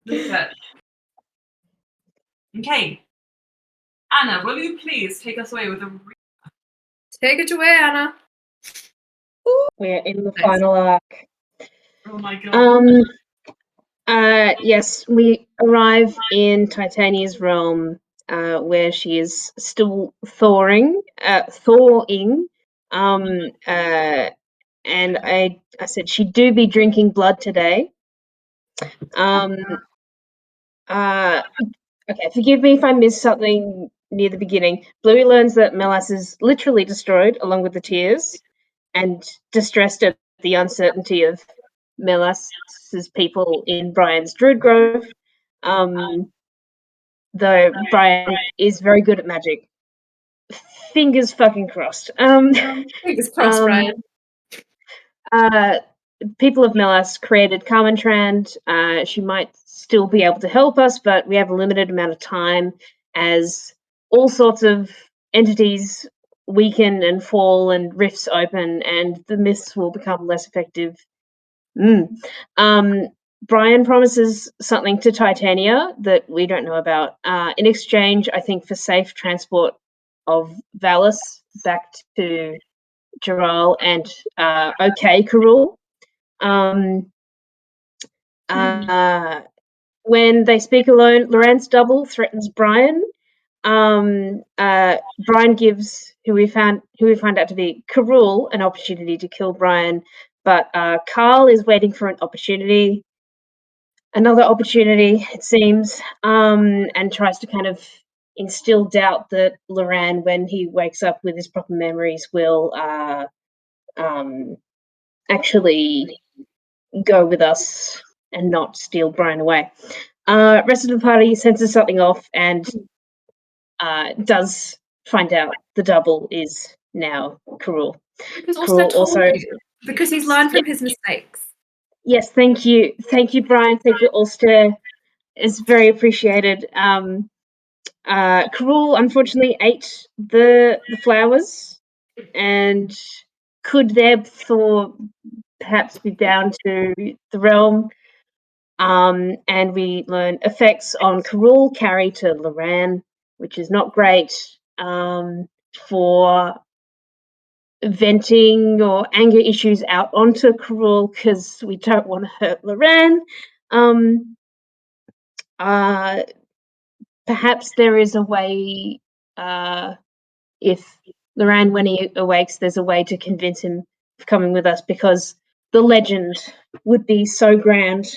This is it. Okay. Anna, will you please take us away with a... Take it away, Anna. We're in the final arc. Oh my god. Yes, we arrive in Titania's realm, where she is still thawing. And I said she do be drinking blood today. Okay, forgive me if I missed something near the beginning. Bluey learns that Melas is literally destroyed along with the tears, and distressed at the uncertainty of Melas's people in Brian's Druid Grove. Though Brian is very good at magic. Fingers fucking crossed. Fingers crossed, Brian. People of Melas created Carmentrand. She might still be able to help us, but we have a limited amount of time as all sorts of entities weaken and fall and rifts open, and the myths will become less effective. Brian promises something to Titania that we don't know about. In exchange, I think, for safe transport of Valis back to Giral and Karul. When they speak alone, Lorenz double threatens Brian. Brian gives who we find out to be Karul an opportunity to kill Brian, but Carl is waiting for another opportunity, it seems, and tries to kind of instill doubt that Loran, when he wakes up with his proper memories, will actually go with us and not steal Brian away. Rest of the party senses something off and does find out the double is now Karul. Because because he's learned from his mistakes. Yes, thank you, Brian. Thank you, Ulster. It's very appreciated. Karul unfortunately ate the flowers, and could therefore perhaps be bound to the realm. And we learn effects on Karul carry to Loran, which is not great for venting or anger issues out onto Karul, because we don't want to hurt Loran. Perhaps there is a way, if Loran, when he awakes, there's a way to convince him of coming with us, because the legend would be so grand,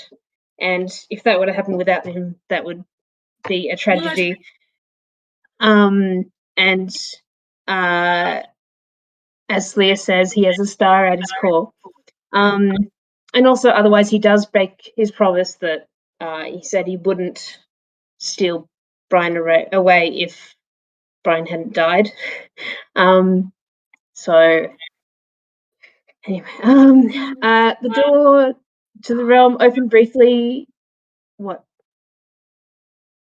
and if that were to happen without him, that would be a tragedy. As Leah says, he has a star at his core. And also, otherwise, he does break his promise that he said he wouldn't steal Brian away if Brian hadn't died. So, anyway, the door to the realm opened briefly. What?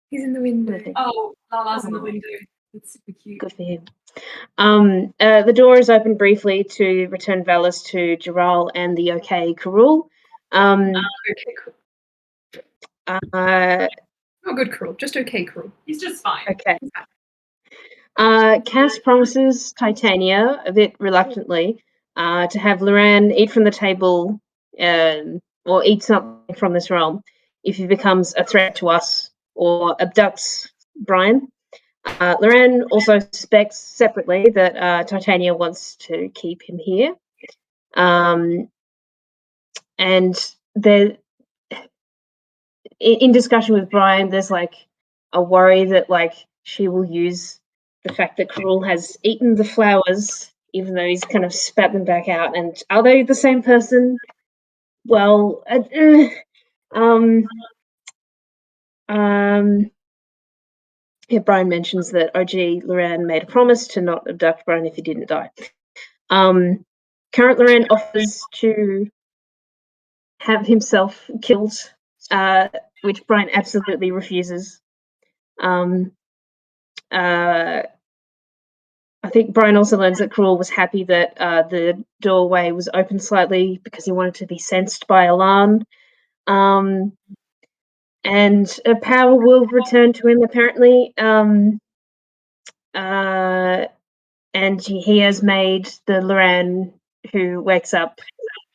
He's in the window. Oh, Lala's in the window. It's super cute. Good for him. The door is opened briefly to return Valis to Giral and the Karul. Okay, cool. Not good, Karul. Just okay, Karul. He's just fine. Okay. Cass promises Titania, a bit reluctantly, to have Loran eat from the table or eat something from this realm if he becomes a threat to us or abducts Brian. Loran also suspects separately that Titania wants to keep him here. And there, in discussion with Brian, there's like a worry that like she will use the fact that Karul has eaten the flowers, even though he's kind of spat them back out. And are they the same person? Well, yeah, Brian mentions that OG Loran made a promise to not abduct Brian if he didn't die. Current Loran offers to have himself killed, which Brian absolutely refuses. I think Brian also learns that Karul was happy that the doorway was open slightly because he wanted to be sensed by Alan. and power will return to him apparently. And he has made the Loran who wakes up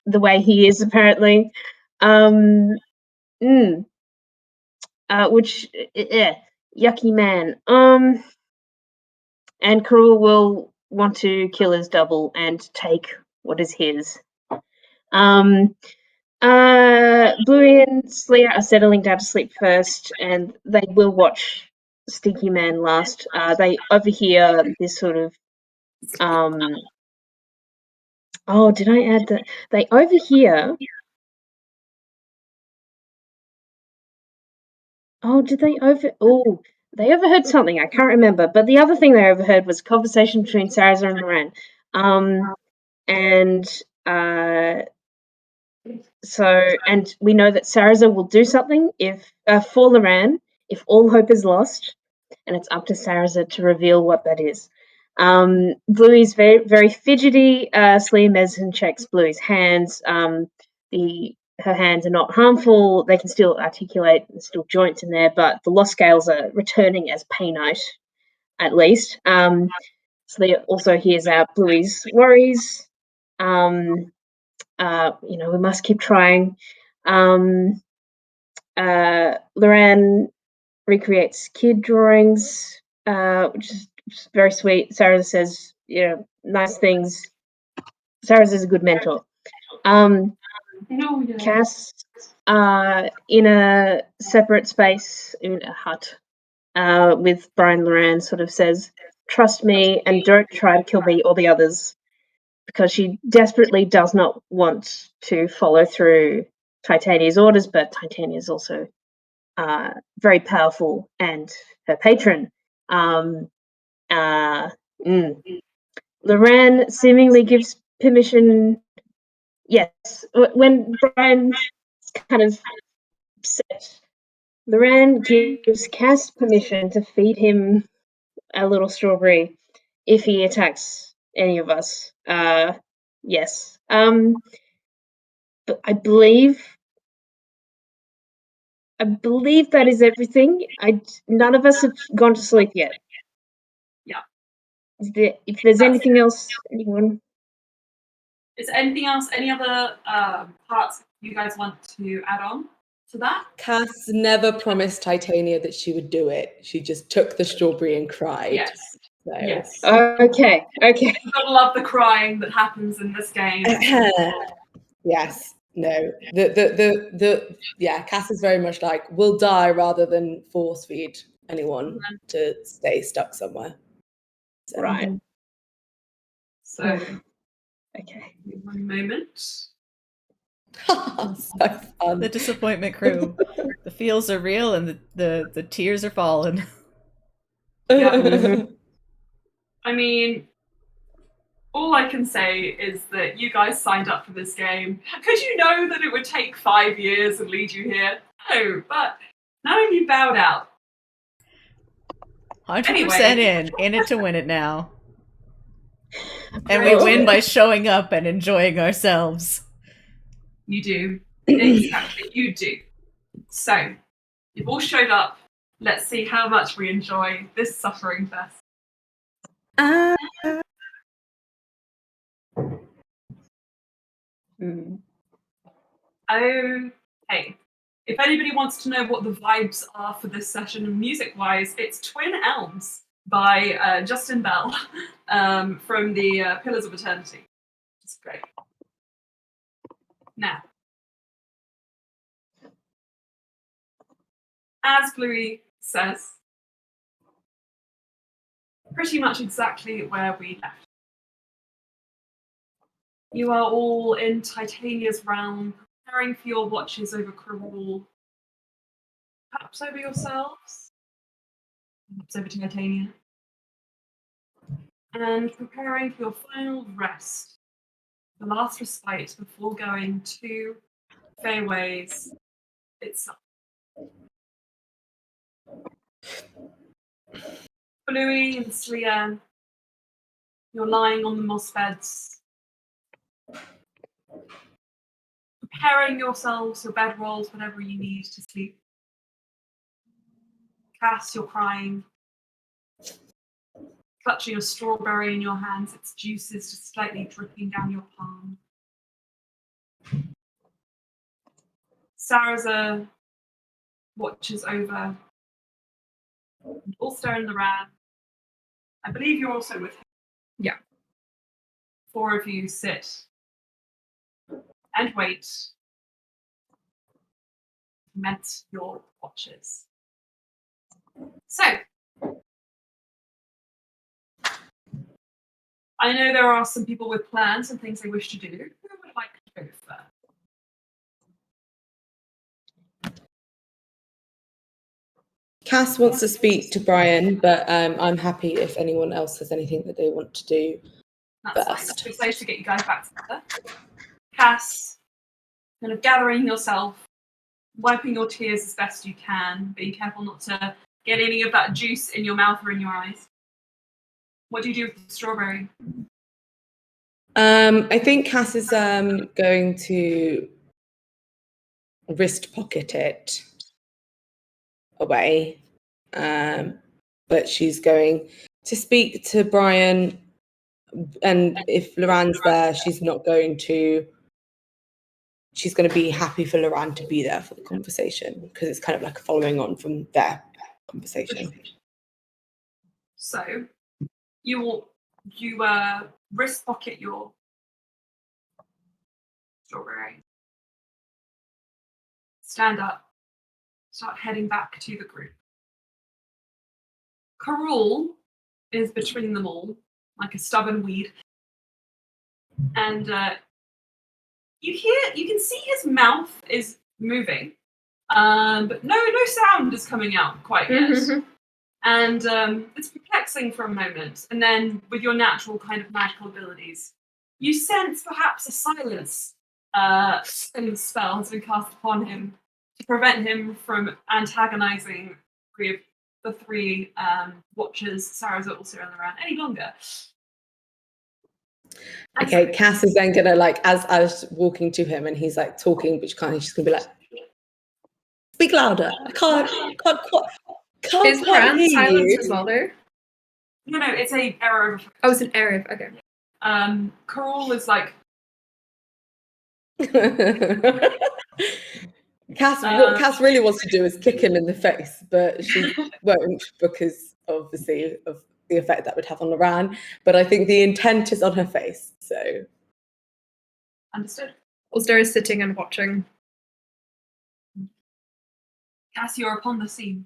the way he is apparently. Which yucky man. And Karul will want to kill his double and take what is his. Bluey and Slayer are settling down to sleep first, and they will watch Stinky Man last. They overhear this sort of oh, did I add that? They overhear. Oh, did they over? Oh, they overheard something. I can't remember. But the other thing they overheard was a conversation between Sarah and Moran. And and we know that Saraza will do something if for Loran if all hope is lost, and it's up to Saraza to reveal what that is. Bluey's very very fidgety. Slee Mezin checks Bluey's hands. Her hands are not harmful. They can still articulate. There's still joints in there, but the lost scales are returning as painite, at least. Slee also hears out Bluey's worries. We must keep trying. Loran recreates kid drawings, which is very sweet. Sarah says, nice things. Sarah is a good mentor. Cass, in a separate space, in a hut, with Brian Loran, sort of says, trust me and don't try to kill me or the others, because she desperately does not want to follow through Titania's orders, but Titania is also very powerful and her patron. Loran seemingly gives permission. Yes, when Brian's kind of upset, Loran gives Cass permission to feed him a little strawberry if he attacks any of us. Yes. But I believe that is everything. None of us have gone to sleep yet. Yeah. If there's anything else, anyone? Is there anything else? Any other parts you guys want to add on to that? Cass never promised Titania that she would do it. She just took the strawberry and cried. Yes. So. Yes. Okay. You gotta love the crying that happens in this game. Yes. No. Cass is very much like, we'll die rather than force feed anyone to stay stuck somewhere. So. Right. So okay. One moment. So fun. The disappointment crew. The feels are real and the tears are falling. Yeah. I mean, all I can say is that you guys signed up for this game. Could you know that it would take 5 years and lead you here? No, but none of you bowed out. 100% in it to win it now. And we win by showing up and enjoying ourselves. You do. Exactly, you do. So, you've all showed up. Let's see how much we enjoy this suffering fest. Okay. If anybody wants to know what the vibes are for this session music-wise, it's Twin Elms by Justin Bell from the Pillars of Eternity. It's great. Now, as Bluey says, pretty much exactly where we left. You are all in Titania's realm, preparing for your watches over Karul, perhaps over yourselves, perhaps over Titania, and preparing for your final rest, the last respite before going to Pheiweyes itself. Bluey and Sleanne, you're lying on the moss beds, preparing yourselves, your bedrolls, whatever you need to sleep. Cass, you're crying. Clutching a strawberry in your hands, its juices just slightly dripping down your palm. Sarza watches over. Ulster and Loran. I believe you're also with him. Yeah. 4 of you sit and wait. Commence your watches. So, I know there are some people with plans and things they wish to do. Who would like to go first? Cass wants to speak to Brian, but I'm happy if anyone else has anything that they want to do. That's First. fine. It's safe to get you guys back together. Cass, kind of gathering yourself, wiping your tears as best you can, being careful not to get any of that juice in your mouth or in your eyes. What do you do with the strawberry? I think Cass is going to wrist pocket it away, but she's going to speak to Brian, and if Loran's there, she's going to be happy for Loran to be there for the conversation, because it's kind of like following on from their conversation. So, you wrist pocket your strawberry. Stand up. Start heading back to the group. Karul is between them all, like a stubborn weed. And you can see his mouth is moving, but no sound is coming out quite yet. And it's perplexing for a moment. And then, with your natural kind of magical abilities, you sense perhaps a silence spell has been cast upon him to prevent him from antagonizing the three watchers, Sarza, also on the round, any longer. Okay, Cass is then gonna, like, as I was walking to him and he's like talking, but she's just gonna be like, speak louder. I can't Is quite Loran hear silence you. as well there? No, it's a error of effect. Oh, it's an Arab. Okay. Karul is like, Cass, what Cass really wants to do is kick him in the face, but she won't, because obviously of the effect that would have on Loran. But I think the intent is on her face. So understood. Ulster is sitting and watching. Cass, you're upon the scene.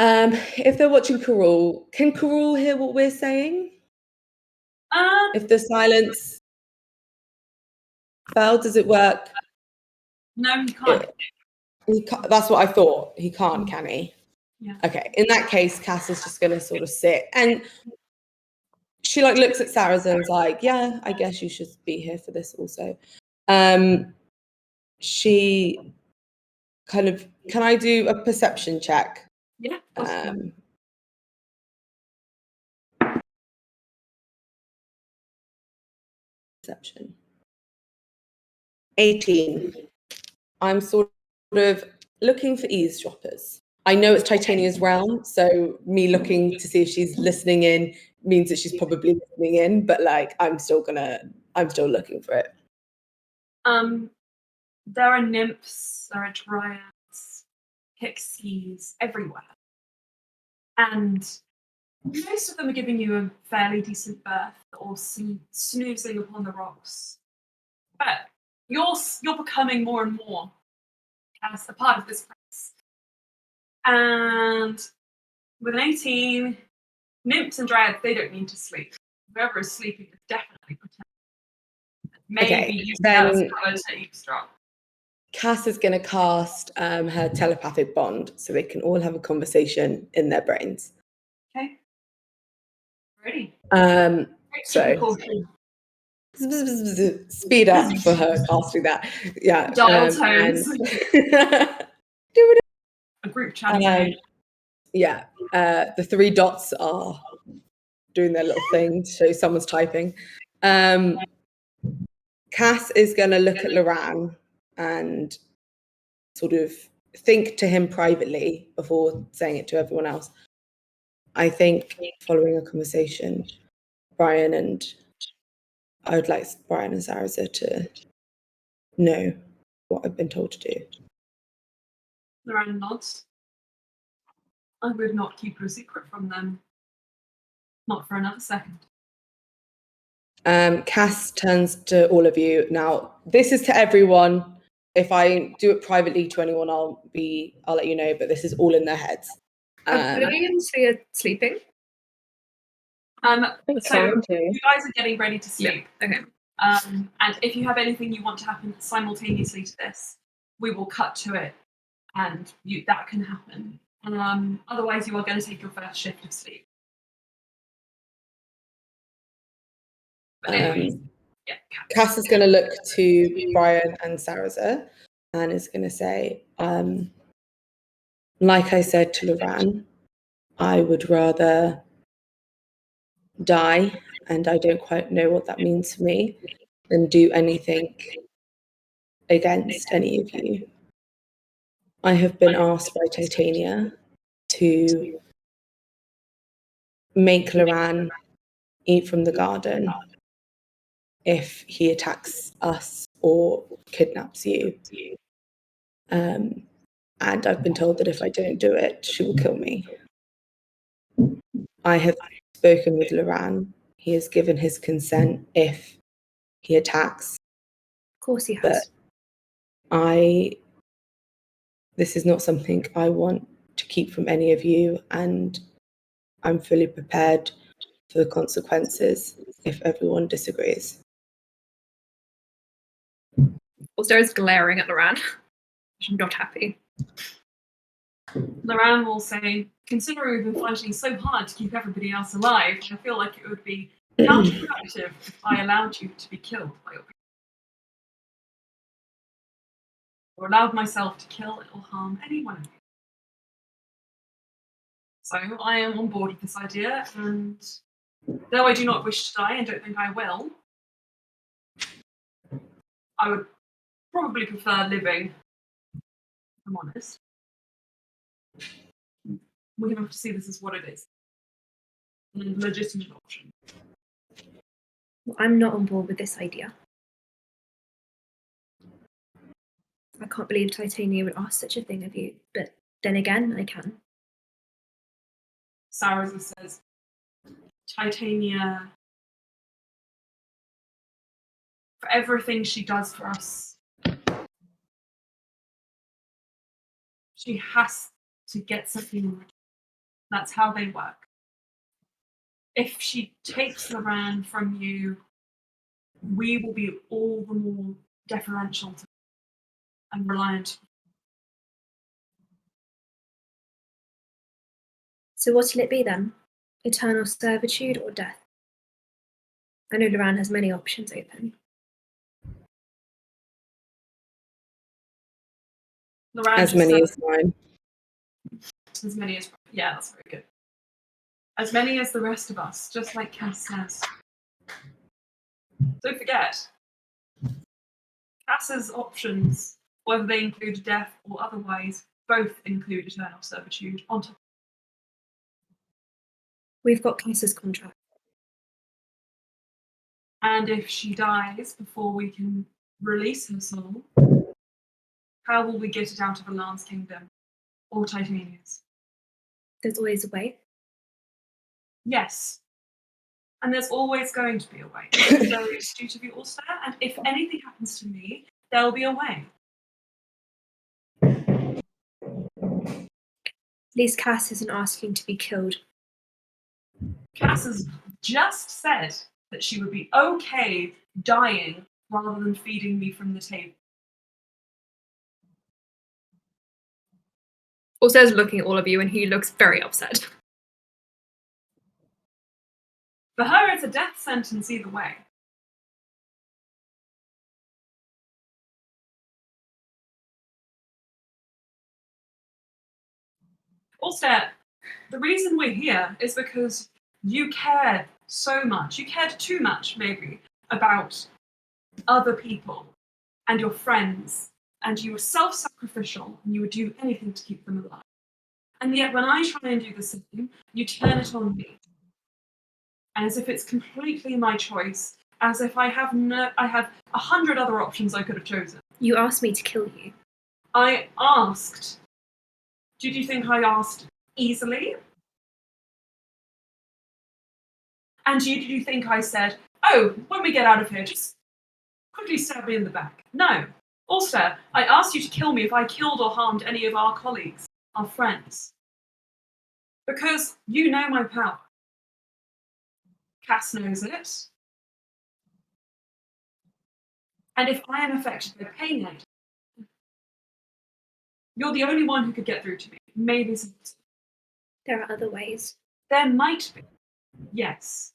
if they're watching Karul, can Karul hear what we're saying? If the silence fell, does it work? No, he can't. That's what I thought. He can't, can he? Yeah. Okay. In that case, Cass is just going to sort of sit, and she like looks at Sarah and is like, "Yeah, I guess you should be here for this also." She kind of, can I do a perception check? Yeah. Perception. 18. I'm sort of looking for eavesdroppers. I know it's Titania's realm, so me looking to see if she's listening in means that she's probably listening in, but like I'm still looking for it. There are nymphs, there are dryads, pixies everywhere. And most of them are giving you a fairly decent birth or snoozing upon the rocks. But you're becoming more and more as a part of this place. And with an 18, nymphs and dryads, they don't need to sleep. Whoever is sleeping is definitely pretending. Maybe use that as cover to eavesdrop. Cass is going to cast her telepathic bond so they can all have a conversation in their brains. Okay. Ready. So speed up for her casting that. Yeah. Dial tones. A group chat. Yeah. The 3 dots are doing their little thing to show someone's typing. Cass is going to look at Loran and sort of think to him privately before saying it to everyone else. I think following a conversation, I would like Brian and Sarah to know what I've been told to do. Loran nods. I would not keep your secret from them. Not for another second. Cass turns to all of you. Now, this is to everyone. If I do it privately to anyone, I'll let you know, but this is all in their heads. Williams, so you're sleeping? So trying to. you guys are getting ready to sleep. Yeah. Okay. And if you have anything you want to happen simultaneously to this, we will cut to it, and that can happen. Otherwise, you are going to take your first shift of sleep. But anyways, yeah. Cass is going to look to Brian and Sarah and is going to say, like I said to Loran, I would rather die, and I don't quite know what that means for me, than do anything against any of you. I have been asked by Titania to make Loran eat from the garden if he attacks us or kidnaps you. And I've been told that if I don't do it, she will kill me. I have spoken with Loran. He has given his consent if he attacks. Of course he has. But this is not something I want to keep from any of you, and I'm fully prepared for the consequences if everyone disagrees. Also is glaring at Loran. She's not happy. Loran will say, considering we've been fighting so hard to keep everybody else alive, I feel like it would be counterproductive if I allowed you to be killed by your people. Or allowed myself to kill or harm anyone. So I am on board with this idea, and though I do not wish to die and don't think I will, I would probably prefer living, if I'm honest. We have to see this as what it is. A legitimate option. Well, I'm not on board with this idea. I can't believe Titania would ask such a thing of you, but then again, I can. Sarah says, Titania, for everything she does for us, she has to get something in return. That's how they work. If she takes Loran from you, we will be all the more deferential to her and reliant. So what'll it be then? Eternal servitude or death? I know Loran has many options open. Loran As many as mine. As many as, yeah, that's very good. As many as the rest of us, just like Cass says. Don't forget, Cass's options, whether they include death or otherwise, both include eternal servitude on top. We've got Cass's contract. And if she dies before we can release her soul, how will we get it out of Alan's kingdom or Titania's? There's always a way. Yes. And there's always going to be a way. It's very astute of you, Ulster, and if anything happens to me, there'll be a way. At least Cass isn't asking to be killed. Cass has just said that she would be okay dying rather than feeding me from the table. Also is looking at all of you and he looks very upset. For her, it's a death sentence either way. Also, the reason we're here is because you cared so much. You cared too much, maybe, about other people and your friends and you were self-sacrificial, and you would do anything to keep them alive. And yet when I try and do the same, you turn it on me. As if it's completely my choice, as if I have 100 other options I could have chosen. You asked me to kill you. I asked. Did you think I asked easily? And did you think I said, oh, when we get out of here, just quickly stab me in the back? No. Also, I asked you to kill me if I killed or harmed any of our colleagues, our friends. Because you know my power. Cass knows it. And if I am affected by pain later, you're the only one who could get through to me. Maybe some. There are other ways. There might be, yes.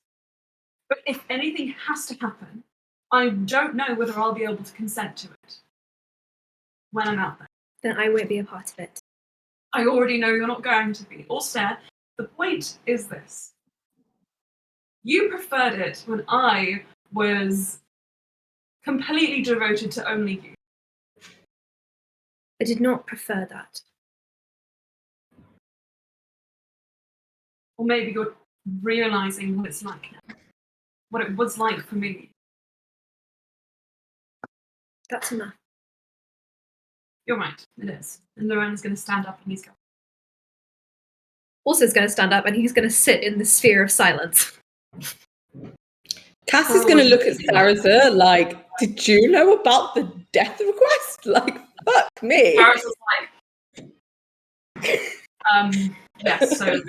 But if anything has to happen, I don't know whether I'll be able to consent to it when I'm out there. Then I won't be a part of it. I already know you're not going to be. Also, the point is this. You preferred it when I was completely devoted to only you. I did not prefer that. Or maybe you're realizing what it's like now. What it was like for me. That's enough. You're right, it is. And Loren's going to stand up and he's going. Also is going to stand up and he's going to sit in the sphere of silence. Cass is going to look at Sarasa like, did you know about the death request? Like, fuck me. Sarasa's like, yes, so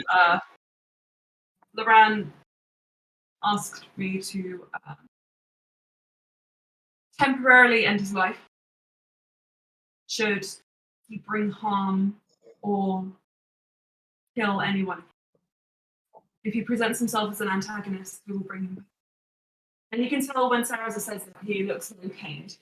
Loran asked me to temporarily end his life should he bring harm or kill anyone. If he presents himself as an antagonist, we will bring him back. And you can tell when Sarasa says that he looks very pained.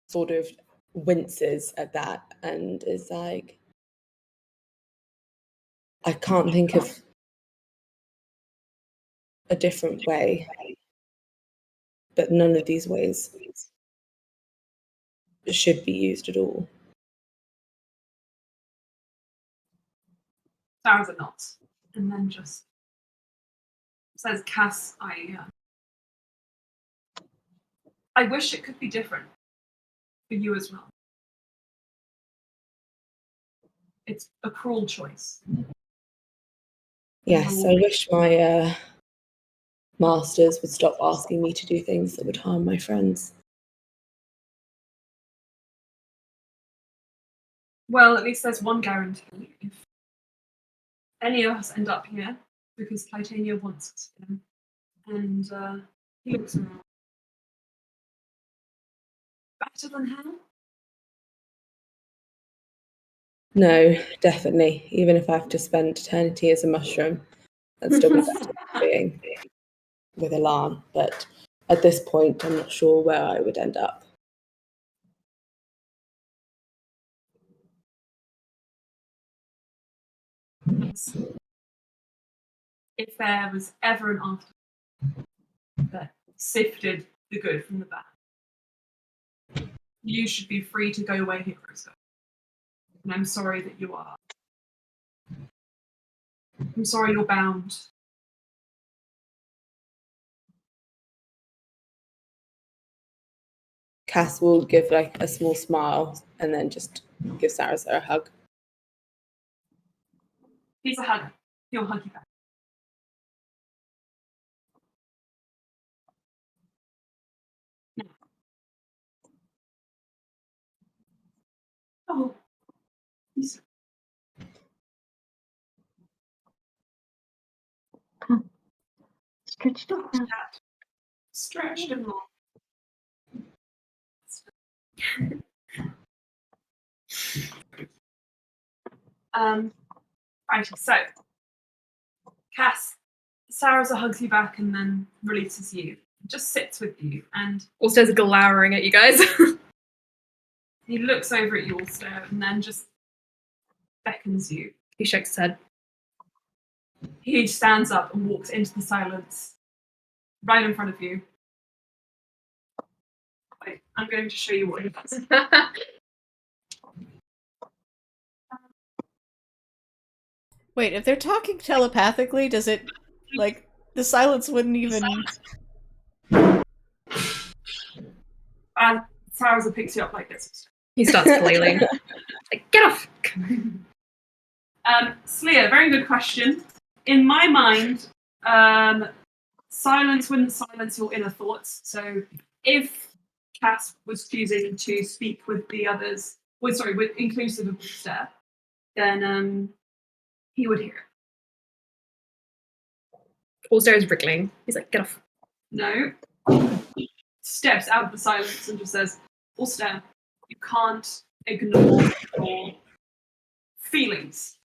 Sort of winces at that and is like, I can't think of a different way, but none of these ways should be used at all. Sarasa nods and then just says, Cass, I wish it could be different for you as well. It's a cruel choice. Yes, I wish my masters would stop asking me to do things that would harm my friends. Well, at least there's one guarantee. If any of us end up here, because Titania wants us here, and he looks around. Better than hell? No, definitely. Even if I have to spend eternity as a mushroom, that's still be better than being with Alarm. But at this point, I'm not sure where I would end up. If there was ever an after that sifted the good from the bad, you should be free to go where heroes go. And I'm sorry that you are. I'm sorry you're bound. Cass will give like a small smile and then just give Sarasa a hug. He's a hugger. He'll hug you back. No. Oh, he's Stretched out. stretched and long. Right, so Cass, Sarasa hugs you back and then releases you. Just sits with you and Alster's glowering at you guys. he looks over at you, Alster, and then just beckons you. He shakes his head. He stands up and walks into the silence right in front of you. I'm going to show you what he does. Wait, if they're talking telepathically, does it, like, the silence wouldn't even... Sarah's picks you up like this. He starts flailing. Like, get off! Sleer, very good question. In my mind, silence wouldn't silence your inner thoughts. So if Cass was choosing to speak with the others, with inclusive of Steph, then he would hear it. Also is wriggling. He's like, get off. No. Steps out of the silence and just says, Ulster, you can't ignore your feelings.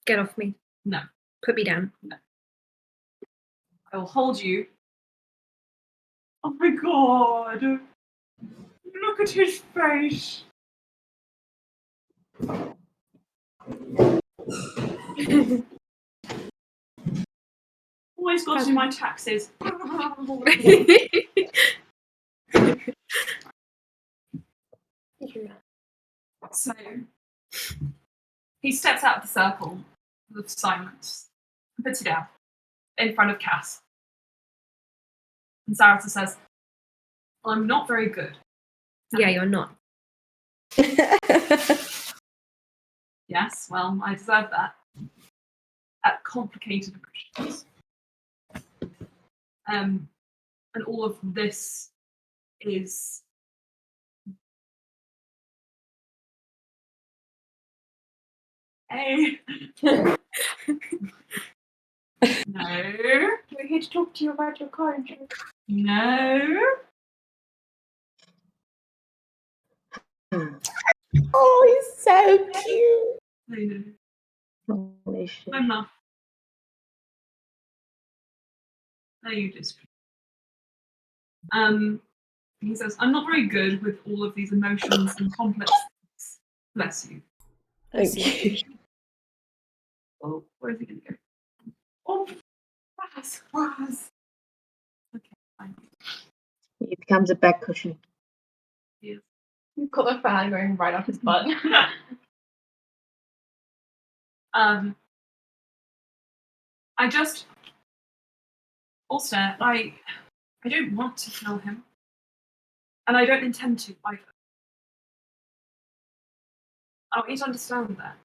Get off me. No. Put me down. No. I will hold you. Oh my god. Look at his face. Always got to do my taxes. So he steps out of the circle of silence and puts it down in front of Cass. And Sarata says, I'm not very good. Yeah, you're not. Yes, well, I deserve that. At complicated emotions. And all of this is no. We're here to talk to you about your car insurance. No. Oh, he's so cute. No. Holy shit. I'm not. No, you just. He says, I'm not very good with all of these emotions and complex things. Bless you. Thank you. Oh, where's he going to go? Oh, Raz. Okay, fine. It becomes a back cushion. Yes. You've got the fan going right up his butt. I just. Also, I don't want to kill him. And I don't intend to either. I want you to understand that.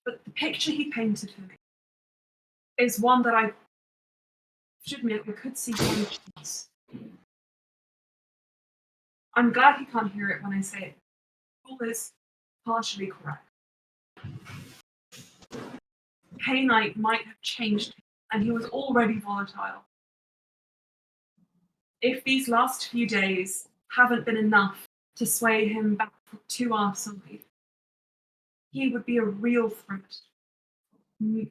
But the picture he painted for me is one that I should admit I could see one chance. I'm glad he can't hear it when I say it. All is partially correct. Painite might have changed him, and he was already volatile. If these last few days haven't been enough to sway him back to our side, he would be a real threat.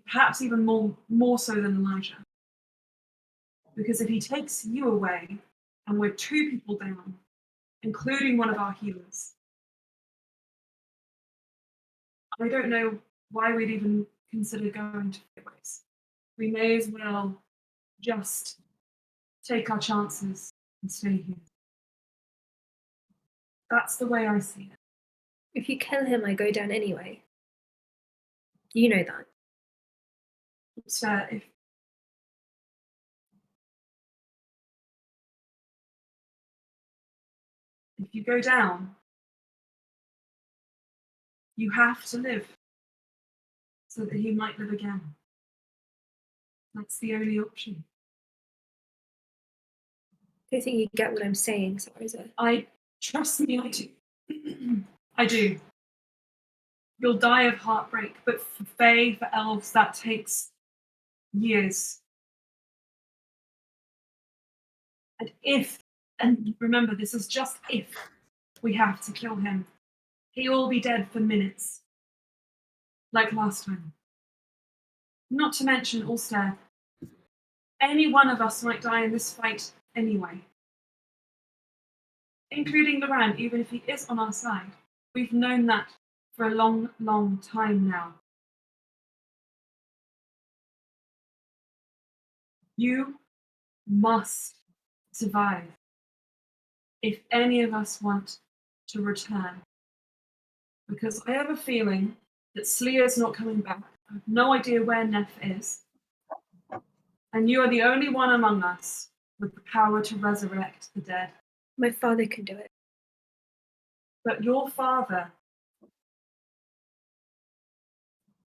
Perhaps even more so than Elijah. Because if he takes you away, and we're 2 people down, including one of our healers, I don't know why we'd even consider going to Pheiweyes. We may as well just take our chances and stay here. That's the way I see it. If you kill him, I go down anyway. You know that. So if you go down, you have to live so that he might live again. That's the only option. I don't think you get what I'm saying, Sarza. Trust me, I do. I do. You'll die of heartbreak, but for Fae, for elves, that takes years. And remember, this is just if we have to kill him. He will be dead for minutes. Like last time. Not to mention, Ulster, any one of us might die in this fight anyway. Including Loran, even if he is on our side. We've known that for a long, long time now. You must survive. if any of us want to return. Because I have a feeling that Sleer's not coming back. I have no idea where Neff is. And you are the only one among us with the power to resurrect the dead. My father can do it. But your father,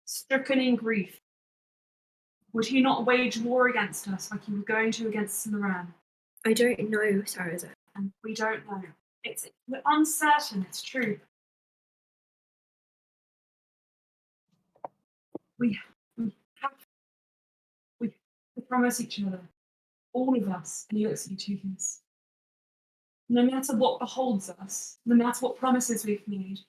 stricken in grief, would he not wage war against us like he was going to against Loran? I don't know, Saraza. And we don't know. We're uncertain, it's true. We have to promise each other, all of us, and he looks at you two things. No matter what beholds us, no matter what promises we've made,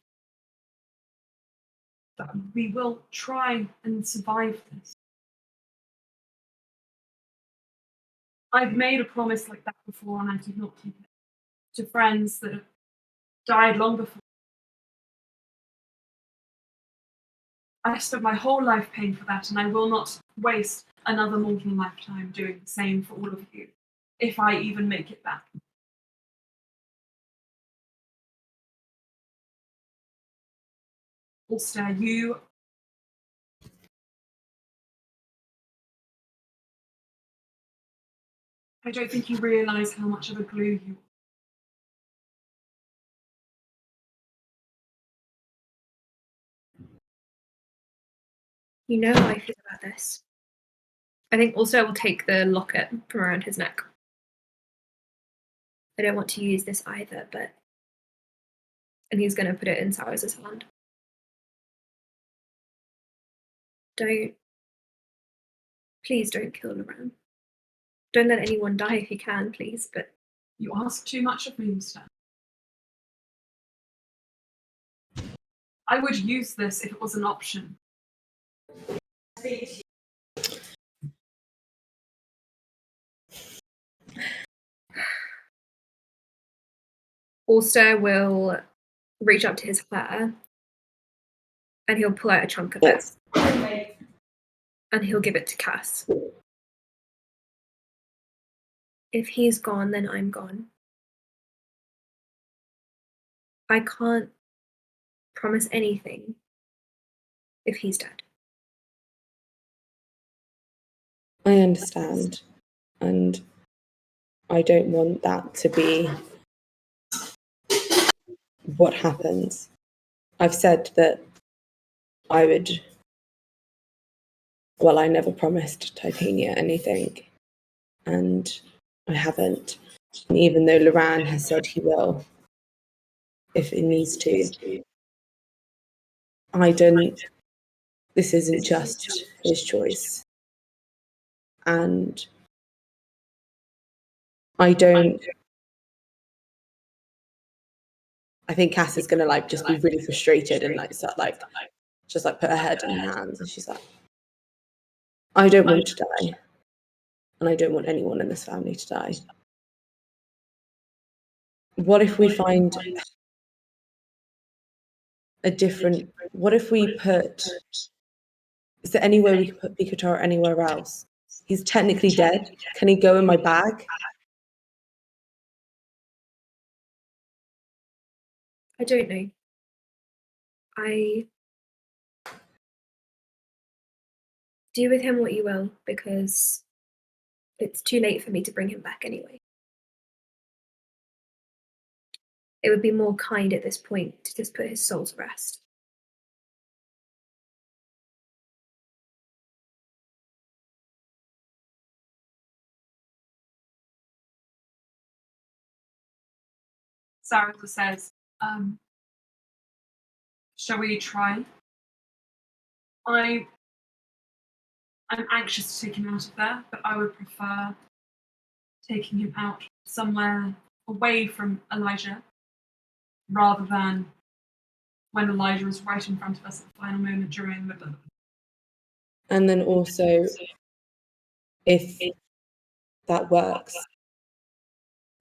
that we will try and survive this. I've made a promise like that before and I did not keep it. To friends that have died long before. I spent my whole life paying for that, and I will not waste another mortal lifetime doing the same for all of you, if I even make it back. Ulster, you... I don't think you realise how much of a glue you are. You know how I feel about this. I think also I will take the locket from around his neck. I don't want to use this either, but... And he's going to put it in Saraz's hand. Please don't kill Loran. Don't let anyone die if you can, please, but... You ask too much of me, Ulster. I would use this if it was an option. Ulster will reach up to his hair and he'll pull out a chunk of it. And he'll give it to Cass. If he's gone, then I'm gone. I can't promise anything if he's dead. I understand. And I don't want that to be what happens. I've said that I would... Well, I never promised Titania anything. And I haven't. And even though Loran has said he will, if it needs to, I don't... This isn't just his choice. And I don't... I think Cass is gonna just be really frustrated and start just put her head in her hands, and she's like, I don't want to die, and I don't want anyone in this family to die. What if we find a different... What if we put... Is there any way we could put Bikatar anywhere else? He's technically dead. Can he go in my bag? I don't know. Do with him what you will, because it's too late for me to bring him back anyway. It would be more kind at this point to just put his soul to rest. Saraza says, shall we try? I'm anxious to take him out of there, but I would prefer taking him out somewhere away from Elijah, rather than when Elijah is right in front of us at the final moment during the... And then also, if that works,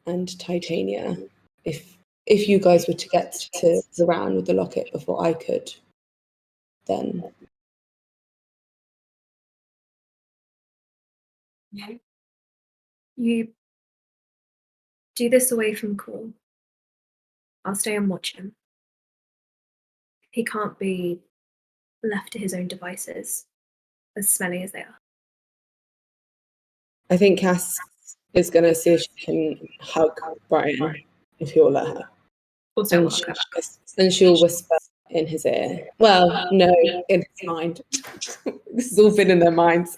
and Titania, if you guys were to get to Zoran with the locket before I could, then... Yeah. You do this away from Call. I'll stay and watch him. He can't be left to his own devices, as smelly as they are. I think Cass is going to see if she can hug Brian, if he'll let her. Also, And, she'll whisper in his ear. Well, no, in his mind. This has all been in their minds.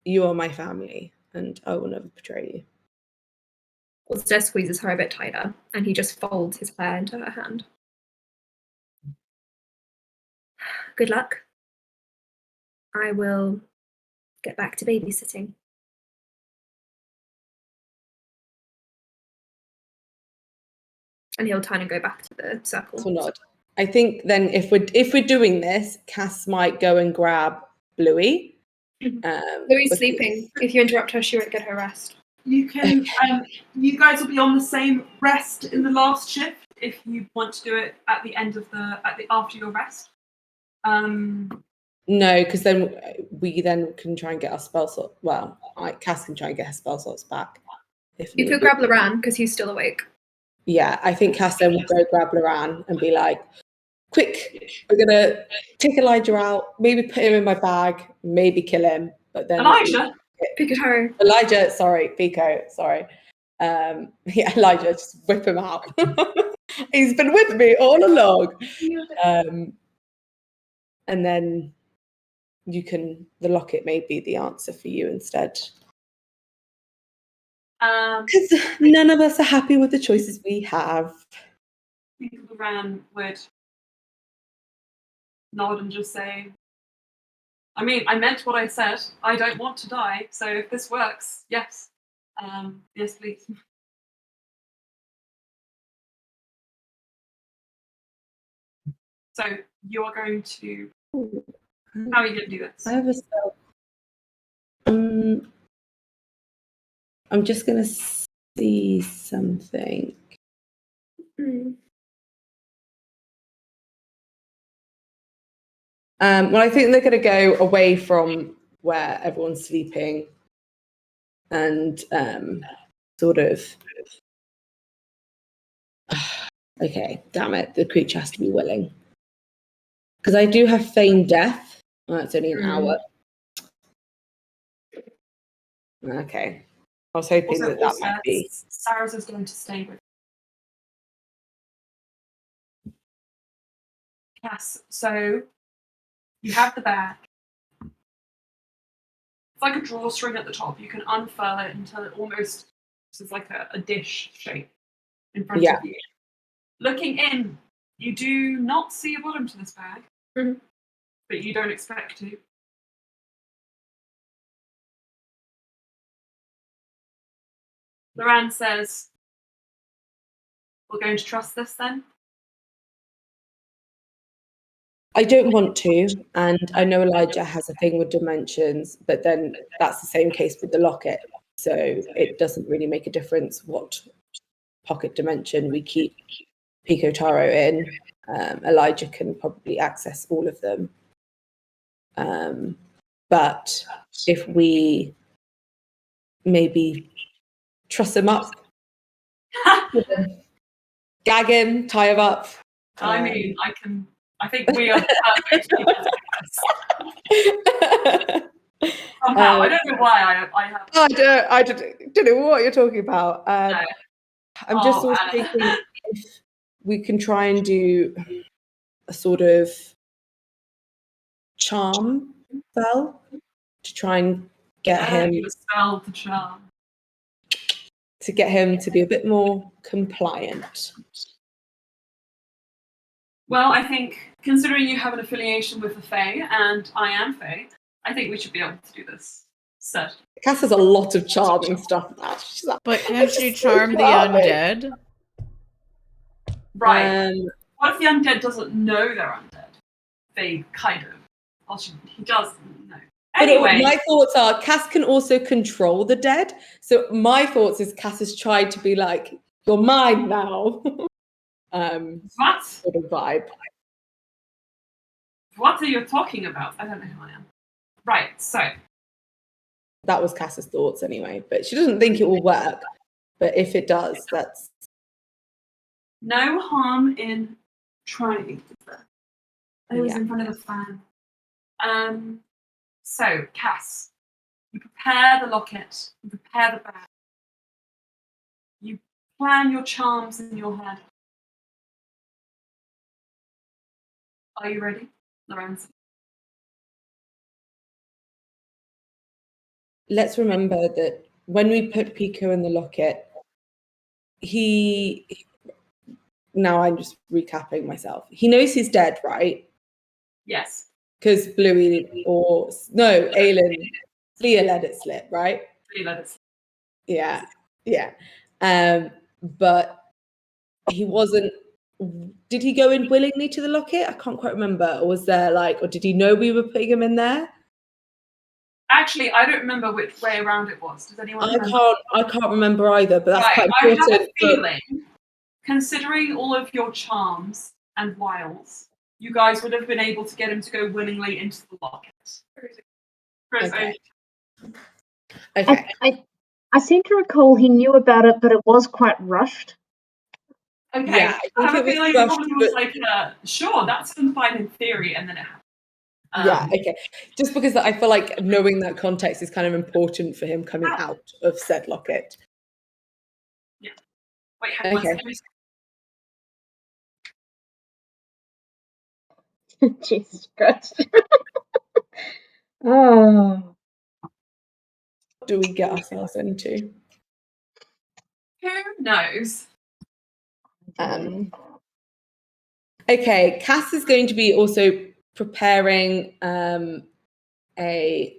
You are my family, and I will never betray you. Also squeezes her a bit tighter, and he just folds his hair into her hand. Good luck. I will get back to babysitting. And he'll turn and go back to the circle. So nod. I think then if we're doing this, Cass might go and grab Bluey. Bluey's sleeping. If you interrupt her, she won't get her rest. You can. You guys will be on the same rest in the last shift if you want to do it at the end of after your rest. No, because then we can try and get our spell slot. Well, Cass can try and get her spell slots back. You could grab Loran because he's still awake. Yeah, I think Cass then will go grab Loran and be like, quick, we're going to take Elijah out, maybe put him in my bag, maybe kill him. But then Elijah, sorry, Pico, sorry. Yeah, Elijah, just whip him out. He's been with me all along. And then the locket may be the answer for you instead. Because none of us are happy with the choices we have. I think Loran would nod and just say, I mean, I meant what I said. I don't want to die, so if this works, yes. Yes, please. So you are going to... How are you going to do this? I have a spell. I'm just going to see something. Well, I think they're going to go away from where everyone's sleeping and sort of... Okay, damn it. The creature has to be willing. Because I do have feign death. Oh, it's only an hour. Okay. I was hoping that might be. Sarah's is going to stay with Cass. So you have the bag. It's like a drawstring at the top. You can unfurl it until it almost is like a dish shape in front of you. Looking in, you do not see a bottom to this bag, but you don't expect to. Loran says, we're going to trust this then? I don't want to, and I know Elijah has a thing with dimensions, but then that's the same case with the locket. So it doesn't really make a difference what pocket dimension we keep Pico Taro in. Elijah can probably access all of them. But if we maybe truss him up, gag him, tie him up. I mean, I think we are perfect. Somehow, I don't know why I have. I don't know what you're talking about. No. I'm just also thinking if we can try and do a sort of charm spell to try and get him to get him to be a bit more compliant. Well, I think considering you have an affiliation with the Fae and I am Fae, I think we should be able to do this. Certainly. Cass has a lot of charming stuff now. But can't you charm the undead? Right. What if the undead doesn't know they're undead? They kind of. He does know. Anyway. My thoughts are Cass can also control the dead. So my thoughts is Cass has tried to be like, you're mine now. What? Sort of vibe. What are you talking about? I don't know who I am. Right, so. That was Cass's thoughts anyway, but she doesn't think it will work. But if it does, that's no harm in trying. I was Yeah. in front of the fan. So, Cass, you prepare the locket, you prepare the bag, you plan your charms in your head. Are you ready, Lorenzo? let's remember that when we put Pico in the locket, now I'm just recapping myself. He knows he's dead, right? Yes. Because Aelin, Leah let it slip, right? You let it. Yeah. But he wasn't. Did he go in willingly to the locket? I can't quite remember. Or was there or did he know we were putting him in there? Actually, I don't remember which way around it was. Does anyone remember? I can't remember either, but that's quite I important. have a feeling, considering all of your charms and wiles, you guys would have been able to get him to go willingly into the locket. Okay. I seem to recall he knew about it, but it was quite rushed. Okay. Yeah, I have a it was feeling it rushed, probably was but- sure, that's fine in theory, and then it happened. Yeah, okay. Just because I feel like knowing that context is kind of important for him coming out of said locket. Yeah. Wait, hang on. Okay. Jesus Christ. Oh. What do we get ourselves into? Who knows? Okay, Cass is going to be also preparing a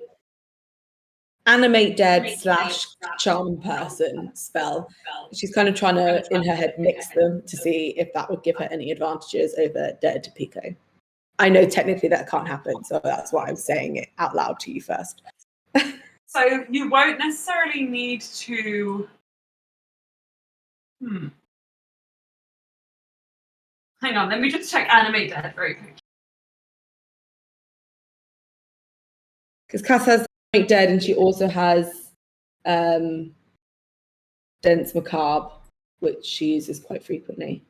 animate dead / charm person spell. She's kind of trying to, in her head, mix them to see if that would give her any advantages over dead Pico. I know technically that can't happen, so that's why I'm saying it out loud to you first. So you won't necessarily need to. Hang on, let me just check animate dead very quick. Because Cass has animate dead, and she also has dense macabre, which she uses quite frequently.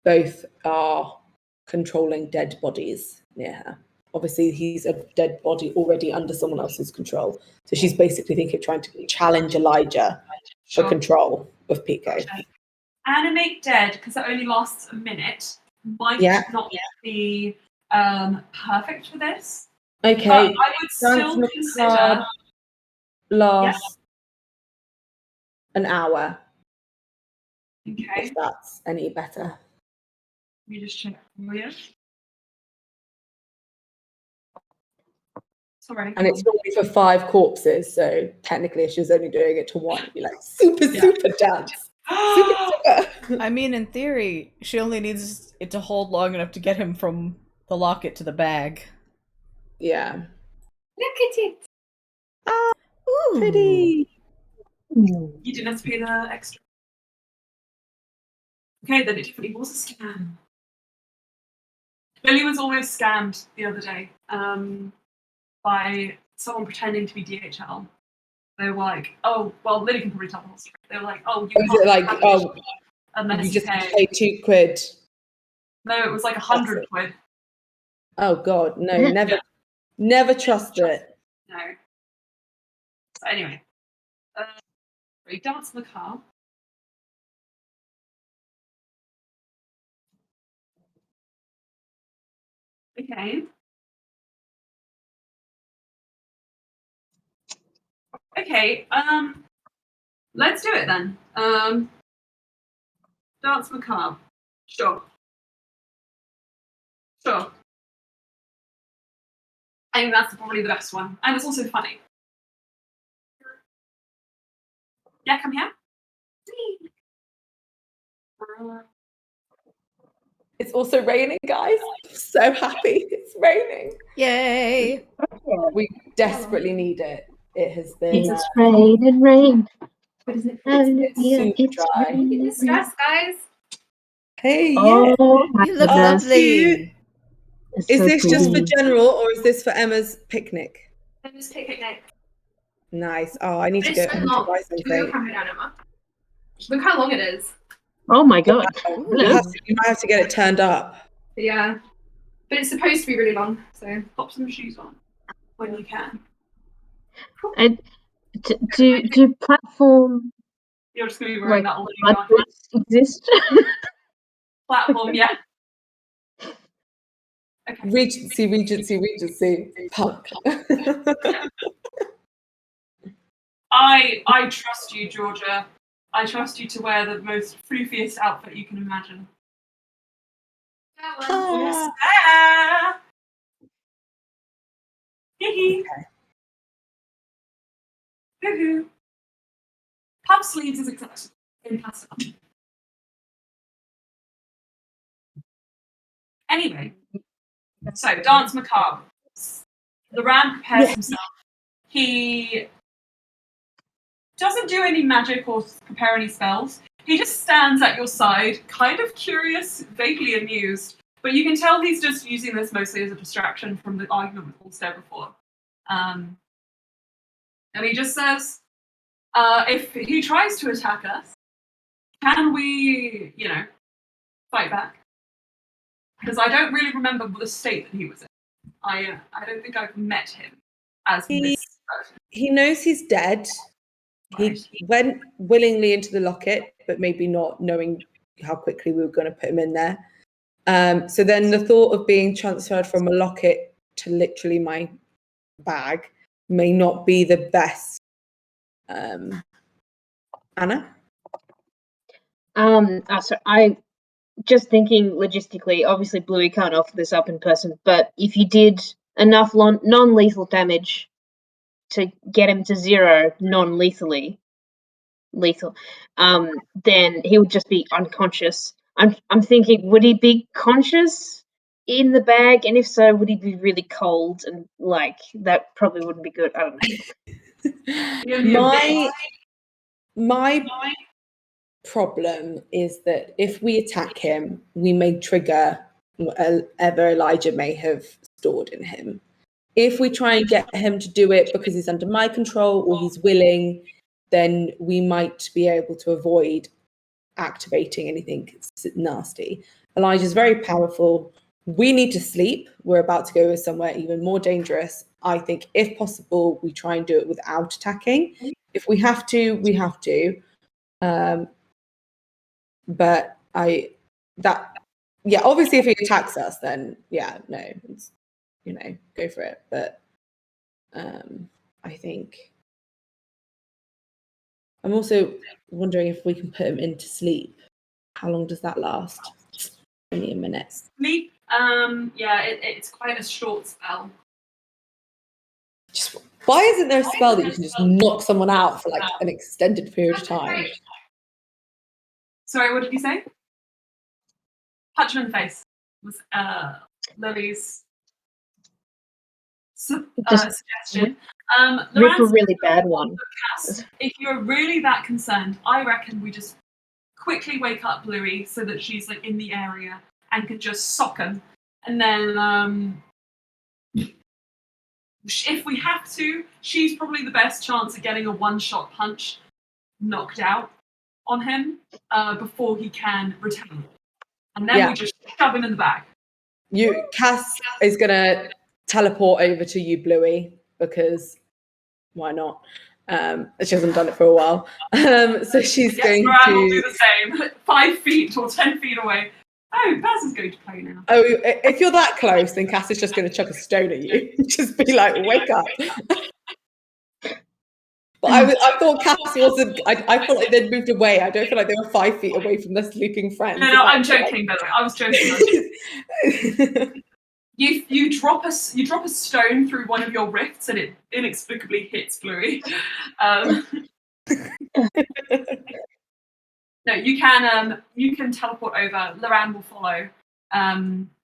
Both are controlling dead bodies near her. Obviously, he's a dead body already under someone else's control. So she's basically thinking of trying to challenge Elijah for control of Pico. Animate dead, because it only lasts a minute, might not be perfect for this. Okay. But I would still consider last an hour. Okay. If that's any better. Let me just check for you. Sorry. And it's normally for 5 corpses, so technically if she was only doing it to 1, it'd be like super dance. Super. I mean, in theory, she only needs it to hold long enough to get him from the locket to the bag. Yeah. Look at it. Ah, Ooh. pretty. You didn't have to pay the extra. Okay, then it definitely was a scam. Lily was always scammed the other day by someone pretending to be DHL. They were like, oh, well, Lily can probably tell the whole story. They were like, oh, you Was it like, unless you just pay. pay £2? No, it was like 100 quid. Oh God, no, never trust it. No. So anyway, we dance in the car. Okay. Okay, let's do it then. Dance macabre. Sure. I think that's probably the best one. And it's also funny. Yeah, come here. It's also raining, guys. I'm so happy it's raining. Yay! We desperately need it. It has been It's rain. What is it? super dry. It's stress, guys. Hey, Oh, my You look goodness. lovely. It's Is so this just for pretty. general or is this for Emma's picnic? Emma's picnic. Nice. Oh, I need to It's go so and long. try Do the something. camera down, Emma. Look how long it is. Oh my god. You Hello. might have to get it turned up. Yeah. But it's supposed to be really long, so. Pop some shoes on when you can. And do platform You're just going to be wearing like that all day, aren't you? buttons exist? Platform, yeah. Okay. Regency. Punk. I trust you, Georgia. I trust you to wear the most floofiest outfit you can imagine. Almost there. Hee hee. Puff sleeves is acceptable in pastel. Anyway, so dance macabre. Loran prepares himself. He doesn't do any magic or prepare any spells. He just stands at your side, kind of curious, vaguely amused. But you can tell he's just using this mostly as a distraction from the argument with Ulster before. And he just says, if he tries to attack us, can we, fight back? Because I don't really remember the state that he was in. I don't think I've met him as this person. He knows he's dead. Right. He went willingly into the locket, but maybe not knowing how quickly we were going to put him in there. So then the thought of being transferred from a locket to literally my bag may not be the best. Anna? So I just thinking logistically, obviously Bluey can't offer this up in person, but if you did enough non-lethal damage to get him to 0 non-lethally, then he would just be unconscious. I'm thinking, would he be conscious in the bag? And if so, would he be really cold? And that probably wouldn't be good. I don't know. My problem is that if we attack him, we may trigger whatever Elijah may have stored in him. If we try and get him to do it because he's under my control or he's willing, then we might be able to avoid activating anything nasty. Elijah's very powerful. We need to sleep. We're about to go somewhere even more dangerous. I think if possible, we try and do it without attacking. If we have to, we have to. But obviously if he attacks us, then go for it. But I think I'm also wondering if we can put him into sleep. How long does that last? Only a minute. Sleep, it's quite a short spell. Why isn't there a spell that you can just knock someone out for like an extended period of time? Sorry, what did you say? Punch him in the face was Lily's suggestion. Rip a really bad one. If you're really that concerned, I reckon we just quickly wake up Bluey so that she's like in the area and can just sock him. And then if we have to, she's probably the best chance of getting a one-shot punch knocked out on him before he can retaliate. And then we just shove him in the bag. Cass is going to teleport over to you, Bluey, because why not? She hasn't done it for a while. So she's going Moran to... will do the same, 5 feet or 10 feet away. Oh, Baz is going to play now. Oh, if you're that close, then Cass is just going to chuck a stone at you. Just be like, wake up. But I thought Cass wasn't... I felt like they'd moved away. I don't feel like they were 5 feet away from their sleeping friends. No, I'm joking, by the way. I was joking. You drop a stone through one of your rifts and it inexplicably hits Bluey. No, you can teleport over. Loran will follow.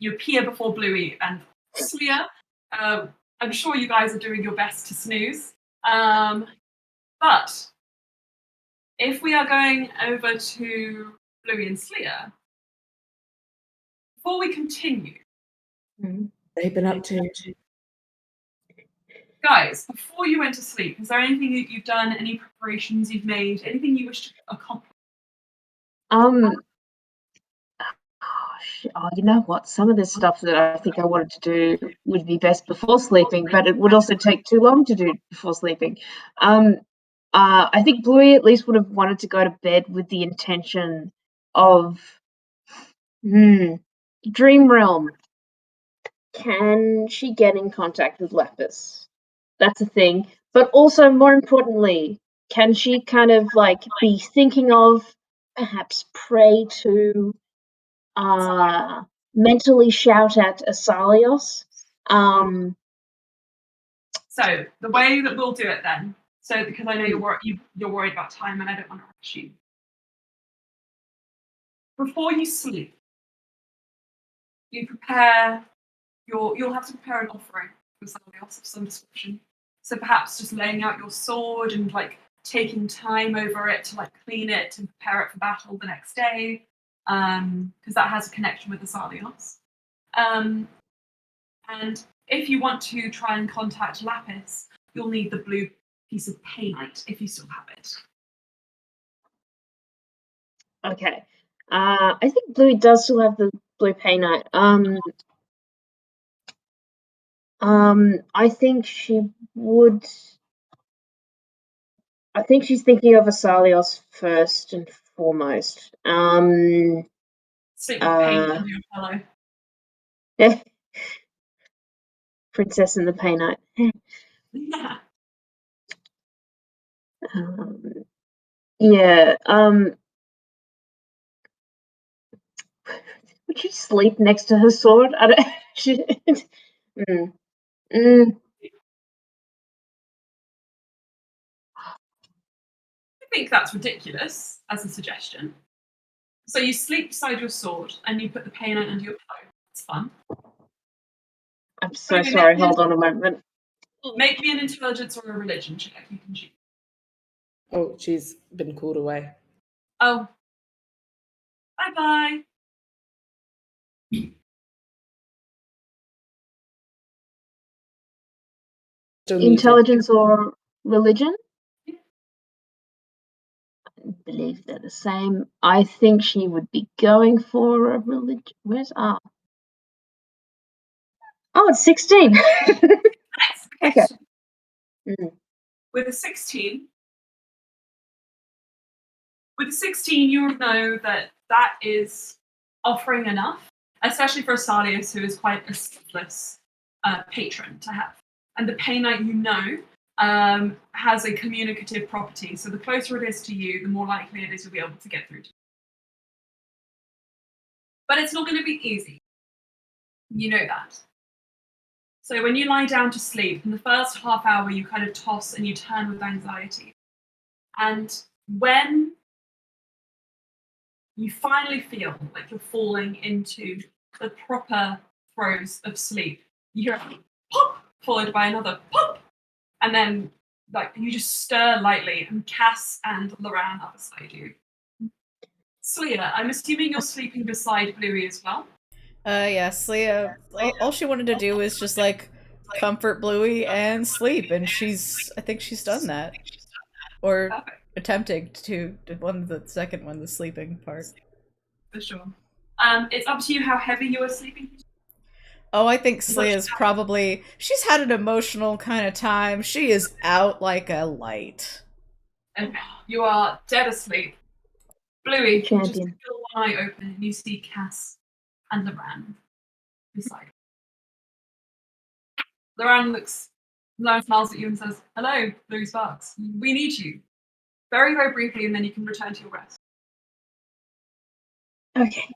You appear before Bluey and Sleer. I'm sure you guys are doing your best to snooze. But if we are going over to Bluey and Sleer, before we continue, they've been up to. Guys, before you went to sleep, is there anything that you've done, any preparations you've made, anything you wish to accomplish? You know what? Some of this stuff that I think I wanted to do would be best before sleeping, but it would also take too long to do before sleeping. I think Bluey at least would have wanted to go to bed with the intention of Dream Realm. Can she get in contact with Lapis? That's a thing. But also, more importantly, can she kind of like be thinking of perhaps pray to mentally shout at Asalios? So the way that we'll do it then, so because I know you're worried about time and I don't want to rush you. Before you sleep, you prepare you'll have to prepare an offering for somebody else of some description. So perhaps just laying out your sword and like taking time over it to like clean it and prepare it for battle the next day, because that has a connection with the Asalios. And if you want to try and contact Lapis, you'll need the blue piece of paint if you still have it. Okay. I think Bluey does still have the blue painite. I think she would. I think she's thinking of Asalios first and foremost. Sleep with paint under your pillow. Yeah. Princess and the Painite. Yeah. Would you sleep next to her sword? I don't. I think that's ridiculous as a suggestion. So you sleep beside your sword and you put the painite under your pillow. It's fun. I'm so sorry. Hold on a moment. Make me an intelligence or a religion check. You can choose. Oh, she's been called away. Oh. Bye-bye. Intelligence or religion? I believe they're the same. I think she would be going for a religion. Where's R? Oh, it's 16. Okay. With a 16, you'll know that that is offering enough, especially for Asalios, who is quite a selfless patron to have. And the painite, has a communicative property. So the closer it is to you, the more likely it is you'll be able to get through to it. But it's not going to be easy. You know that. So when you lie down to sleep, in the first half hour, you kind of toss and you turn with anxiety. And when you finally feel like you're falling into the proper throes of sleep, you hear a pop, followed by another pop, and then like you just stir lightly, and Cass and Loran are beside you. Sleia, I'm assuming you're sleeping beside Bluey as well? Yeah, Sleia, all she wanted to do was just, like, comfort Bluey and sleep, and I think she's done that. Or Perfect. attempting to, the second one, the sleeping part. For sure. It's up to you how heavy you are sleeping. Oh, I think Sleia's probably... She's had an emotional kind of time. She is out like a light. Okay. You are dead asleep. Bluey, Champion. just feel one eye open and you see Cass and Loran beside you. Loran smiles at you and says, "Hello, Bluey Sparks. We need you. Very, very briefly, and then you can return to your rest." Okay.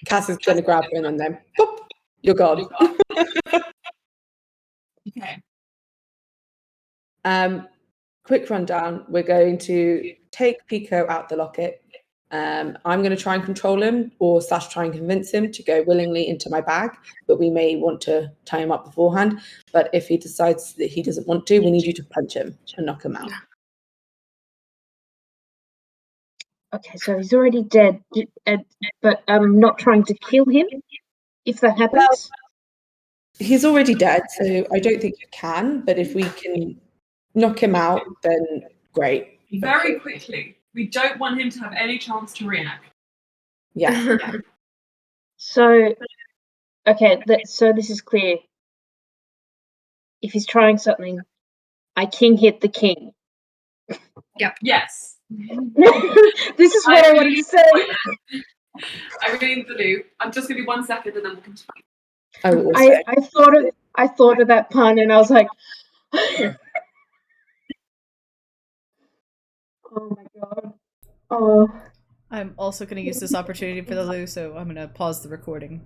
Cass is going to grab her and then, boop, you're gone. Okay. Quick rundown. We're going to take Pico out the locket. I'm going to try and control him or / try and convince him to go willingly into my bag, but we may want to tie him up beforehand. But if he decides that he doesn't want to, we need you to punch him and knock him out. Okay, so he's already dead, but I'm not trying to kill him, if that happens. He's already dead, so I don't think you can. But if we can knock him out, then great. Very quickly. We don't want him to have any chance to react. Yeah. So, okay, so this is clear. If he's trying something, I king hit the king. Yes. This is what I wanted to say. I mean, Blue. I'm just going to be 1 second and then we'll continue. I will also. I thought of that pun and I was like, oh my god. Oh. I'm also going to use this opportunity for the loo, so I'm going to pause the recording.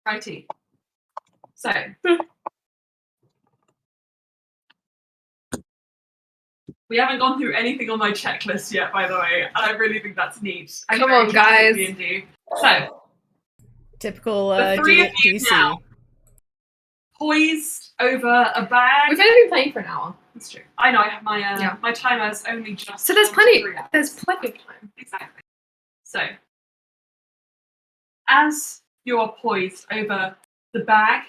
Righty. So. We haven't gone through anything on my checklist yet, by the way, and I really think that's neat. Come on, guys. So, Typical the three of you DC. now, poised over a bag. We've only been playing for an hour. That's true. I know. I have my my timer's only just. So there's plenty. There's plenty of time. Exactly. So, as you are poised over the bag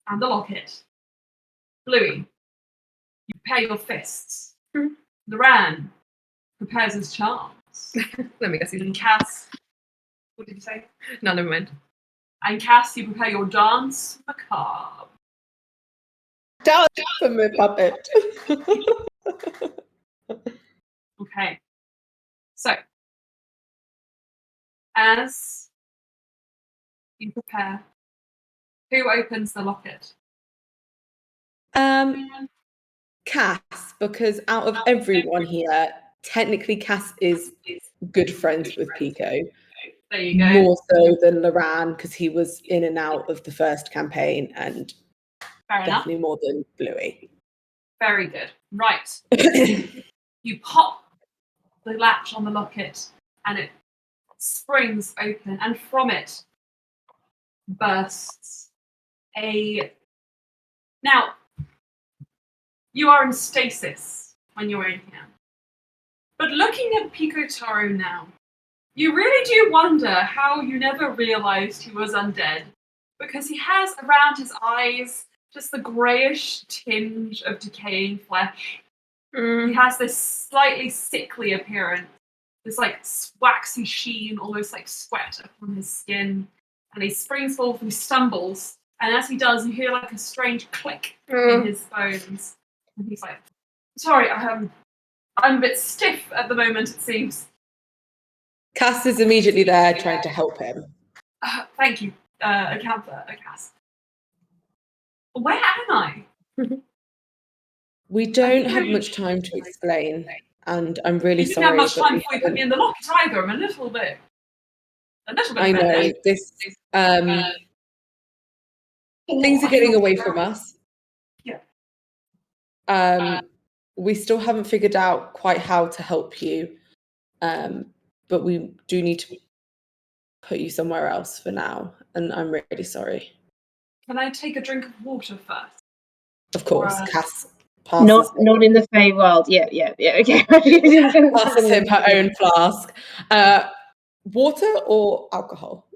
and the locket, Bluey, you prepare your fists. Loran prepares his charms. Let me guess. And Cass, what did you say? No, never mind. And Cass, you prepare your dance macabre. Dance for my puppet. Okay. So, as you prepare, who opens the locket? Cass, because out of everyone here, technically Cass is good friends with Pico. There you go. More so than Loran, because he was in and out of the first campaign, and Fair enough. definitely more than Bluey. Very good. Right. You pop the latch on the locket and it springs open, and from it bursts a. Now, you are in stasis when you're in here. But looking at Pico Taro now, you really do wonder how you never realized he was undead, because he has around his eyes just the greyish tinge of decaying flesh. He has this slightly sickly appearance, this like waxy sheen, almost like sweat upon his skin. And he springs forward and he stumbles, and as he does, you hear like a strange click in his bones. And he's like, "Sorry, I'm a bit stiff at the moment, it seems." Cass is immediately there trying to help him. Thank you, Cass. Where am I? We don't have much time to explain, and I'm really You didn't sorry. have much but time we before you put me in the locket either. I'm a little bit. I know this. Things are getting away from us. Yeah. We still haven't figured out quite how to help you, but we do need to put you somewhere else for now, and I'm really sorry. Can I take a drink of water first? Of course, Cass Not in the Pheiweyes world. Yeah, okay. passes him her own flask. Water or alcohol?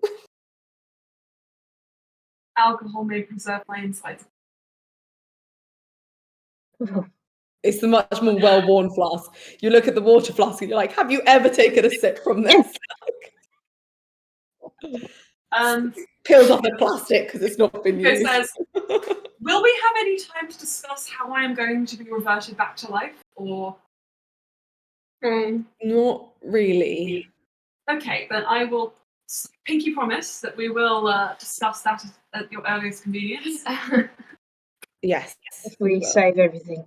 Alcohol may preserve my insides. It's the much more well-worn flask. You look at the water flask and you're like, have you ever taken a sip from this? Peels off the plastic because it's not been used. Says, will we have any time to discuss how I am going to be reverted back to life, or? Not really. Okay, then I will pinky promise that we will discuss that at your earliest convenience. Yes. If we save everything.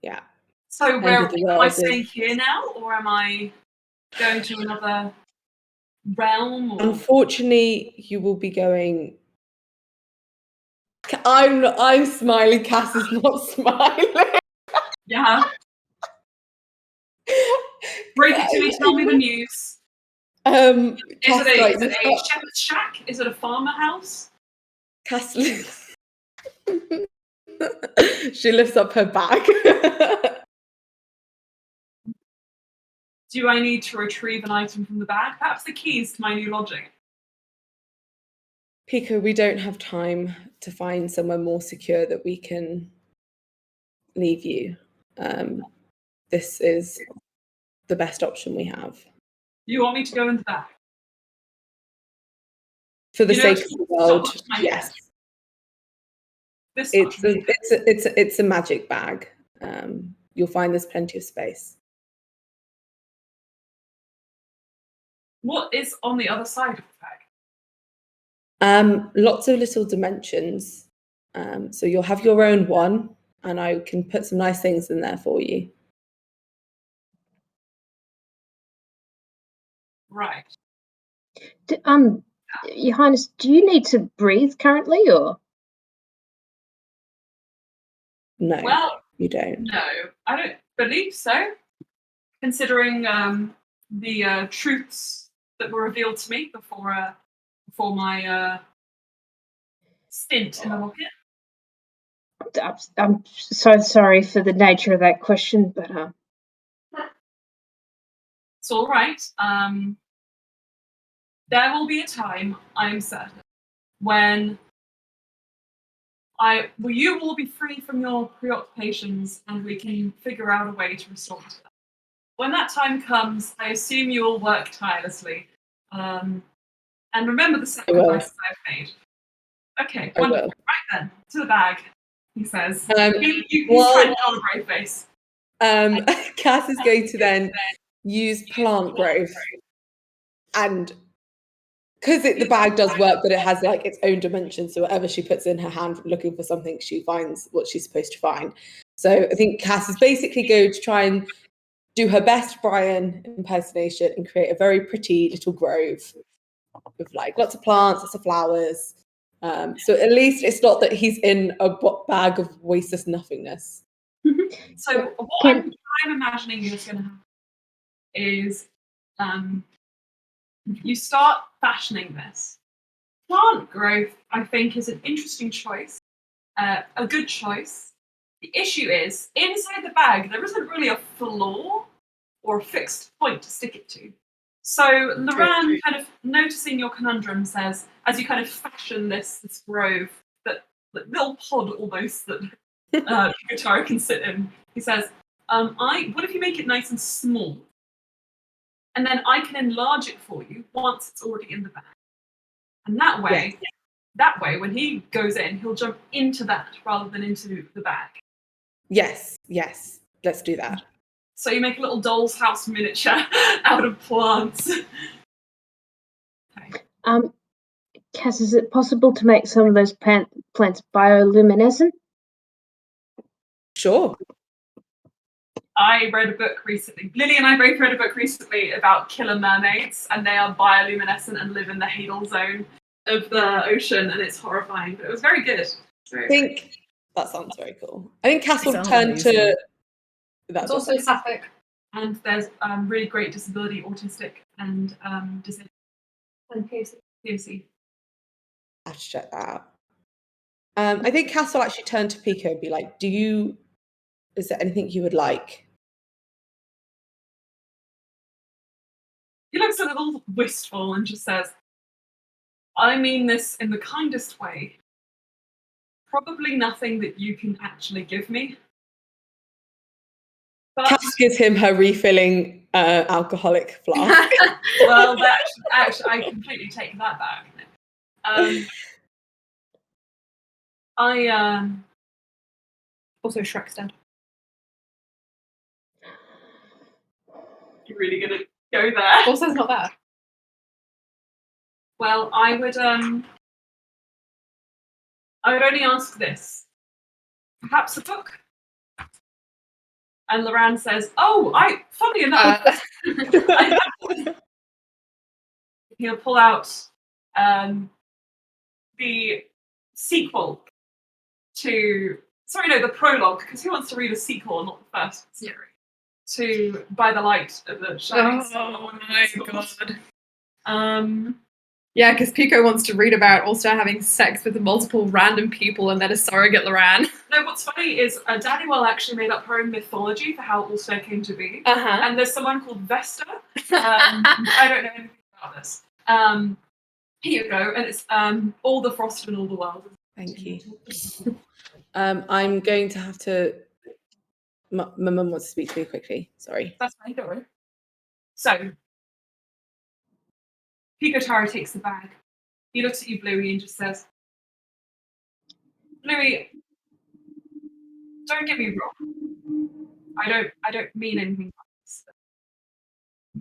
Yeah. So where am I staying here now, or am I going to another realm? Or? Unfortunately, you will be going. I'm smiling. Cass is not smiling. Yeah. Break it to me. Tell me the news. Is it a shepherd's shack? Is it a farmer house? Cass she lifts up her bag. Do I need to retrieve an item from the bag? Perhaps the keys to my new lodging. Pico, we don't have time to find somewhere more secure that we can leave you. This is the best option we have. You want me to go in the back? For the You know, sake of the world, it's not much yes. This It's a magic bag. You'll find there's plenty of space. What is on the other side of the bag? Lots of little dimensions. So you'll have your own one, and I can put some nice things in there for you. Right. Your Highness, do you need to breathe currently, or? No, Well, you don't. no, I don't believe so. Considering the truths that were revealed to me before my stint in the rocket. I'm so sorry for the nature of that question, but It's all right. There will be a time, I'm certain, when you will be free from your preoccupations and we can figure out a way to restore you to them. When that time comes, I assume you will work tirelessly. And remember the sacrifices I've made. Okay, wonderful. Right then, to the bag, he says. He's trying to hold a brave face. Cass is going to then use plant growth, and because the bag does work, but it has like its own dimensions. So whatever she puts in her hand looking for something, she finds what she's supposed to find. So I think Cass is basically going to try and do her best Brian impersonation and create a very pretty little grove with like lots of plants, lots of flowers. So at least it's not that he's in a bag of wasteless nothingness. So what I'm imagining is going to happen is you start fashioning this. Plant growth, I think, is an interesting choice, a good choice. The issue is, inside the bag, there isn't really a floor or a fixed point to stick it to. So Loran, kind of noticing your conundrum, says, as you kind of fashion this grove, that little pod almost that Guitar can sit in, he says, what if you make it nice and small? And then I can enlarge it for you once it's already in the bag. And that way, when he goes in, he'll jump into that rather than into the bag. Yes, let's do that. So you make a little doll's house miniature out of plants. Okay. Cass, is it possible to make some of those plants bioluminescent? Sure. I read a book recently. Lily and I both read a book recently about killer mermaids, and they are bioluminescent and live in the Hadal zone of the ocean, and it's horrifying. But it was very good. I think that sounds very cool. I think Cass will turn to. It's also sapphic. And there's really great disability, autistic, and disabled. And POC. I have to check that out. I think Cass will actually turn to Pico and be like, is there anything you would like? He looks a little wistful and just says, I mean this in the kindest way. Probably nothing that you can actually give me. But Cass gives him her refilling alcoholic flask. well, actually, I completely take that back. Also Shrek's dead. You're really gonna go there? Also's not there. Well, I would only ask this. Perhaps a book? And Loran says, funny enough, he'll pull out the sequel to, the prologue, because who wants to read a sequel, not the first series, to By the Light of the Shining Sun. Oh my god. Yeah, because Pico wants to read about Ulster having sex with multiple random people and then a surrogate Loran. No, what's funny is Danielle actually made up her own mythology for how Ulster came to be. And there's someone called Vesta. I don't know anything about this. Here you go, and it's all the frost in all the world. Thank you. I'm going to have to. My mum wants to speak to me quickly. Sorry. That's fine, don't worry. So, Pico Taro takes the bag. He looks at you, Bluey, and just says, Bluey, don't get me wrong. I don't mean anything like this.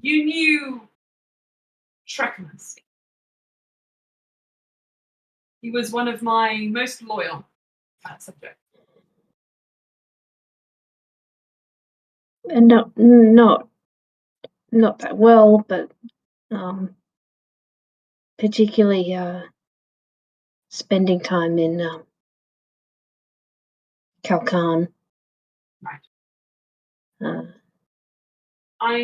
You knew Trechamus. He was one of my most loyal subjects. And not that well, but particularly spending time in Kalkan. Right. I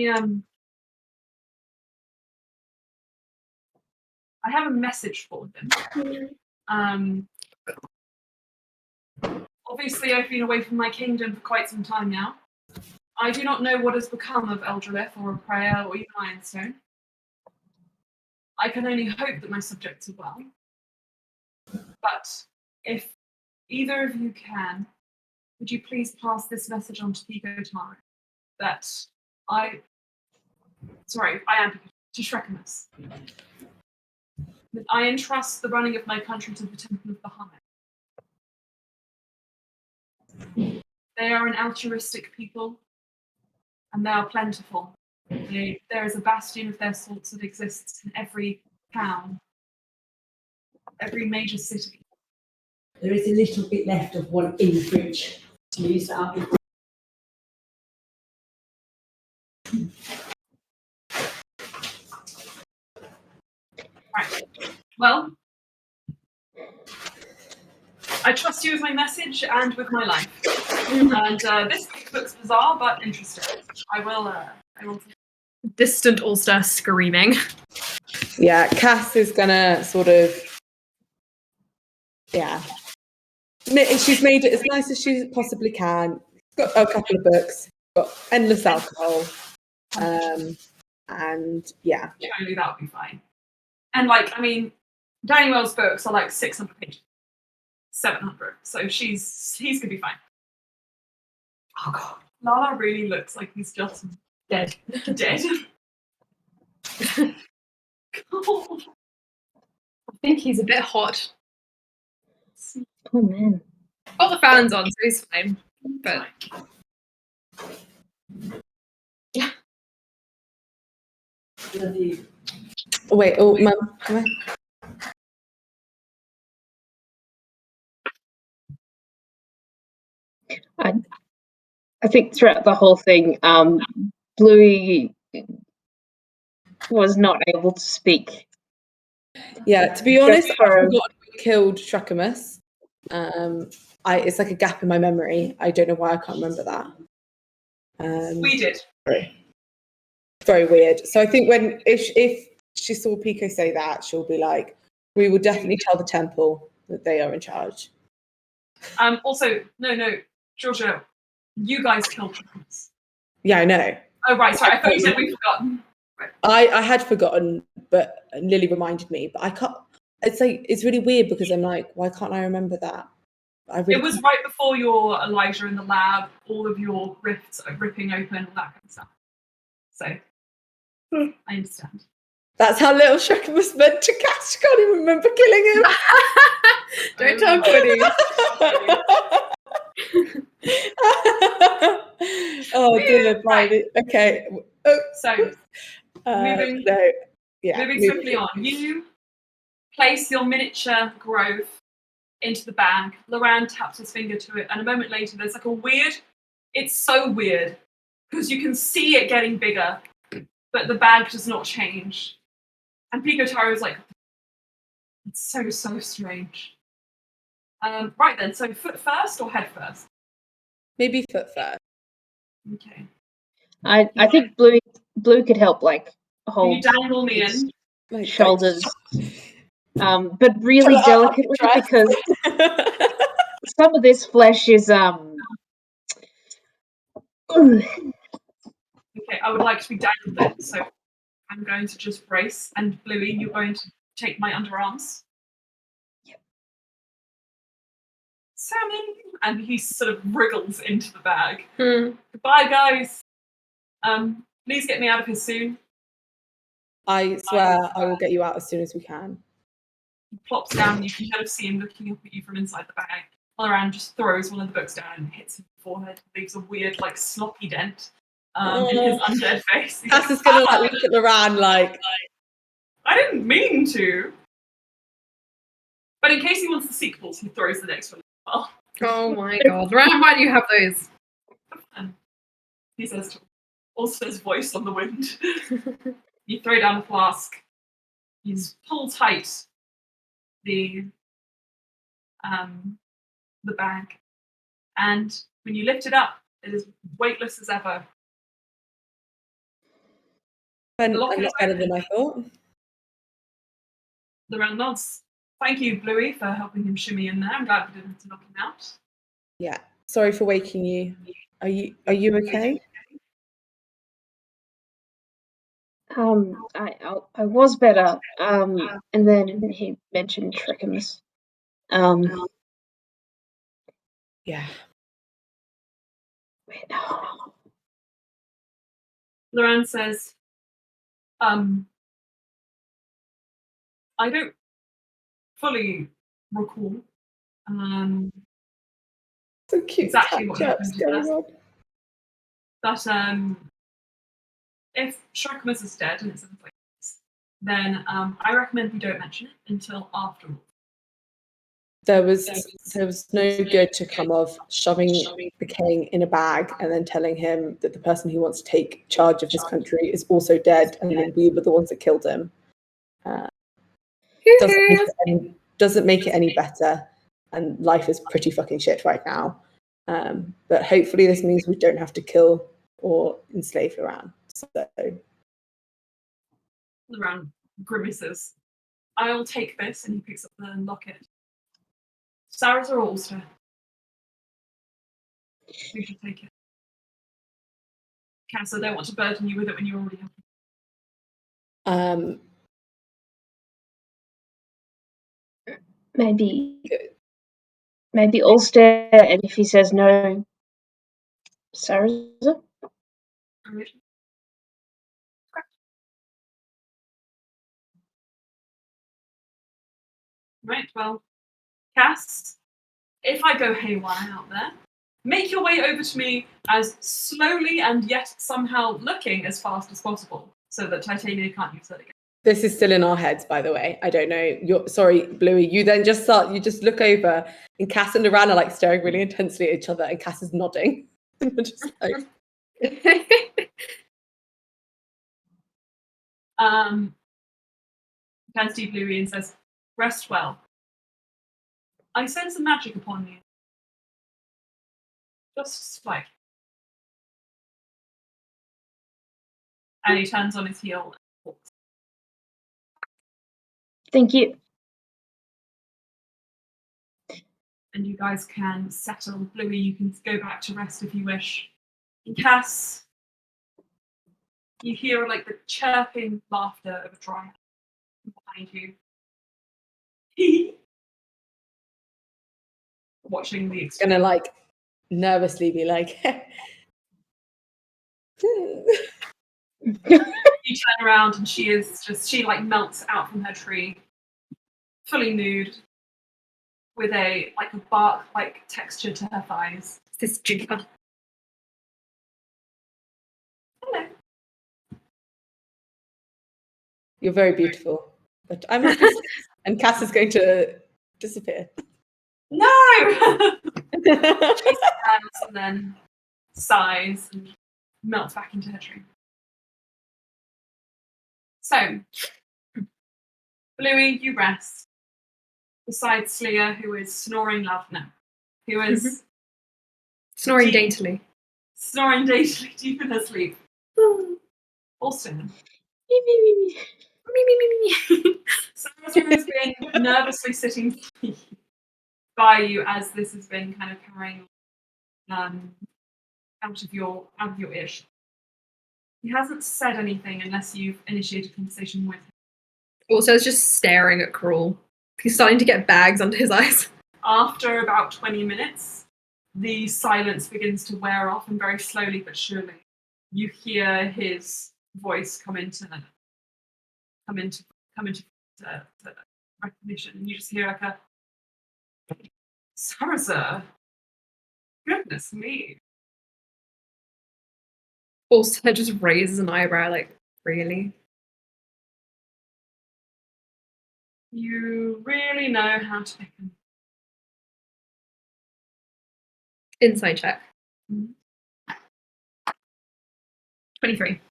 have a message for him. Obviously, I've been away from my kingdom for quite some time now. I do not know what has become of Eldrelith or Aprea or even Ironstone. I can only hope that my subjects are well. But if either of you can, would you please pass this message on to Pico Taro that I am to Trechamus. That I entrust the running of my country to the Temple of the High. They are an altruistic people, and they are plentiful. There is a bastion of their sorts that exists in every town, every major city. There is a little bit left of one in the fridge to use that up. Right. Well, I trust you with my message and with my life. And this looks bizarre but interesting. I will. Distant Ulster screaming. Yeah, Cass is gonna sort of. Yeah. She's made it as nice as she possibly can. Got a couple of books. Got endless alcohol. And yeah. Surely that would be fine. And Danny Wells' books are like 600 pages. 700. So he's gonna be fine. Oh god. Lala really looks like he's just dead. Dead. I think he's a bit hot. Oh man. Got the fans on, so he's fine. But yeah. Wait, Mum, come on. I think throughout the whole thing, Bluey was not able to speak. Yeah, to be honest, Just I for- forgot we killed Trechamus. It's like a gap in my memory. I don't know why I can't remember that. We did. Very weird. So I think if she saw Pico say that, she'll be like, we will definitely tell the temple that they are in charge. Also, no, Georgia, you guys killed Trechamus. Yeah, I know. Oh right, sorry. I thought you said we'd forgotten. Right. I had forgotten, but Lily reminded me. But I can't. It's really weird because I'm like, why can't I remember that? It was right before your Elijah in the lab, all of your rifts ripping open, all that kind of stuff. So I understand. That's how little Trechamus meant to Cass. Can't even remember killing him. Don't tell Goody. Oh dear, right. Okay. Oh, So moving swiftly on. You place your miniature grove into the bag. Loran taps his finger to it, and a moment later there's like a weird, it's so weird, because you can see it getting bigger, but the bag does not change. And Pico Taro is like, it's so strange. Right then, so foot first or head first? maybe foot first. Okay. I think Blue could help hold You dangle me in. Like, shoulders, but really delicately because some of this flesh is Okay, I would like to be dangled in, so I'm going to just brace, and Bluey, you're going to take my underarms. Yep. Salmon, and he sort of wriggles into the bag. Hmm. Goodbye, guys. Please get me out of here soon. I swear I will get you out as soon as we can. He plops down, and you can kind of see him looking up at you from inside the bag. Laran just throws one of the books down and hits him in the forehead, leaves a weird, like, sloppy dent in his undead face. He's Cass is gonna like look at Loran like, I didn't mean to. But in case he wants the sequels, he throws the next one as well. Oh my god. Loran, why do you have those? And he says to Ulster's voice on the wind. You throw down the flask. You pull tight the bag, and when you lift it up, it is weightless as ever. and The a locket lot is better open. than I thought. Loran nods. Thank you, Bluey, for helping him shimmy in there. I'm glad we didn't have to knock him out. Yeah. Sorry for waking you. Are you okay? I was better. And then he mentioned Trickums. Yeah. Loran says, I don't fully recall So cute. exactly what Catch-ups happened going to us. on. But if Shrekamus is dead and it's in place, then I recommend we don't mention it until afterwards. There was no good to come of shoving the king in a bag and then telling him that the person who wants to take charge of his country is also dead, and then we were the ones that killed him. Doesn't make it any better, and life is pretty fucking shit right now. But hopefully this means we don't have to kill or enslave Loran. So Loran grimaces. I'll take this, and he picks up the locket. Sarah's or Ulster? Who should take it? Cass, I don't want to burden you with it when you already have it. Maybe Ulster, and if he says no, Sarah's. Right, well, Cass, if I go haywire out there, make your way over to me as slowly and yet somehow looking as fast as possible so that Titania can't use it again. this is still in our heads, by the way. I don't know. Sorry, Bluey. You then just look over, and Cass and Loran are like staring really intensely at each other, and Cass is nodding. And we're just like, turns to you, Bluey, and says, "Rest well. I sense some magic upon you. Just slightly." And he turns on his heel and walks. Thank you. And you guys can settle. Bluey, you can go back to rest if you wish. And Cass, you hear like the chirping laughter of a dryer behind you. Watching the it's gonna like nervously be like, You turn around and she like melts out from her tree, fully nude, with a bark-like texture to her thighs. This Juniper. Hello. You're very beautiful, but I'm not. And Cass is going to disappear. No! She stands and then sighs and melts back into her tree. So, Bluey, you rest. Beside Sleer, who is snoring loud now. Who is Snoring daintily. snoring daintily deep in her sleep. Also, Sarah has been nervously sitting by you as this has been kind of carrying out of your earshot. He hasn't said anything unless you've initiated a conversation with him. Also, is just staring at Cruel. He's starting to get bags under his eyes. After about 20 minutes, the silence begins to wear off, and very slowly but surely, you hear his voice come into recognition, and you just hear like a Sarasa. Goodness me. Also, just raises an eyebrow, like, really? You really know how to pick him. Inside check. Mhm. 23.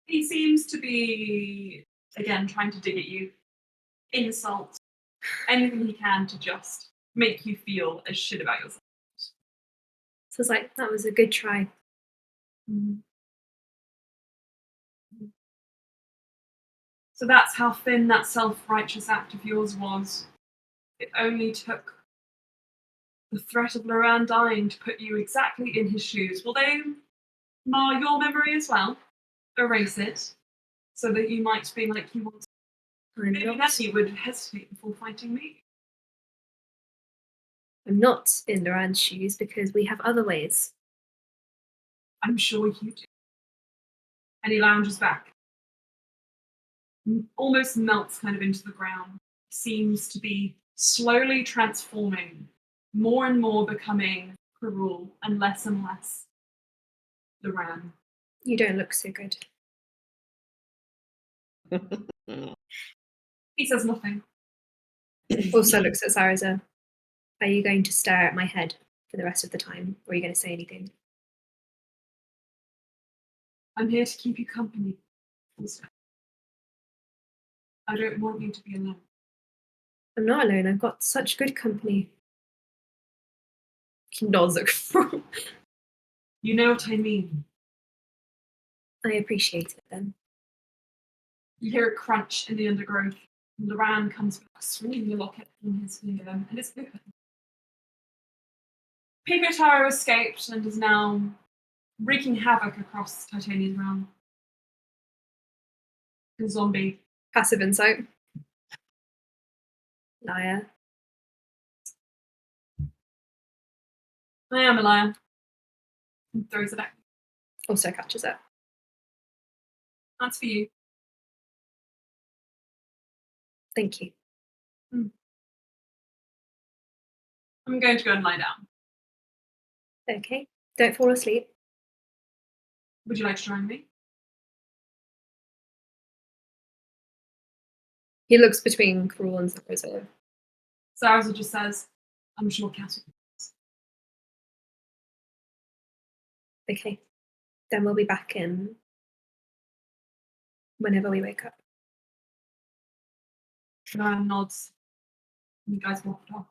He seems to be, again, trying to dig at you, insult, anything he can to just make you feel as shit about yourself. So it's like, that was a good try. So that's how thin that self-righteous act of yours was. It only took the threat of Loran dying to put you exactly in his shoes. Will they mar your memory as well? Erase it, so that you might be like you want. I'm Maybe then not, you would hesitate before fighting me. I'm not in Loran's shoes because we have other ways. I'm sure you do. And he lounges back. Almost melts kind of into the ground. Seems to be slowly transforming, more and more becoming Karul and less Loran. You don't look so good. He says nothing. Also looks at Sarasa. Are you going to stare at my head for the rest of the time, or are you going to say anything? I'm here to keep you company. I don't want you to be alone. I'm not alone. I've got such good company. He nods at Cruel. You know what I mean. I appreciate it then. You hear a crunch in the undergrowth. And Loran comes back, swinging the locket from his finger, and it's open. Pigotaro escaped and is now wreaking havoc across Titania's realm. The zombie. Passive insight. Liar. I am a liar. And throws it back. Also catches it. That's for you. Thank you. I'm going to go and lie down. Okay. Don't fall asleep. Would you like to join me? He looks between Cruel and Sarasa. Sarasa just says, I'm sure Cass will. Okay. Then we'll be back in whenever we wake up. Loran nods. You guys walked off.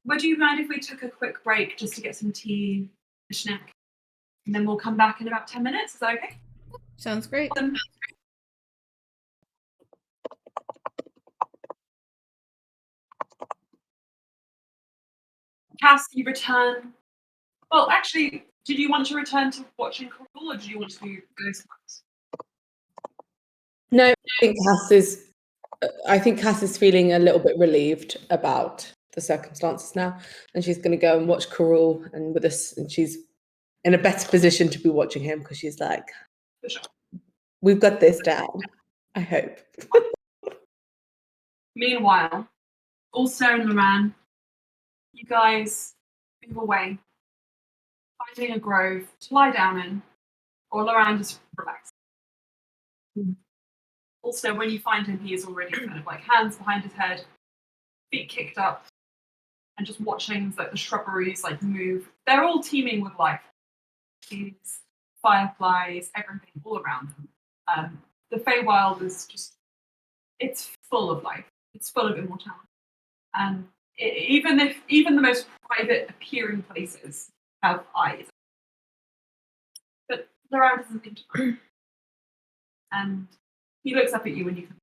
Would you mind if we took a quick break just to get some tea, a snack? And then we'll come back in about 10 minutes. Is that okay? Sounds great. Cass, you return. Well, actually, did you want to return to watching Crawl, or did you want to go somewhere else? No, I think Cass is feeling a little bit relieved about the circumstances now, and she's going to go and watch Karul and with us, and she's in a better position to be watching him because she's like, For sure. we've got this down. I hope. Meanwhile, also in Loran, you guys move away, finding a grove to lie down in, or Loran just relax. Also, when you find him, he is already kind of like hands behind his head, feet kicked up, and just watching like the shrubberies like move. They're all teeming with life. These fireflies, everything all around them. The Pheiweyes is just—it's full of life. It's full of immortality. And even the most private appearing places have eyes, but Loran doesn't think to mind. And he looks up at you when you come.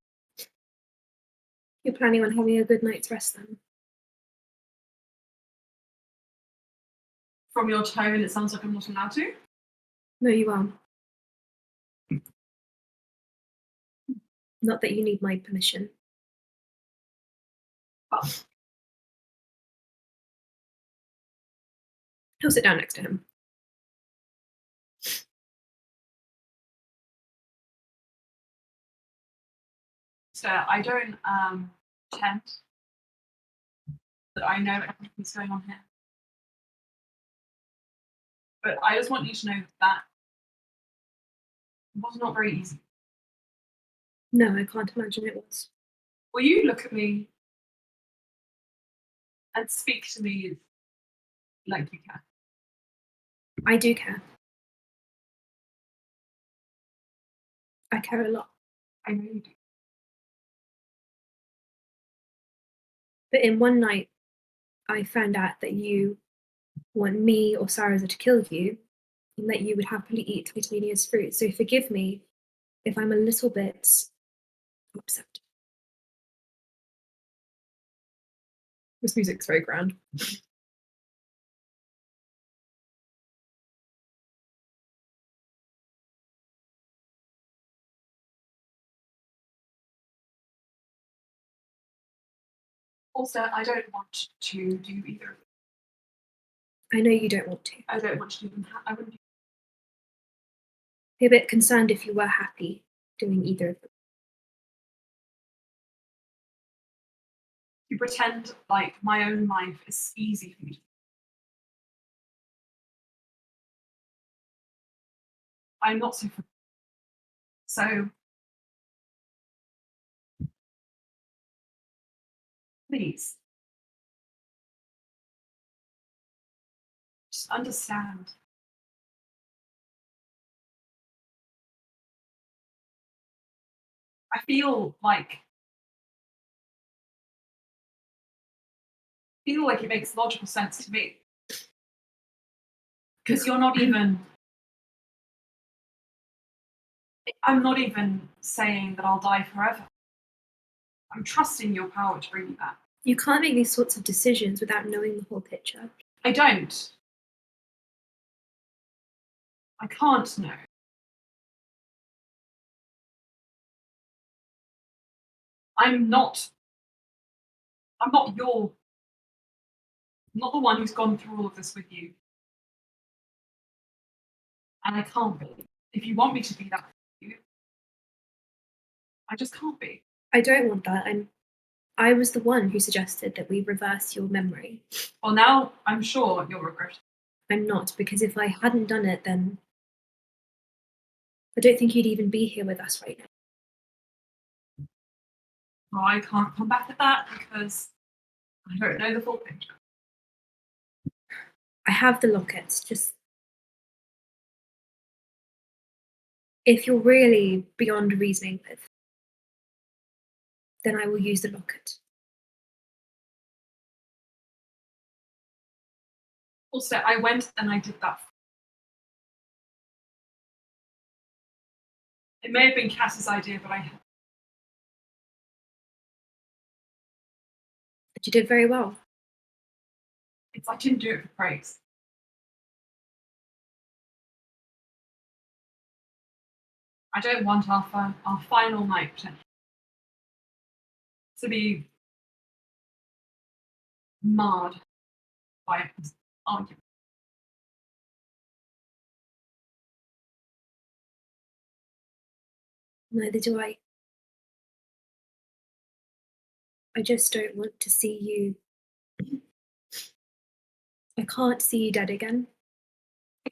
You're planning on having a good night's rest then? From your tone, it sounds like I'm not allowed to. No, you are. Not that you need my permission. But He'll sit down next to him. so I don't pretend that I know everything that's going on here. But I just want you to know that was not very easy. No, I can't imagine it was. Will you look at me and speak to me like you can? I do care. I care a lot. I know you do. But in one night, I found out that you want me or Sarah to kill you, and that you would happily eat Titania's fruit. So forgive me if I'm a little bit upset. This music's very grand. Also, I don't want to do either of them. I know you don't want to. I don't want to do them. I wouldn't. Be a bit concerned if you were happy doing either of them. You pretend like my own life is easy for me. I'm not so. So please, just understand. I feel like it makes logical sense to me. Because you're not even. I'm not even saying that I'll die forever. I'm trusting your power to bring me back. You can't make these sorts of decisions without knowing the whole picture. I don't. I can't know. I'm not your. I'm not the one who's gone through all of this with you. And I can't be. If you want me to be that for you, I just can't be. I don't want that. I was the one who suggested that we reverse your memory. Well, now I'm sure you'll regret it. I'm not, because if I hadn't done it, then I don't think you'd even be here with us right now. Well, I can't come back at that because I don't know the full picture. I have the lockets, just if you're really beyond reasoning with, then I will use the locket. Also, I went and I did that. It may have been Cass's idea, but You did very well. I didn't do it for praise. I don't want our final night to be marred by an argument. Neither do I. I just don't want to see you. I can't see you dead again.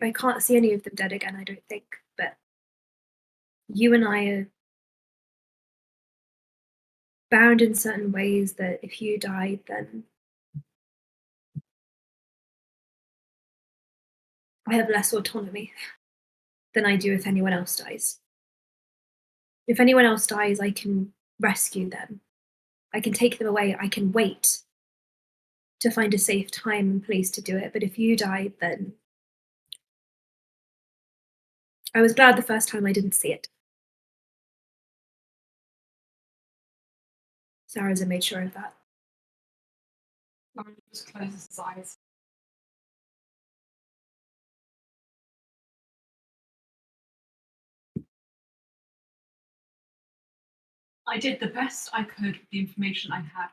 I can't see any of them dead again, I don't think. But you and I are bound in certain ways that if you died, then I have less autonomy than I do if anyone else dies. If anyone else dies, I can rescue them. I can take them away. I can wait to find a safe time and place to do it. But if you died, then I was glad the first time I didn't see it. Sarah's made sure of that. Lauren just closes his eyes. I did the best I could with the information I had.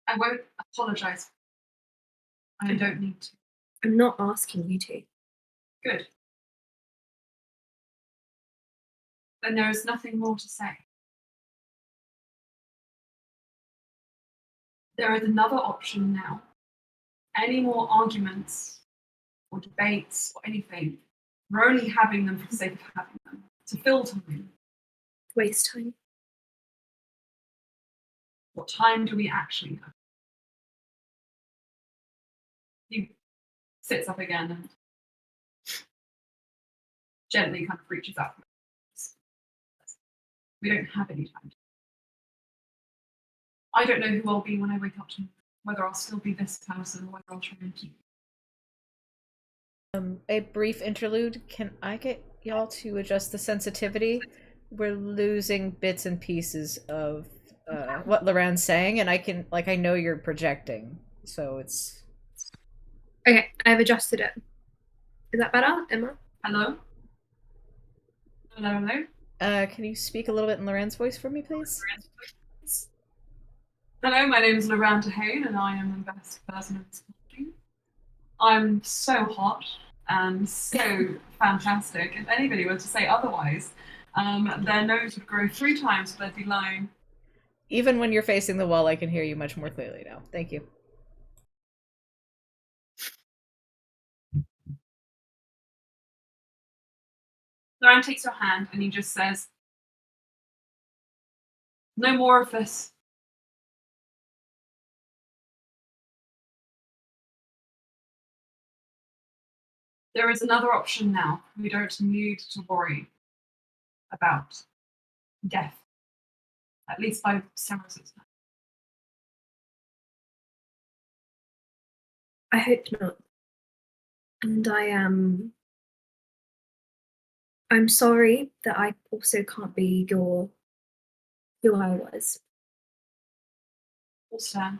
I won't apologize. I don't need to. I'm not asking you to. Good. Then there is nothing more to say. There is another option now. Any more arguments or debates or anything, we're only having them for the sake of having them, to fill time. Waste time. What time do we actually have? He sits up again and gently kind of reaches out. We don't have any time. I don't know who I'll be when I wake up tomorrow, whether I'll still be this person or whether I'll try and keep. A brief interlude. Can I get y'all to adjust the sensitivity? We're losing bits and pieces of what Loran's saying, and I know you're projecting, so it's... Okay, I've adjusted it. Is that better, Emma? Hello? Hello, hello? Can you speak a little bit in Loran's voice for me, please? Hello, my name is Loran Tahane, and I am the best person in this country. I'm so hot and so fantastic. If anybody were to say otherwise, their nose would grow 3 times, but they'd be lying. Even when you're facing the wall, I can hear you much more clearly now. Thank you. Loran takes your hand and he just says, no more of this. There is another option now. We don't need to worry about death, at least by Sarah's time. I hope not. And I'm sorry that I also can't be who I was. Stan.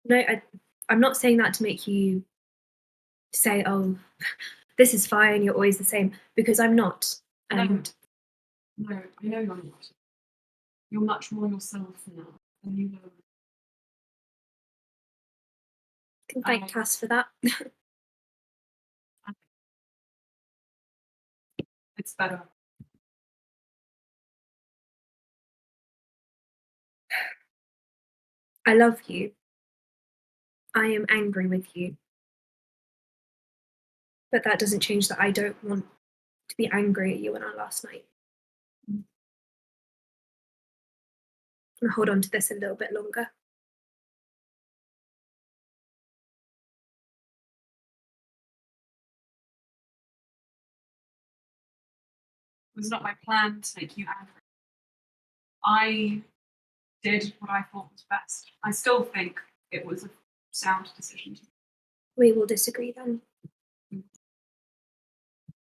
No, I'm not saying that to make you say, oh, this is fine, you're always the same, because I'm not. And No, I know you're not. You're much more yourself now than you were. I can thank Cass for that. It's better. I love you. I am angry with you. But that doesn't change that I don't want to be angry at you on our last night. And hold on to this a little bit longer. It was not my plan to make you angry. I did what I thought was best. I still think it was a sound decision. We will disagree then.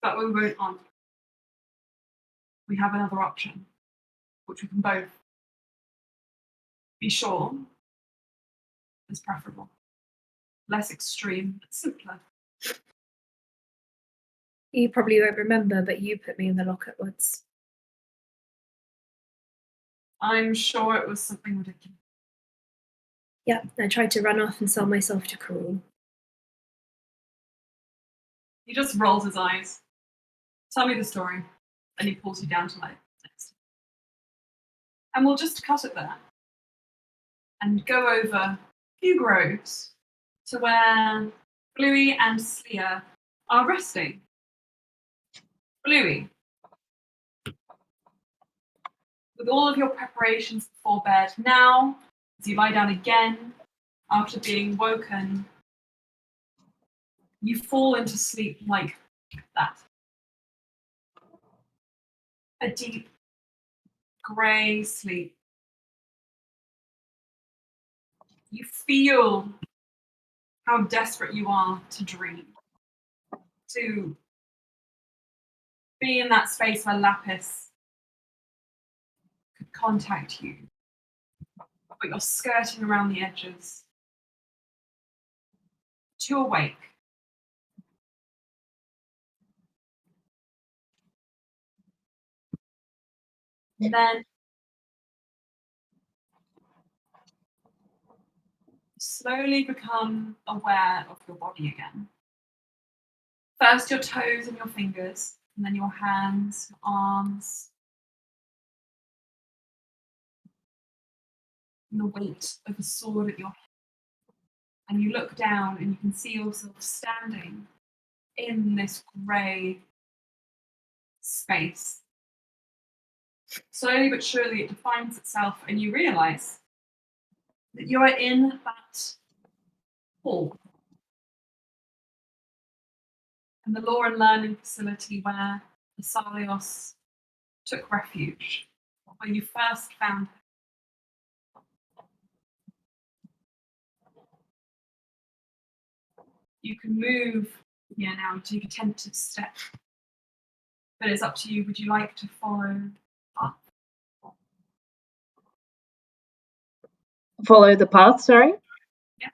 But we won't argue. We have another option, which we can both be sure is preferable. Less extreme, but simpler. You probably won't remember, but you put me in the locket once. I'm sure it was something ridiculous. Yeah, I tried to run off and sell myself to Cruel. He just rolls his eyes. Tell me the story. And he pulls you down to life next. And we'll just cut it there. And go over a few groves to where Bluey and Slia are resting. Bluey, with all of your preparations before bed, now, as you lie down again, after being woken, you fall into sleep like that. A deep, grey sleep. You feel how desperate you are to dream, to be in that space where Lapis could contact you, but you're skirting around the edges. to awake. And then slowly become aware of your body again. First your toes and your fingers, and then your hands, your arms, and the weight of a sword at your head. And you look down and you can see yourself standing in this grey space. Slowly but surely it defines itself, and you realise that you are in that hall. And the law and learning facility where Asalios took refuge, where you first found her. You can move here now and take a tentative step. But it's up to you. Would you like to follow up? Follow the path, sorry? Yeah.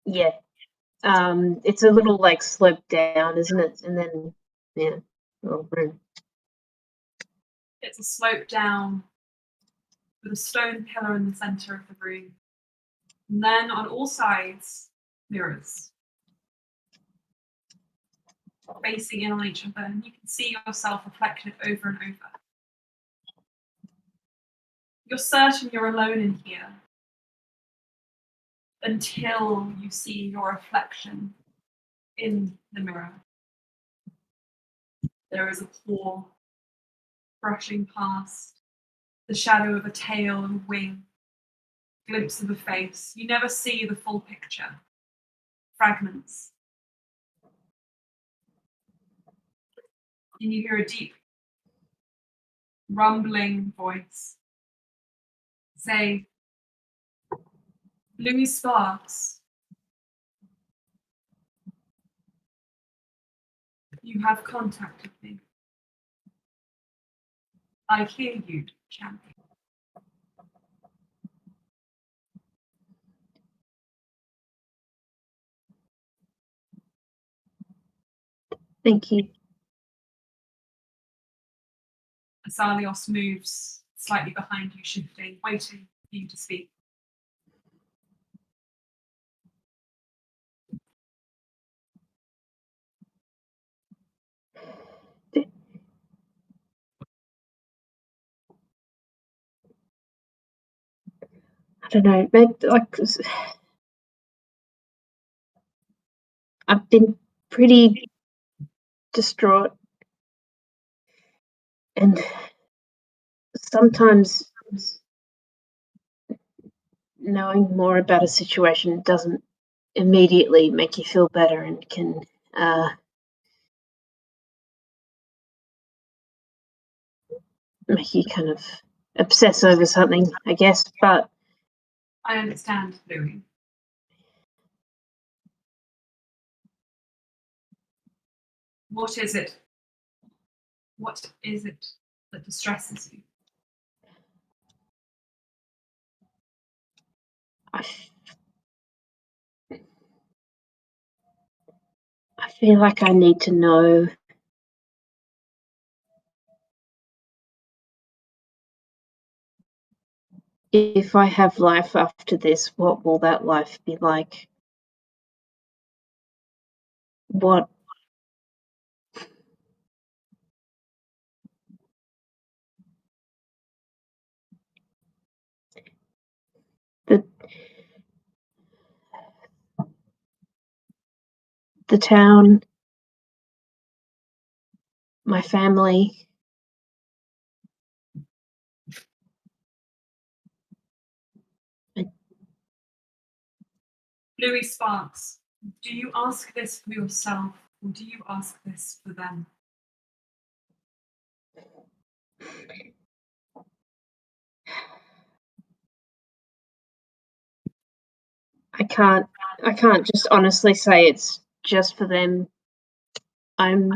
Yeah. It's a little like sloped down, isn't it? And then, yeah, little room. It's a slope down with a stone pillar in the centre of the room. And then on all sides, mirrors facing in on each other, and you can see yourself reflected over and over. You're certain you're alone in here until you see your reflection in the mirror. There is a paw brushing past, the shadow of a tail and a wing, glimpse of a face. You never see the full picture. Fragments. And you hear a deep, rumbling voice say, Louis Sparks, you have contacted me. I hear you, champion. Thank you. Asalios moves slightly behind you, shifting, waiting for you to speak. I don't know, maybe, like, I've been pretty distraught, and sometimes knowing more about a situation doesn't immediately make you feel better and can make you kind of obsess over something, I guess. But I understand, Louis. What is it? What is it that distresses you? I feel like I need to know if I have life after this, what will that life be like? What the town, my family. Louis Sparks, do you ask this for yourself, or do you ask this for them? I can't just honestly say it's just for them. I'm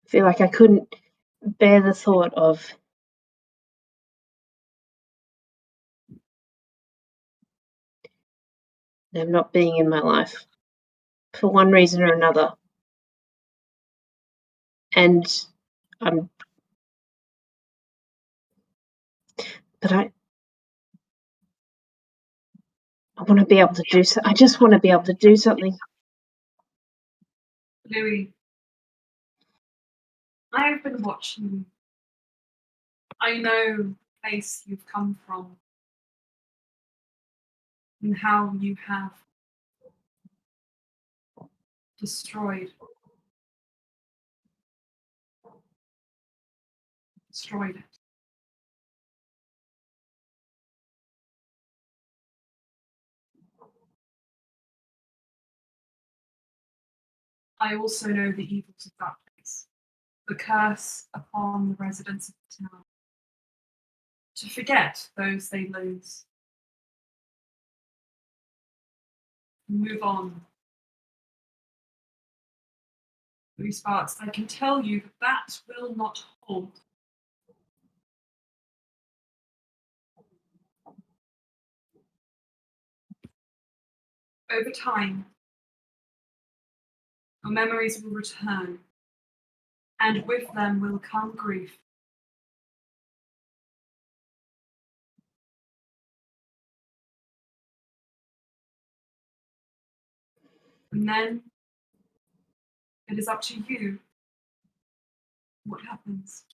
feel like I couldn't bear the thought of them not being in my life for one reason or another. And but I want to be able to do so. I just want to be able to do something. Louis, I have been watching you. I know the place you've come from and how you have destroyed it. I also know the evils of that place, the curse upon the residents of the town, to forget those they lose, move on. Louis Sparks, I can tell you that that will not hold. Over time, your memories will return, and with them will come grief. And then it is up to you what happens.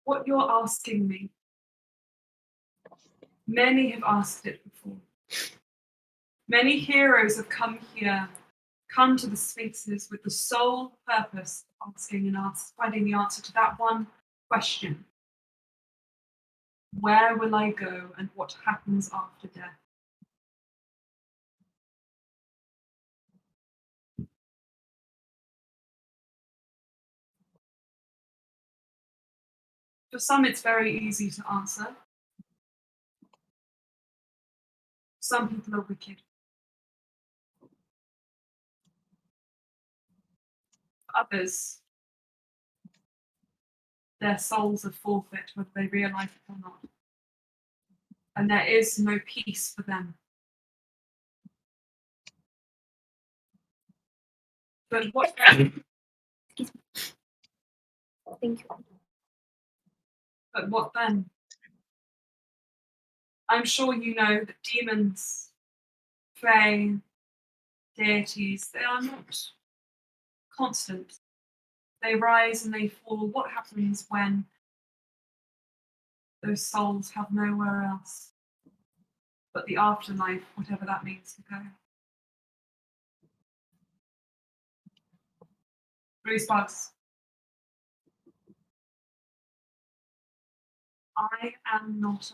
What you're asking me, many have asked it before. Many heroes have come here, come to the Sphinxes with the sole purpose of asking and finding the answer to that one question. Where will I go and what happens after death? For some, it's very easy to answer. Some people are wicked. For others, their souls are forfeit whether they realize it or not. And there is no peace for them. But what Thank you. But what then? I'm sure you know that demons, fae, deities, they are not constant. They rise and they fall. What happens when those souls have nowhere else but the afterlife, whatever that means to go? Bruce Bugs. I am not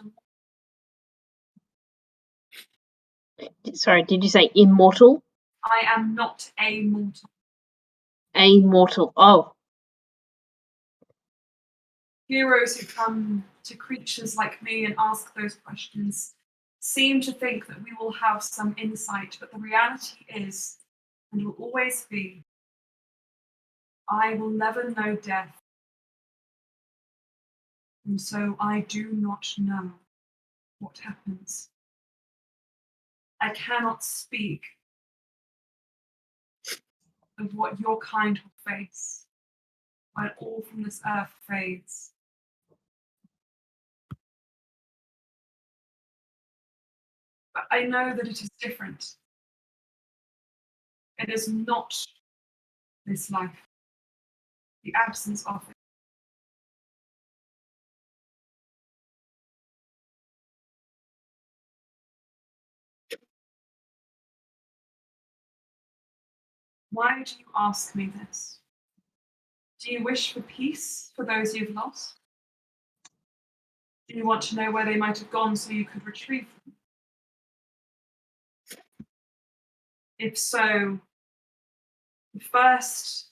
Sorry, did you say immortal? I am not a mortal. Amortal. Oh, Heroes who come to creatures like me and ask those questions seem to think that we will have some insight, but the reality is, and will always be, I will never know death. And so I do not know what happens. I cannot speak of what your kind will face when all from this earth fades. But I know that it is different. It is not this life, the absence of it. Why do you ask me this? Do you wish for peace for those you've lost? Do you want to know where they might have gone so you could retrieve them? If so, the first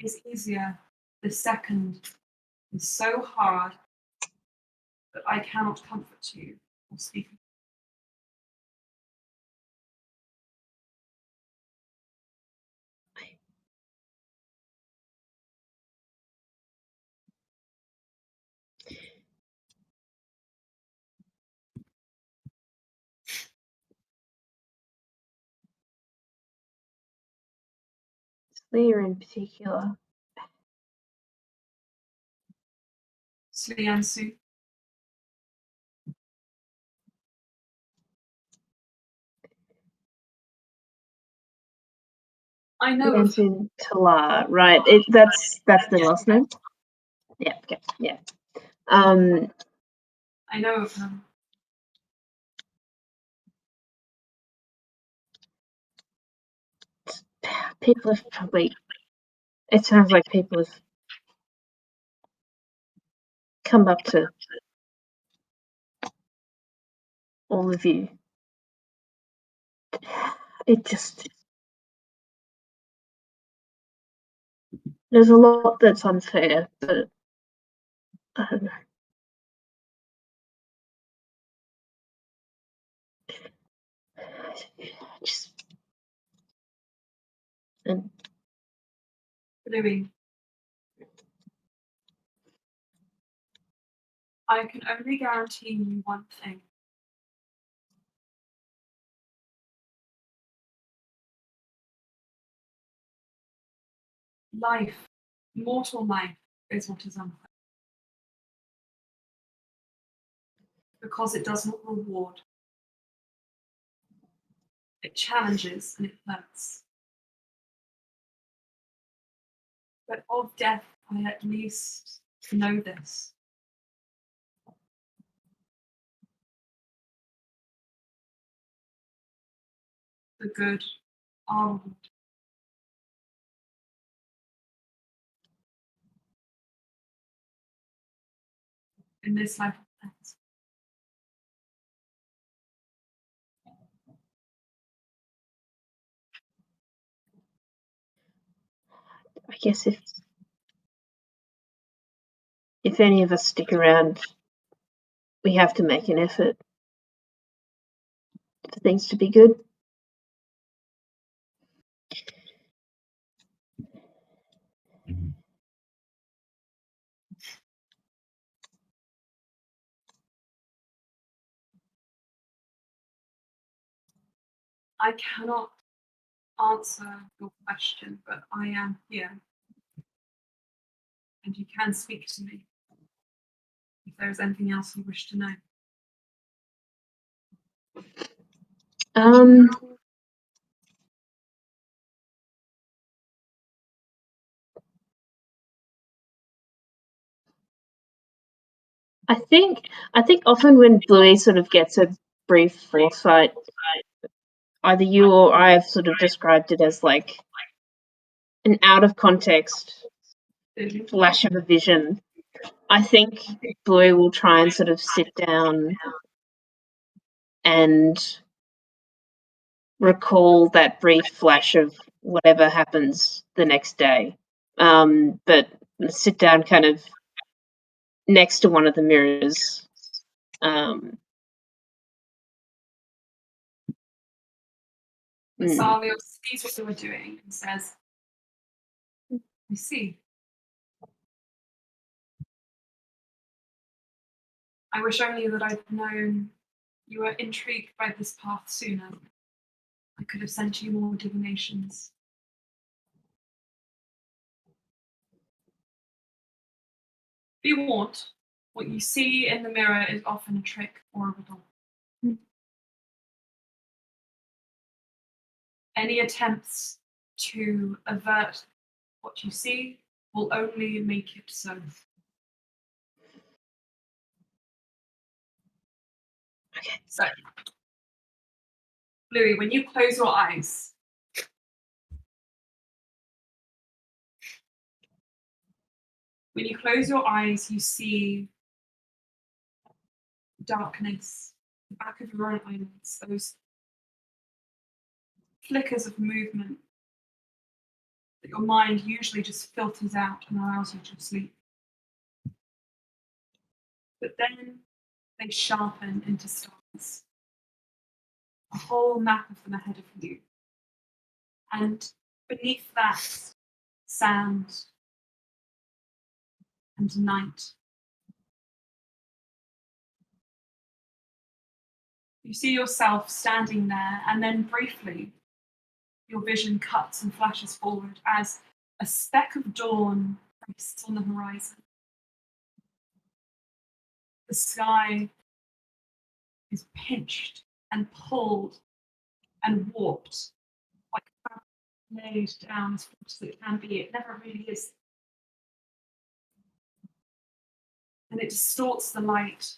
is easier, the second is so hard that I cannot comfort you or speak. Leah in particular. Sliansu. I know of her. Leanne Talar, right? That's the last name. Yeah. Okay. Yeah. I know of her. People have probably. It sounds like people have come up to all of you. It just. There's a lot that's unfair, but I don't know. Just, and Louis, I can only guarantee you one thing. Life, mortal life, is what is unfair. Because it does not reward. It challenges and it hurts. But of death, I at least know this. The good are rewarded. In this life of death. I guess if any of us stick around, we have to make an effort for things to be good. I cannot answer your question, but I am here. And you can speak to me if there is anything else you wish to know. I think often when Bluey sort of gets a brief foresight, either you or I have sort of described it as like an out of context flash of a vision. I think Bluey will try and sort of sit down and recall that brief flash of whatever happens the next day. But sit down kind of next to one of the mirrors. Masalios sees what you were doing and says, I see. I wish only that I'd known you were intrigued by this path sooner. I could have sent you more divinations. Be warned, what you see in the mirror is often a trick or a riddle. Any attempts to avert what you see will only make it so. Okay. So, Louis, when you close your eyes, you see darkness, the back of your own eyelids, those flickers of movement that your mind usually just filters out and allows you to sleep. But then they sharpen into stars. A whole map of them ahead of you. And beneath that, sand and night. You see yourself standing there, and then briefly, your vision cuts and flashes forward as a speck of dawn rests on the horizon. The sky is pinched and pulled and warped, like fabric laid down as fast as it can be. It never really is. And it distorts the light.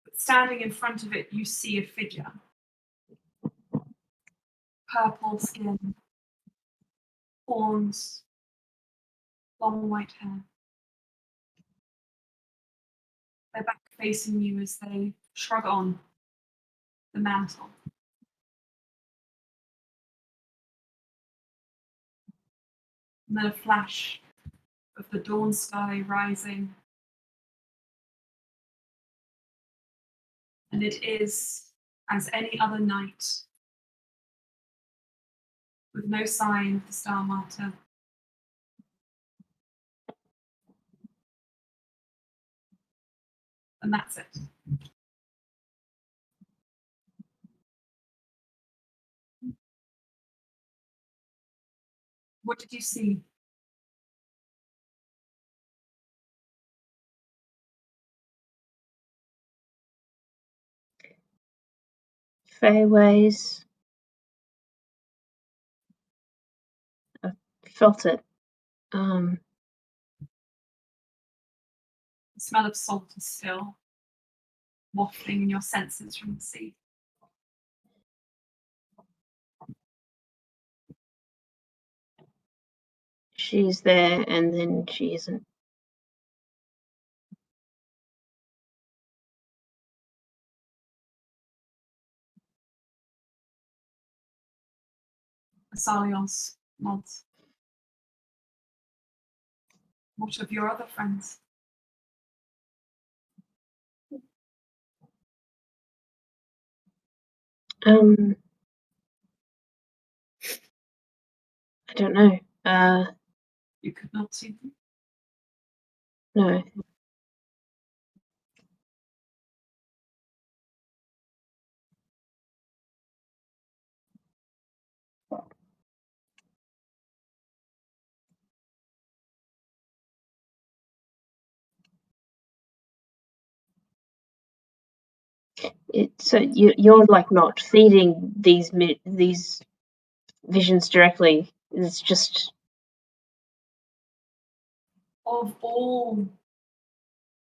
But standing in front of it, you see a figure. Purple skin, horns, long white hair. They're back facing you as they shrug on the mantle. And then a flash of the dawn sky rising. And it is as any other night, with no sign of the Star Martyr. And that's it. What did you see? Pheiweyes. I felt it. The smell of salt is still wafting in your senses from the sea. She's there and then she isn't. Asalios nods. What of your other friends? I don't know. You could not see them. No. So you're like not feeding these visions directly. It's just Of all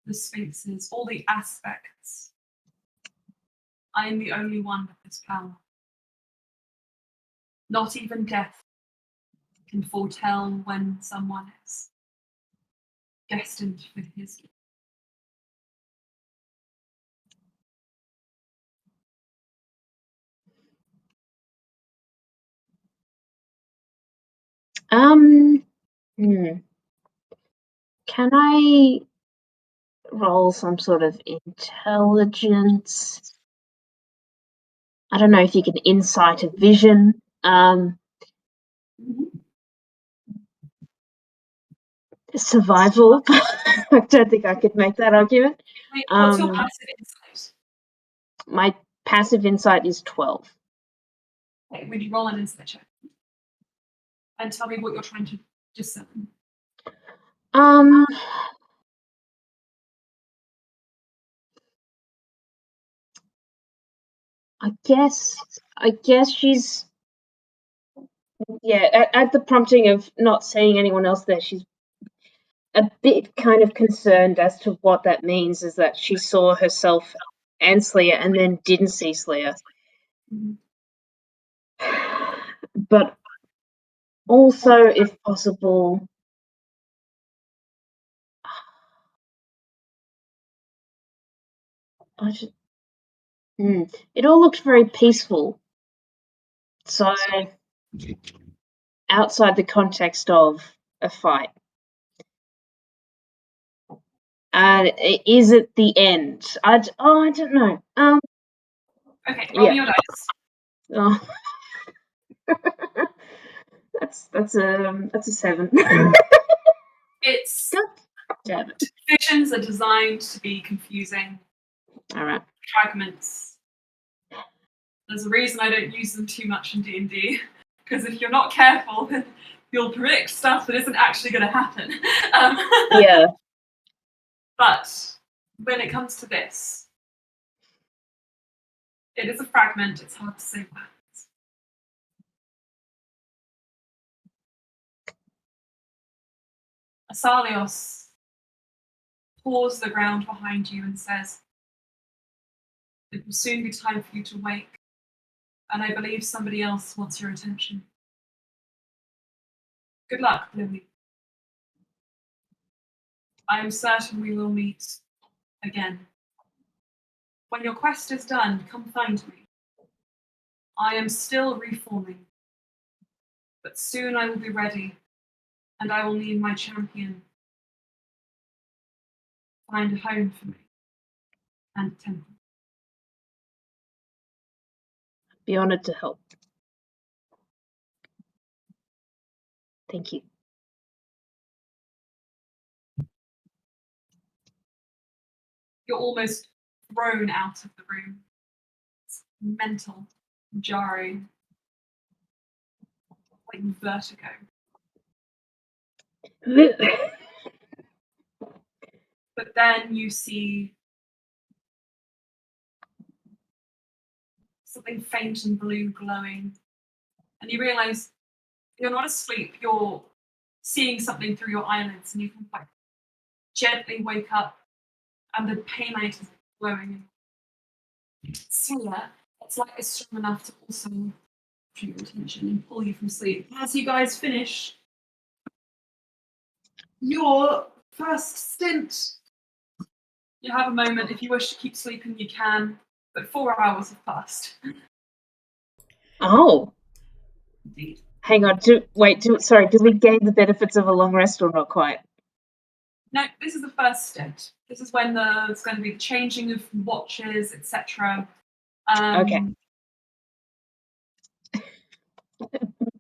the sphinxes, all the aspects, I am the only one with this power. Not even death can foretell when someone is destined for his. Can I roll some sort of intelligence? I don't know if you can insight a vision. Survival. I don't think I could make that argument. Wait, what's your passive insight? My passive insight is 12. Okay, would you roll an insight check? And tell me what you're trying to discern. I guess she's at the prompting of not seeing anyone else there, she's a bit kind of concerned as to what that means, is that she saw herself and Slayer and then didn't see Slayer. Mm-hmm. But also, if possible, it all looked very peaceful. So, outside the context of a fight. And is it the end? I don't know. Okay, roll me your dice. Oh. that's a 7. It's Damn it. visions are designed to be confusing. All right. Fragments. There's a reason I don't use them too much in D&D, because if you're not careful, then you'll predict stuff that isn't actually going to happen. Yeah. But when it comes to this, it is a fragment. It's hard to say what happens. Asalios paws the ground behind you and says, "It will soon be time for you to wake, and I believe somebody else wants your attention. Good luck, Lily. I am certain we will meet again. When your quest is done, come find me. I am still reforming, but soon I will be ready, and I will need my champion. Find a home for me, and a temple." Be honored to help. Thank you. You're almost thrown out of the room. It's mental, jarring, like vertigo. But then you see something faint and blue glowing, and you realize you're not asleep, you're seeing something through your eyelids, and you can like gently wake up, and the painlight is glowing. Similar, it's like it's strong enough to also draw your attention and pull you from sleep. As you guys finish your first stint, you have a moment. If you wish to keep sleeping, you can, but 4 hours have passed. Oh, Indeed. hang on. Sorry, did we gain the benefits of a long rest or not quite? No, this is the first stint. This is when there's going to be the changing of watches, etc. Okay.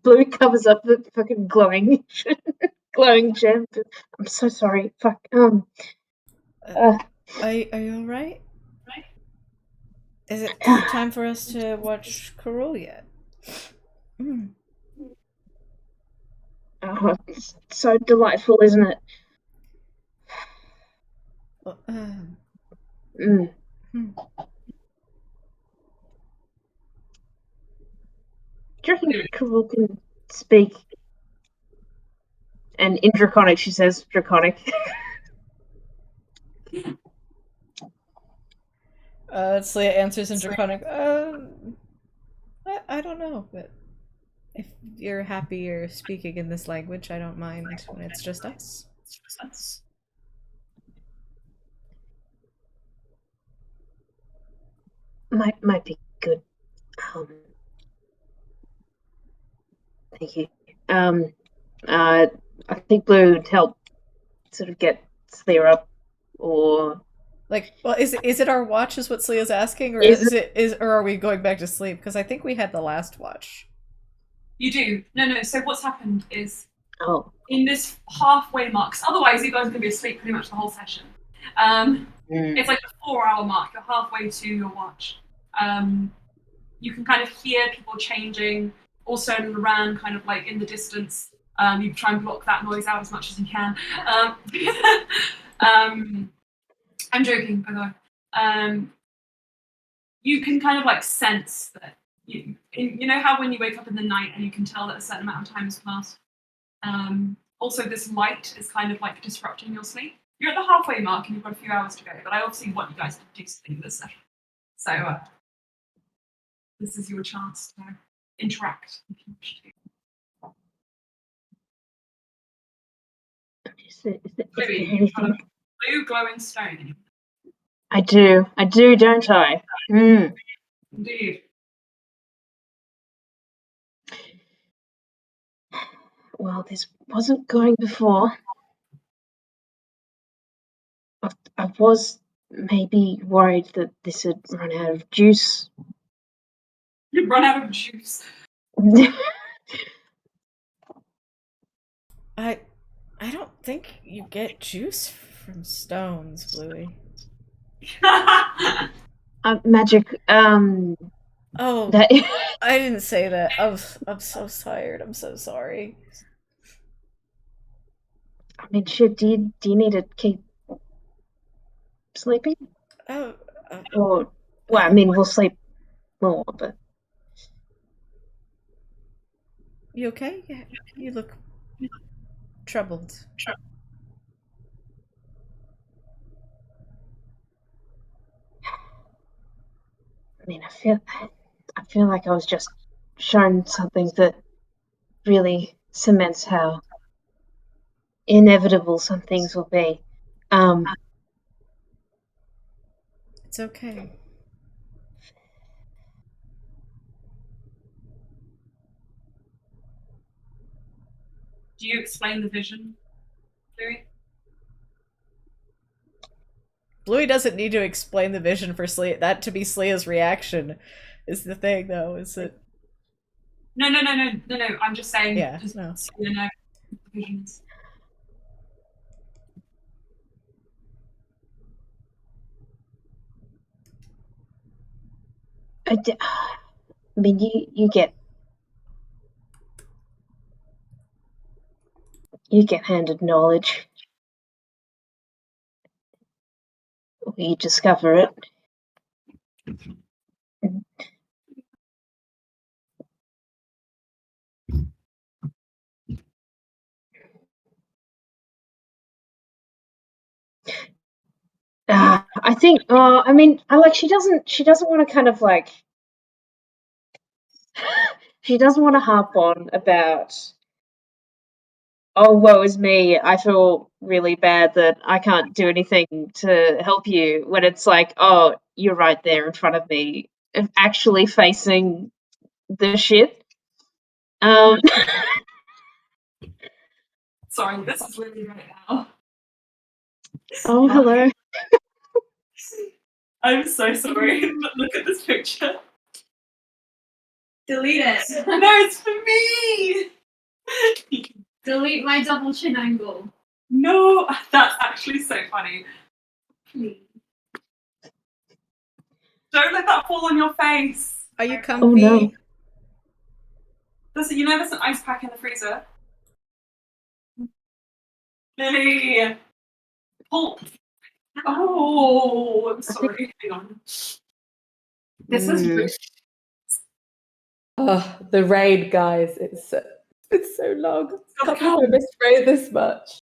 Blue covers up the fucking glowing gem. I'm so sorry. Fuck. Are you alright? Right? Is it time for us to watch Carol yet? Oh, it's so delightful, isn't it? Mm. Do you reckon Carol can speak? And in Draconic, she says Draconic. Sleia answers in Draconic. I don't know, but if you're happier speaking in this language, I don't mind when it's just us. Might be good. Thank you. I think Blue would help sort of get Sleia up, or like, well, is it our watch? Is what Slea's asking, or or are we going back to sleep? Because I think we had the last watch. You do. No. So what's happened is in this halfway mark, otherwise you guys are going to be asleep pretty much the whole session. It's like the 4 hour mark. You're halfway to your watch. You can kind of hear people changing. Also, Loran kind of like in the distance. You try and block that noise out as much as you can. I'm joking, by the way. You can kind of like sense that you know how when you wake up in the night and you can tell that a certain amount of time has passed. Also, this light is kind of like disrupting your sleep. You're at the halfway mark and you've got a few hours to go, but I obviously want you guys to do something this session. So this is your chance to interact if you wish to. Maybe you've got a blue glowing stone. I do, don't I? Indeed. Well, this wasn't going before. I was maybe worried that this had run out of juice. You've run out of juice. I don't think you get juice from stones, Bluey. Magic. Oh, That I didn't say that. I'm so tired. I'm so sorry. I mean, shit. Do you need to keep sleeping? Oh, Or well, I mean, we'll sleep more, but you okay? You look troubled. I mean, I feel like I was just shown something that really cements how inevitable some things will be. It's okay. Do you explain the vision, Louis? Bluey doesn't need to explain the vision for Slee. That to be Slea's reaction is the thing, though. Is it? No. I'm just saying. Yeah, Just no. so you know what the vision is. I mean, you get handed knowledge, or you discover it. I think. I mean, I like. She doesn't want to kind of like. She doesn't want to harp on about. Oh, woe is me! I feel really bad that I can't do anything to help you. When it's like, oh, you're right there in front of me, actually facing the shit. Sorry, this is really right now. Oh, hello. I'm so sorry, but look at this picture. Delete it. No, it's for me. Delete my double chin angle. No, that's actually so funny. Please. Don't let that fall on your face. Are you comfy? Oh no. Listen, you know there's an ice pack in the freezer. Lily, pull. Oh, I'm sorry. Hang on. This is really. Oh, the raid, guys. It's so long. I can't believe I missed raid this much.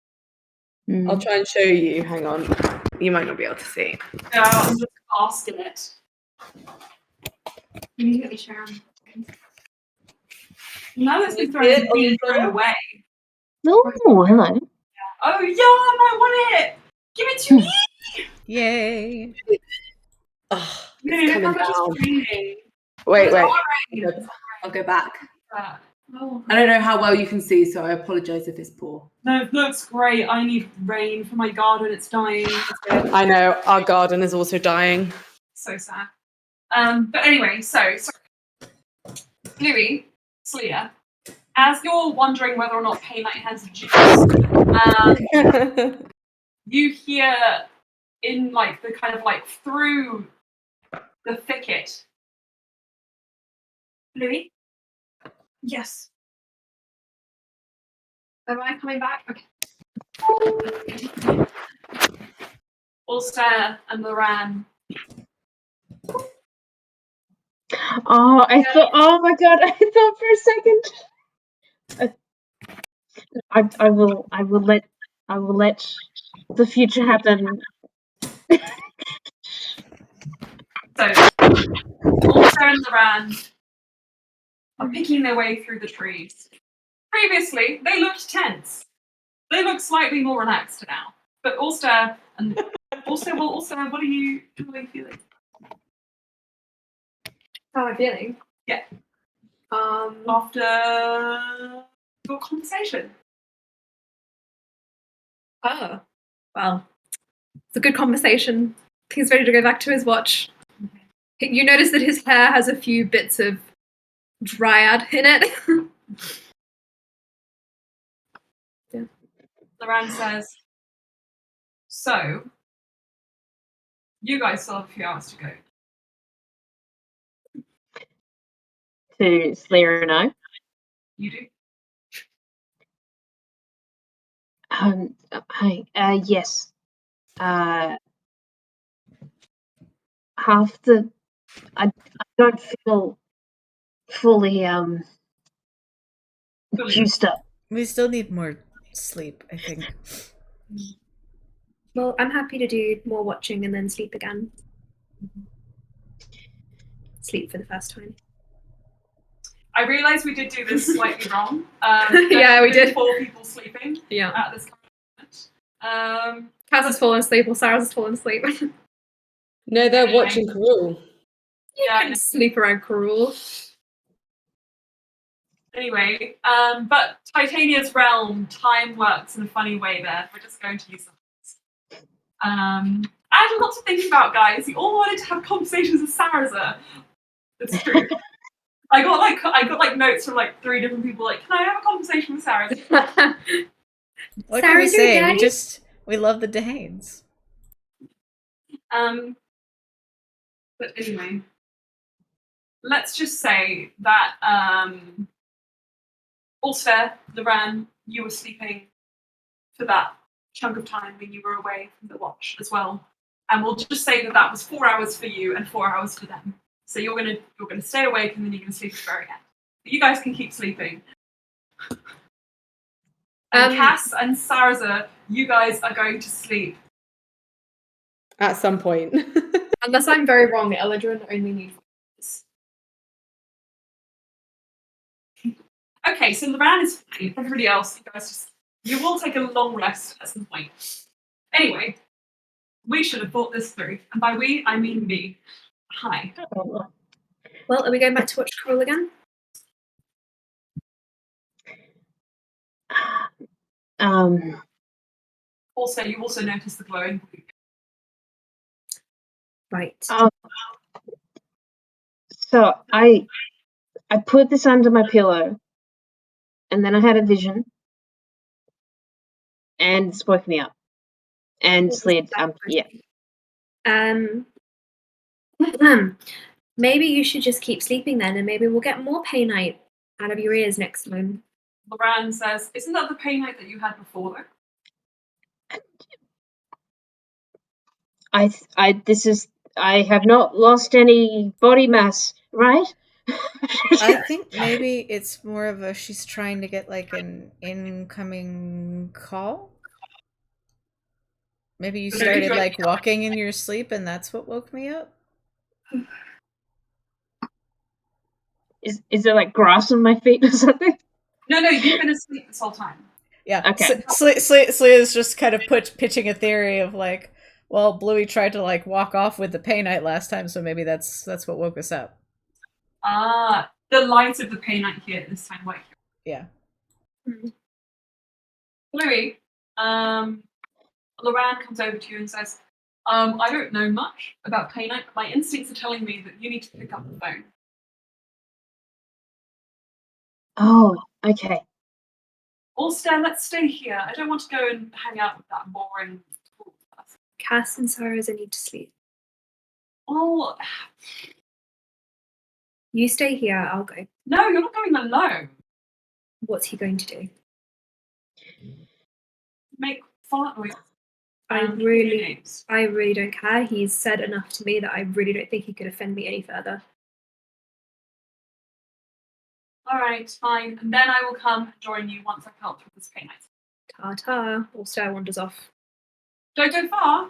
I'll try and show you. Hang on. You might not be able to see. Yeah, I'm just asking it. You need to get the chair. Now it's been see it on being the thrown floor? away. Oh, hello. Oh, yeah, I want it. Give it to me. Yay! Oh, Lily, it's look coming how much down. it's raining. Wait. I'll go back. Oh. I don't know how well you can see, so I apologise if it's poor. No, it looks great. I need rain for my garden. It's dying. I know, our garden is also dying. So sad. But anyway, so Louis, Sleia, as you're wondering whether or not Pay Night has juice, you hear in like the kind of like through the thicket. Louis? Yes. Am I coming back? Okay. Ulster and Moran. Oh, I thought. Oh my god! I thought for a second. I will let the future happen. So Ulster and Moran are picking their way through the trees. Previously, they looked tense. They look slightly more relaxed now. But Ulster and Ulster, what are you feeling? How am I feeling? Yeah. Um. After your conversation. Oh. Well. It's a good conversation. He's ready to go back to his watch. You notice that his hair has a few bits of dryad in it. Loran says, so, you guys still have a few hours to go. to Slayer and I. You do. Hi. Yes. Half the. I don't feel fully juiced up. We still need more sleep, I think. Well, I'm happy to do more watching and then sleep again. Sleep for the first time. I realised we did do this slightly wrong. Yeah, we did. 4 people sleeping Yeah. at this moment. Cass has fallen asleep or Sarah's has fallen asleep. You No, they're watching Karul. Yeah, can sleep around Karul. Anyway, but Titania's realm, time works in a funny way there. We're just going to use some. I had a lot to think about, guys. You all wanted to have conversations with Saraza. It's true. I got like notes from like 3 different people. Like, can I have a conversation with Saraza? What can we Sarah's your say? daddy? We love the Danes. But anyway, let's just say that all's fair, Loran, you were sleeping for that chunk of time when you were away from the watch as well. And we'll just say that that was 4 hours for you and 4 hours for them. So you're gonna stay awake and then you're gonna sleep at the very end. But you guys can keep sleeping. And Cass and Saraza, you guys are going to sleep. At some point. Unless I'm very wrong, Eladrin only needs 4 hours. Okay, so Loran is fine. Everybody else, you will take a long rest at some point. Anyway, we should have thought this through. And by we, I mean me. Hi. Well, are we going back to watch Karul again? Also, you also notice the glowing blue. Right. So I put this under my pillow, and then I had a vision, and it's woke me up, and slid. Yeah. Maybe you should just keep sleeping then, and maybe we'll get more pay night out of your ears next time. Loran says, isn't that the pay night that you had before, though? I have not lost any body mass, right? I think maybe it's more of a she's trying to get like an incoming call. Maybe you started like walking in your sleep and that's what woke me up. Is there like grass on my feet or something? No, you've been asleep this whole time. Yeah. Okay. Slea's just kind of pitching a theory of like, well, Bluey tried to like walk off with the pay night last time, so maybe that's what woke us up. Ah, the light of the pay night here this time, like. Yeah. Bluey, Loran comes over to you and says, I don't know much about pay night, but my instincts are telling me that you need to pick up the phone. Oh, okay. Ulster, let's stay here. I don't want to go and hang out with that boring fool person. Cass and Saraza need to sleep. Oh, You stay here, I'll go. no, you're not going alone. What's he going to do? Make fart noise. I really don't care. He's said enough to me that I really don't think he could offend me any further. All right, fine. And then I will come and join you once I've helped with this pay night. Ta-ta. Ulster wanders off. Don't go far.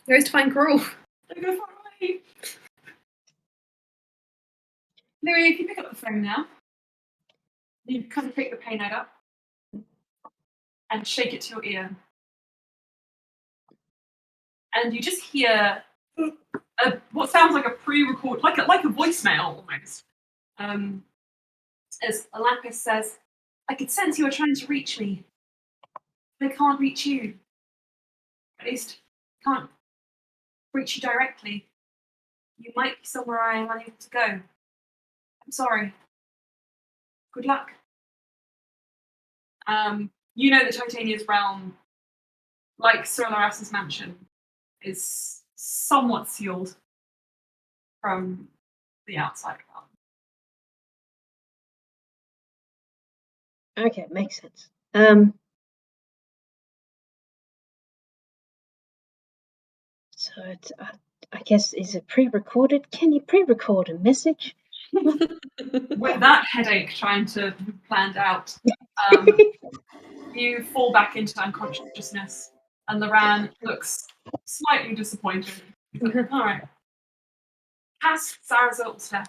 He goes to find Karul. Don't go far away. Louis, if you pick up the phone now, you kind of pick the pay note up and shake it to your ear. And you just hear what sounds like a pre-record, like a voicemail almost. As Alakis says, I could sense you were trying to reach me, but I can't reach you. At least, I can't reach you directly. You might be somewhere I am unable to go. I'm sorry. Good luck. You know that Titania's realm, like Sir Laras's mansion, is somewhat sealed from the outside realm. Okay, makes sense. So it's, I guess, is it pre-recorded? Can you pre-record a message? With that headache trying to be planned out, you fall back into unconsciousness, and Loran looks slightly disappointed. He's like, all right. Cass, Sarah's upstairs.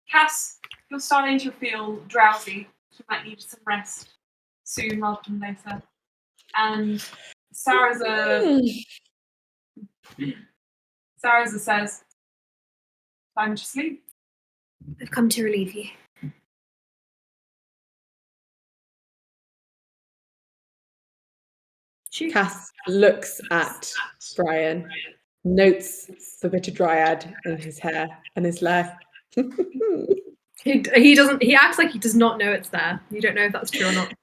Cass, you're starting to feel drowsy. You might need some rest soon rather than later. And Sarah's says, time to sleep. I've come to relieve you. Shoot. Cass looks at Brian, notes the bit of dryad in his hair, and is like, He doesn't. He acts like he does not know it's there. You don't know if that's true or not.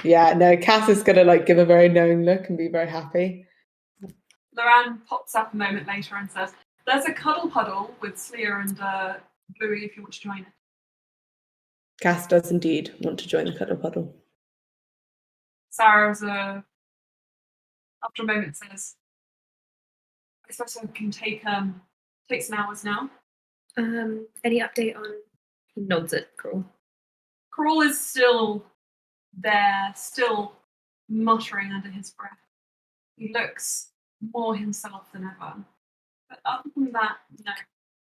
yeah, no, Cass is gonna like give a very knowing look and be very happy. Loran pops up a moment later and says, there's a cuddle puddle with Sleer and Bluey if you want to join it. Cass does indeed want to join the cuddle puddle. Sarah's after a moment says, I suppose I can take some hours now. Any update on? He nods at Crawl. Crawl is still there, still muttering under his breath. He looks more himself than ever. But other than that, no.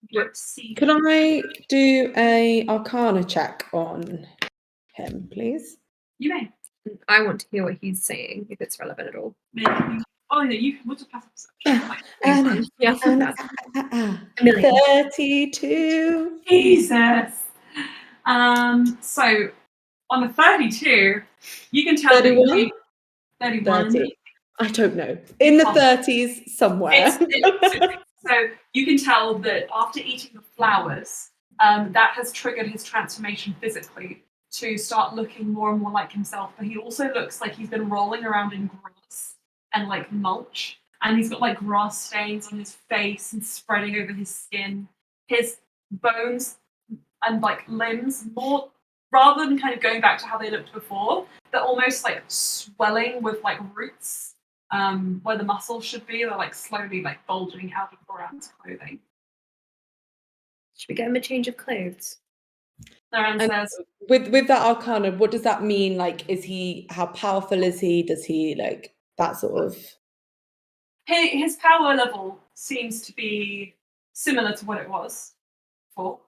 You don't see Could I do a Arcana check on him, please? You may. I want to hear what he's saying, if it's relevant at all. Maybe. Oh, yeah, you can. What's a passive perception? Yeah. A million. 32. Jesus. So on the 32, you can tell 31? that 31. 30. I don't know. In the 30s somewhere. So you can tell that after eating the flowers, that has triggered his transformation physically to start looking more and more like himself. But he also looks like he's been rolling around in grass and like mulch. And he's got like grass stains on his face and spreading over his skin. His bones and like limbs, more rather than kind of going back to how they looked before, they're almost like swelling with like roots. Where the muscles should be, they're like slowly like bulging out of Loran's clothing. Should we get him a change of clothes? Loran says, with that Arcana, what does that mean? Like, how powerful is he? Does he like that sort of? his power level seems to be similar to what it was before.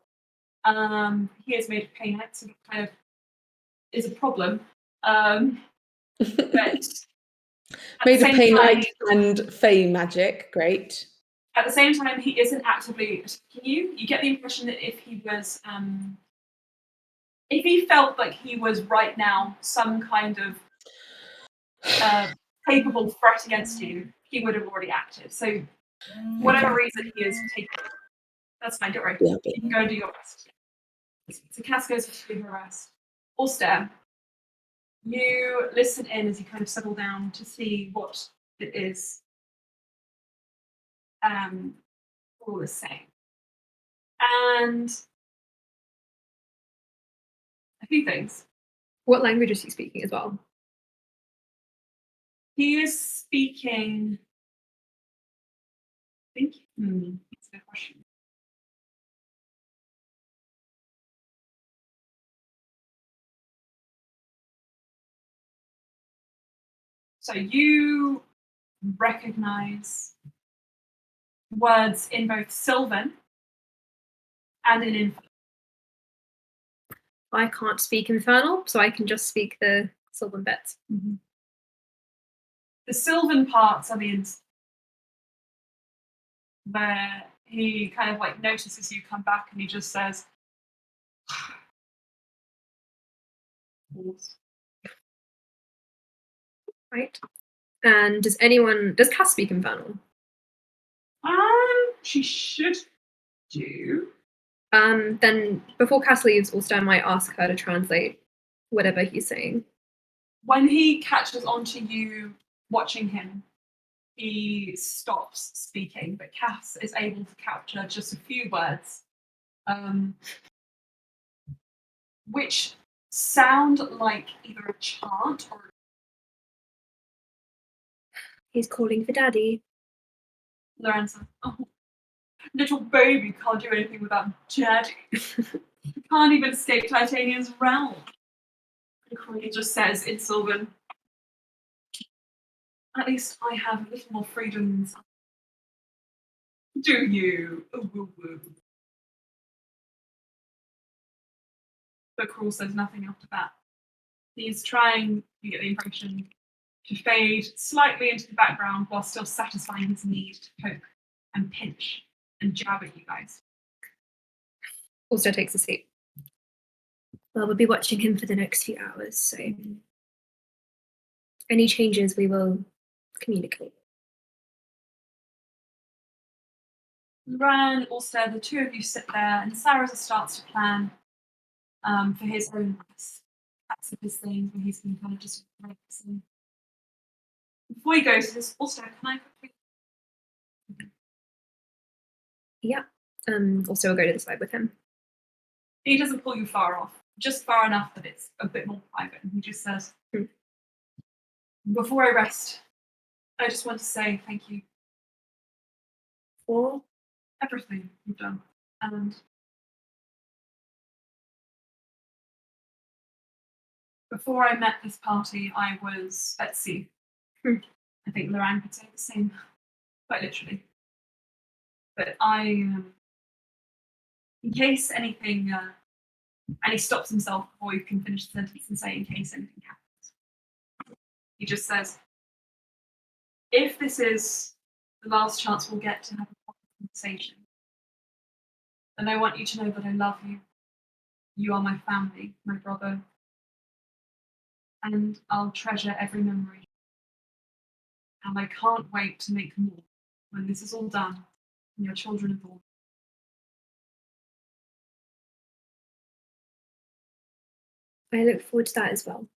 He is made of painite, so it kind of is a problem. But Made of painite and fey magic, great. At the same time, he isn't actively attacking you. You get the impression that if he was, if he felt like he was right now some kind of capable threat against you, he would have already acted. So, whatever reason he is taking, that's fine. Don't worry. Yeah, You can go and do your rest. So Cass goes to do her rest. Ulster, you listen in as you kind of settle down to see what it is Paul is saying. And a few things. What language is he speaking as well? He is speaking, I think, that's a good question. So you recognize words in both Sylvan and in Infernal. I can't speak Infernal, so I can just speak the Sylvan bits. Mm-hmm. The Sylvan parts are the where he kind of like notices you come back and he just says, Right. And does Cass speak Infernal? She should do. Then before Cass leaves, Ulster might ask her to translate whatever he's saying. When he catches on to you watching him, he stops speaking, but Cass is able to capture just a few words. which sound like either a chant or He's calling for Daddy. Lorenz says, "Oh, little baby can't do anything without Daddy. Can't even escape Titania's realm." And Corey just says in Sylvan, "At least I have a little more freedom than some." "Do you? Ooh, ooh, ooh." But Cruel says nothing after that. He's trying, you get the impression, to fade slightly into the background while still satisfying his need to poke and pinch and jab at you guys. Also takes a seat. Well, we'll be watching him for the next few hours, so any changes we will communicate. Ran, also, the two of you sit there, and Sarah starts to plan for his own rest. That's of his things where he's been kind of just relaxing. Before he goes, he says, "Also, can I quickly?" Yeah. Also, we'll go to the side with him. He doesn't pull you far off, just far enough that it's a bit more private. And he just says, "Before I rest, I just want to say thank you for everything you've done. And before I met this party, I was at sea." I think Loran could say the same, quite literally. But in case anything, and he stops himself before he can finish the sentence and say, "In case anything happens." He just says, "If this is the last chance we'll get to have a proper conversation, then I want you to know that I love you. You are my family, my brother, and I'll treasure every memory. And I can't wait to make more when this is all done and your children are born." I look forward to that as well.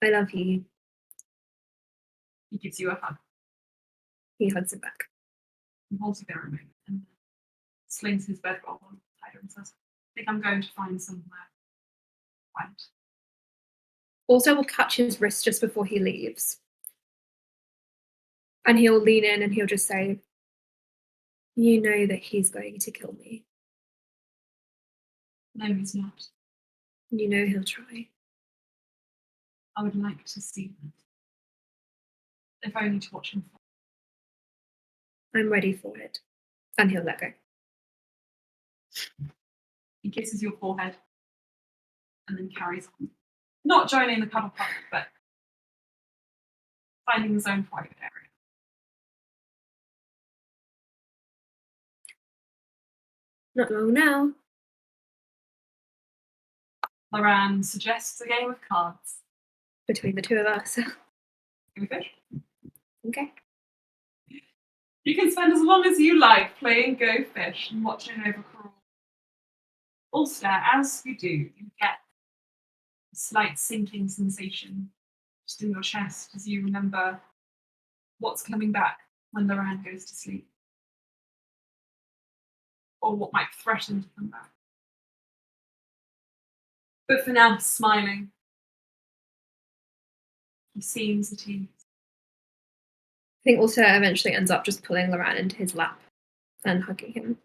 I love you. He gives you a hug He hugs him back. and holds you there a moment and slings his bedroll on tighter and says, "I think I'm going to find somewhere quiet." Also, will catch his wrist just before he leaves. And he'll lean in and he'll just say, "You know that he's going to kill me. "No, he's not. You know he'll try." I would like to see that. If only to watch him fall." I'm ready for it. And he'll let go. He kisses your forehead and then carries on. Not joining the cuddle club, but finding his own private area. Not long now. Loran suggests a game of cards. Between the two of us. Can we fish? Okay. You can spend as long as you like playing Go Fish and watching over Cruel. Also, as you do, you get a slight sinking sensation just in your chest as you remember what's coming back when Loran goes to sleep. Or what might threaten to come back. But for now, smiling. He seems at ease. I think also eventually ends up just pulling Loran into his lap and hugging him.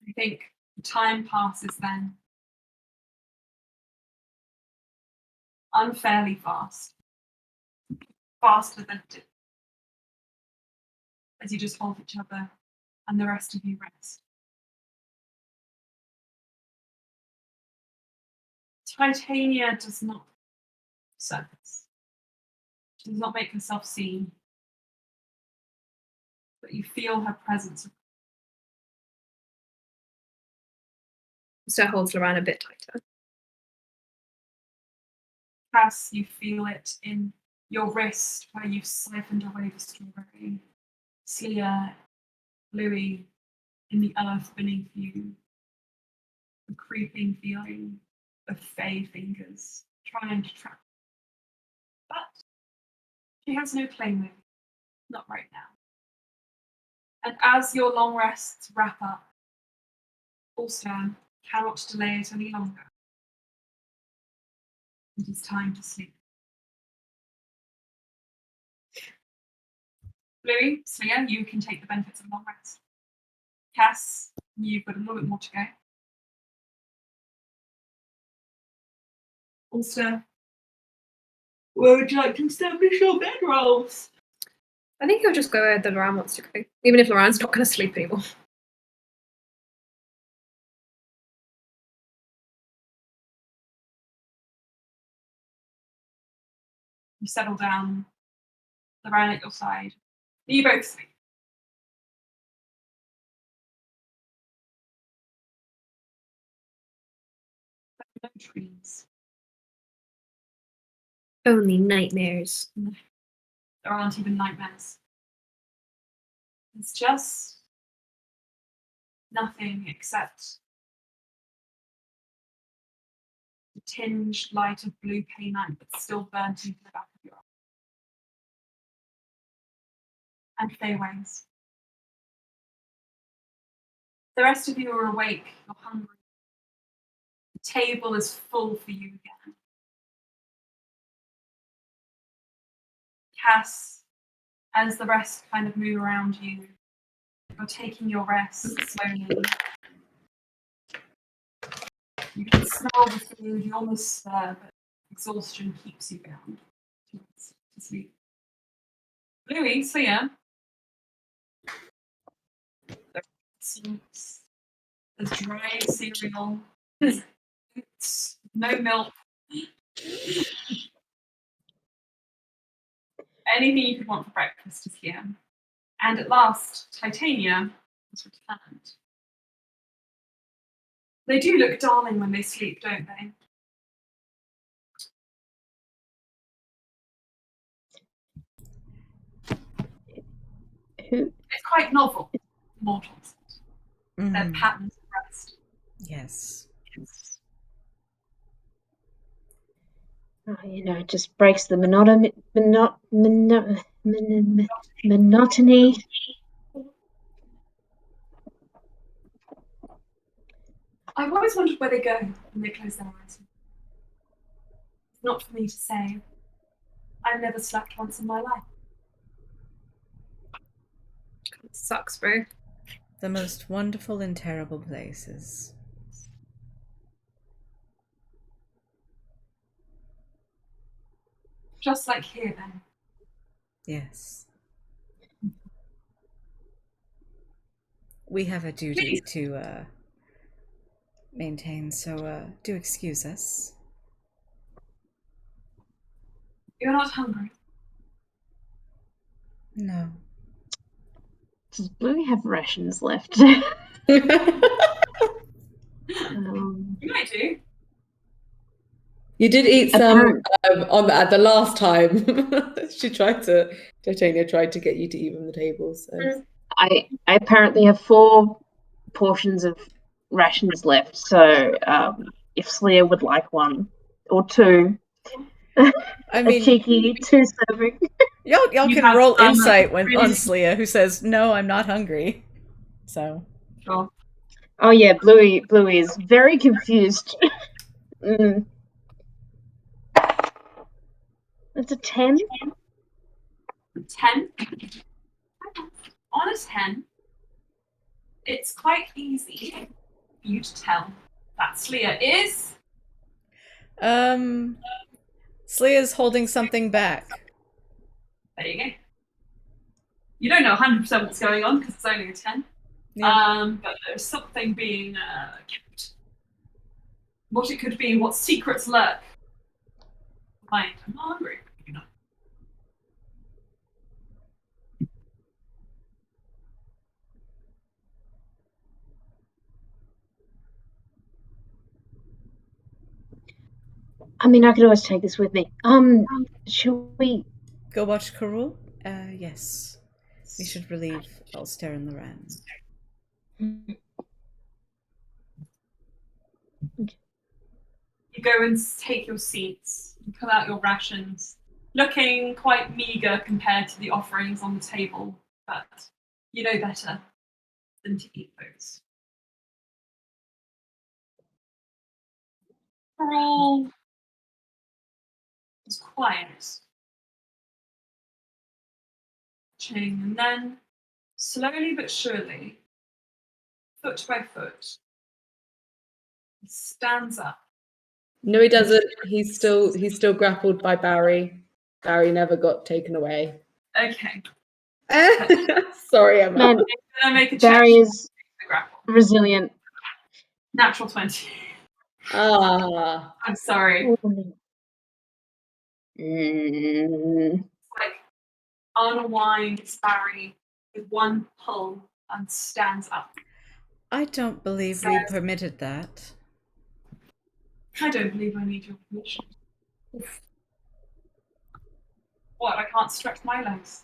I think time passes then. Unfairly fast. Faster than it did. As you just hold each other and the rest of you rest. Titania does not surface. She does not make herself seen. But you feel her presence. So holds Loran a bit tighter. Cass, you feel it in your wrist where you've siphoned away the strawberry. Slia, Louis, in the earth beneath you. The creeping feeling of fey fingers trying to trap. But She has no claim, not right now. And as your long rests wrap up, Ulster cannot delay it any longer. It is time to sleep. Bluey, Slia, you can take the benefits of a long rest. Cass, you've got a little bit more to go. Ulster, where would you like to establish your bed rolls? I think he'll just go where the Loran wants to go, even if Loran's not going to sleep anymore. You settle down, Loran at your side. You both sleep. No dreams. Only nightmares. There aren't even nightmares. It's just nothing except the tinged light of blue canine that's still burnt into the back of your eye. And Pheiweyes. The rest of you are awake, you're hungry. The table is full for you again. Cass, as the rest kind of move around you, you're taking your rest slowly. You can smell the food, you almost stir, but exhaustion keeps you bound to sleep. Bluey, Slia. Soups, there's dry cereal, there's oats, no milk. Anything you could want for breakfast is here. And at last, Titania has returned. They do look darling when they sleep, don't they? Who? It's quite novel, mortals. Their patterns of rest. Yes. It just breaks the monotony. I've always wondered where they go when they close their eyes. It's not for me to say. I've never slept once in my life. It sucks, bro. The most wonderful and terrible places. Just like here, then. Yes. We have a duty to maintain, so do excuse us. You're not hungry. No. Does Bluey have rations left? You might do. You did eat some at the last time. Titania tried to get you to eat from the table. So I apparently have 4 portions of rations left. So if Slia would like 1 or 2, I mean, a cheeky 2 serving. Y'all You can have roll some insight when really- on Slia, who says, "No, I'm not hungry." So. Sure. Oh yeah, Bluey is very confused. It's a 10. 10. On a 10, it's quite easy for you to tell that Slia is. Slia's holding something back. There you go. You don't know 100% what's going on because it's only a 10. Yeah. But there's something being kept. What it could be, what secrets lurk. I'm not hungry. You know. I mean, I could always take this with me. Should we Go watch Karul? Yes. We should relieve Ulster and Loran. You go and take your seats. You pull out your rations. looking quite meagre compared to the offerings on the table, but you know better than to eat those. All was quiet. And then, slowly but surely, foot by foot, he stands up. No, he doesn't. He's still grappled by Barry. Barry never got taken away. Okay. Sorry, Emma. Man, I'm gonna make a check. Barry is to grapple. resilient. Natural 20. Ah. I'm sorry. Mm. Like unwinds Barry with one pull and stands up. I don't believe we permitted that. I don't believe I need your permission. What? I can't stretch my legs.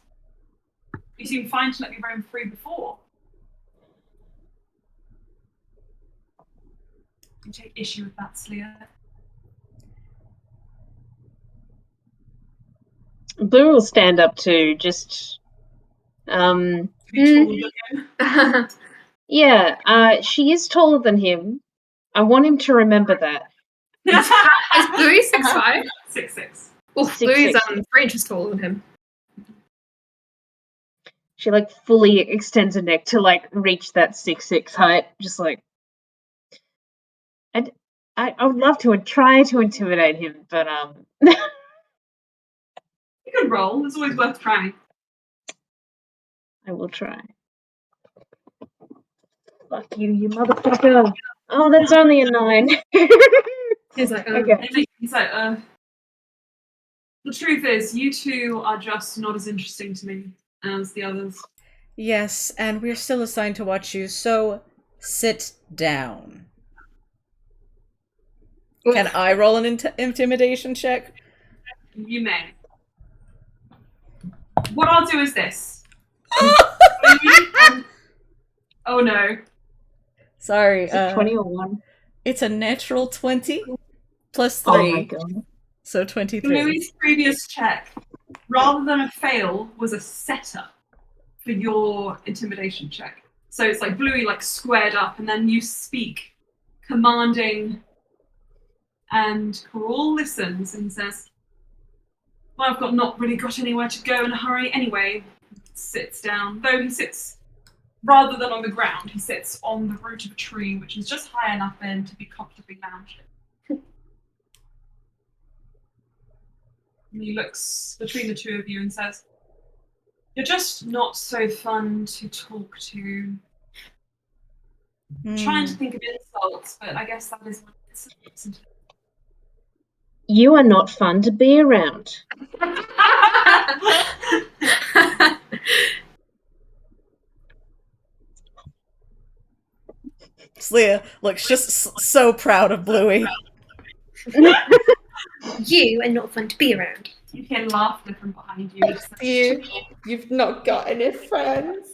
You seemed fine to let me roam free before. You take issue with that, Sleer. Blue will stand up too, just To be taller than him. yeah, she is taller than him. I want him to remember that. Is Bluey 6'5"? 6'6". Well, 6'6". Bluey's 3 inches taller than him. She like fully extends her neck to like reach that 6'6" height. Just like I would love to try to intimidate him, but You can roll. It's always worth trying. I will try. Fuck you, you motherfucker! Oh, that's only a 9. He's like, Okay. He's like, the truth is, you two are just not as interesting to me as the others. Yes, and we're still assigned to watch you, so sit down. Oof. Can I roll an intimidation check? You may. What I'll do is this. Oh no. Sorry, Is it 20 or 1? it's a natural 20 plus 3, Oh my god. so 23. Bluey's previous check, rather than a fail, was a setup for your intimidation check. So it's like Bluey like squared up, and then you speak, commanding, and Coral listens and says, "Well, I've not really got anywhere to go in a hurry anyway." Sits down, though he sits rather than on the ground. He sits on the root of a tree, which is just high enough in to be comfortably lounging. And he looks between the two of you and says, "You're just not so fun to talk to." I'm trying to think of insults, but I guess that is what it is, isn't it? You are not fun to be around. Slia looks just so proud of Bluey. You are not fun to be around. You hear laughter from behind you. You've not got any friends.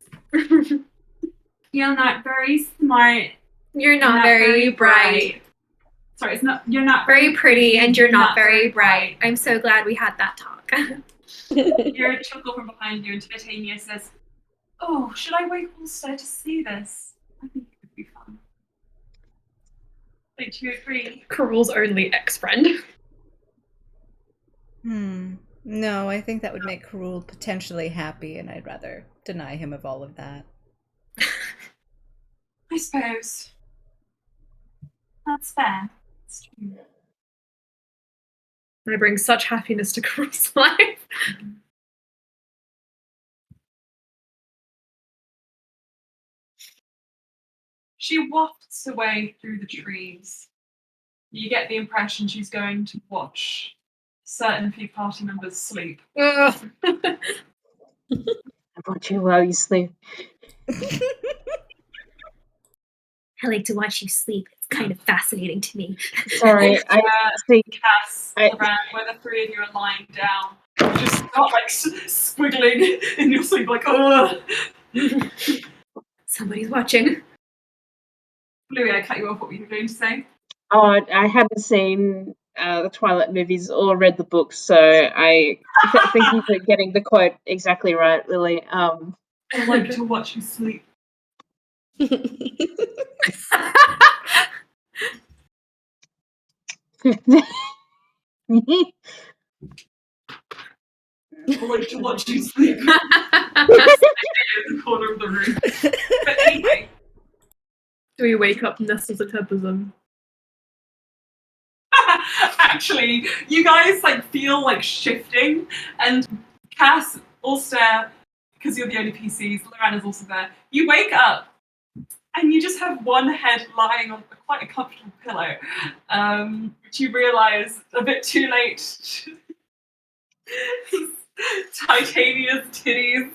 You're not very smart. You're not very bright. Sorry, it's not. You're not Very pretty, and you're not very bright. I'm so glad we had that talk. You hear a chuckle from behind you, and Titania says, "Oh, should I wake Ulster to see this? I think it would be fun." Don't you agree? Coral's only ex-friend. No, I think that would make Karul potentially happy, and I'd rather deny him of all of that. I suppose. That's fair. It's true. I bring such happiness to Coral's life. She wafts away through the trees. You get the impression she's going to watch certain few party members sleep. I watch you while you sleep. I like to watch you sleep. It's kind of fascinating to me. Sorry, I see. Cass, around where the three of you are lying down. You just start like squiggling in your sleep, like, ugh. Somebody's watching. Bluey, I cut you off. What were you going to say? Oh, I hadn't seen the Twilight movies or read the books, so I thank you for getting the quote exactly right, Lily. I like to watch you sleep. I like to watch you sleep. In the corner of the room. But anyway. Do we wake up nestled at her bosom? Actually, you guys like feel like shifting, and Cass, Ulster, because you're the only PCs, Loran is also there. You wake up, and you just have one head lying on quite a comfortable pillow, which you realise a bit too late. Titania's titties.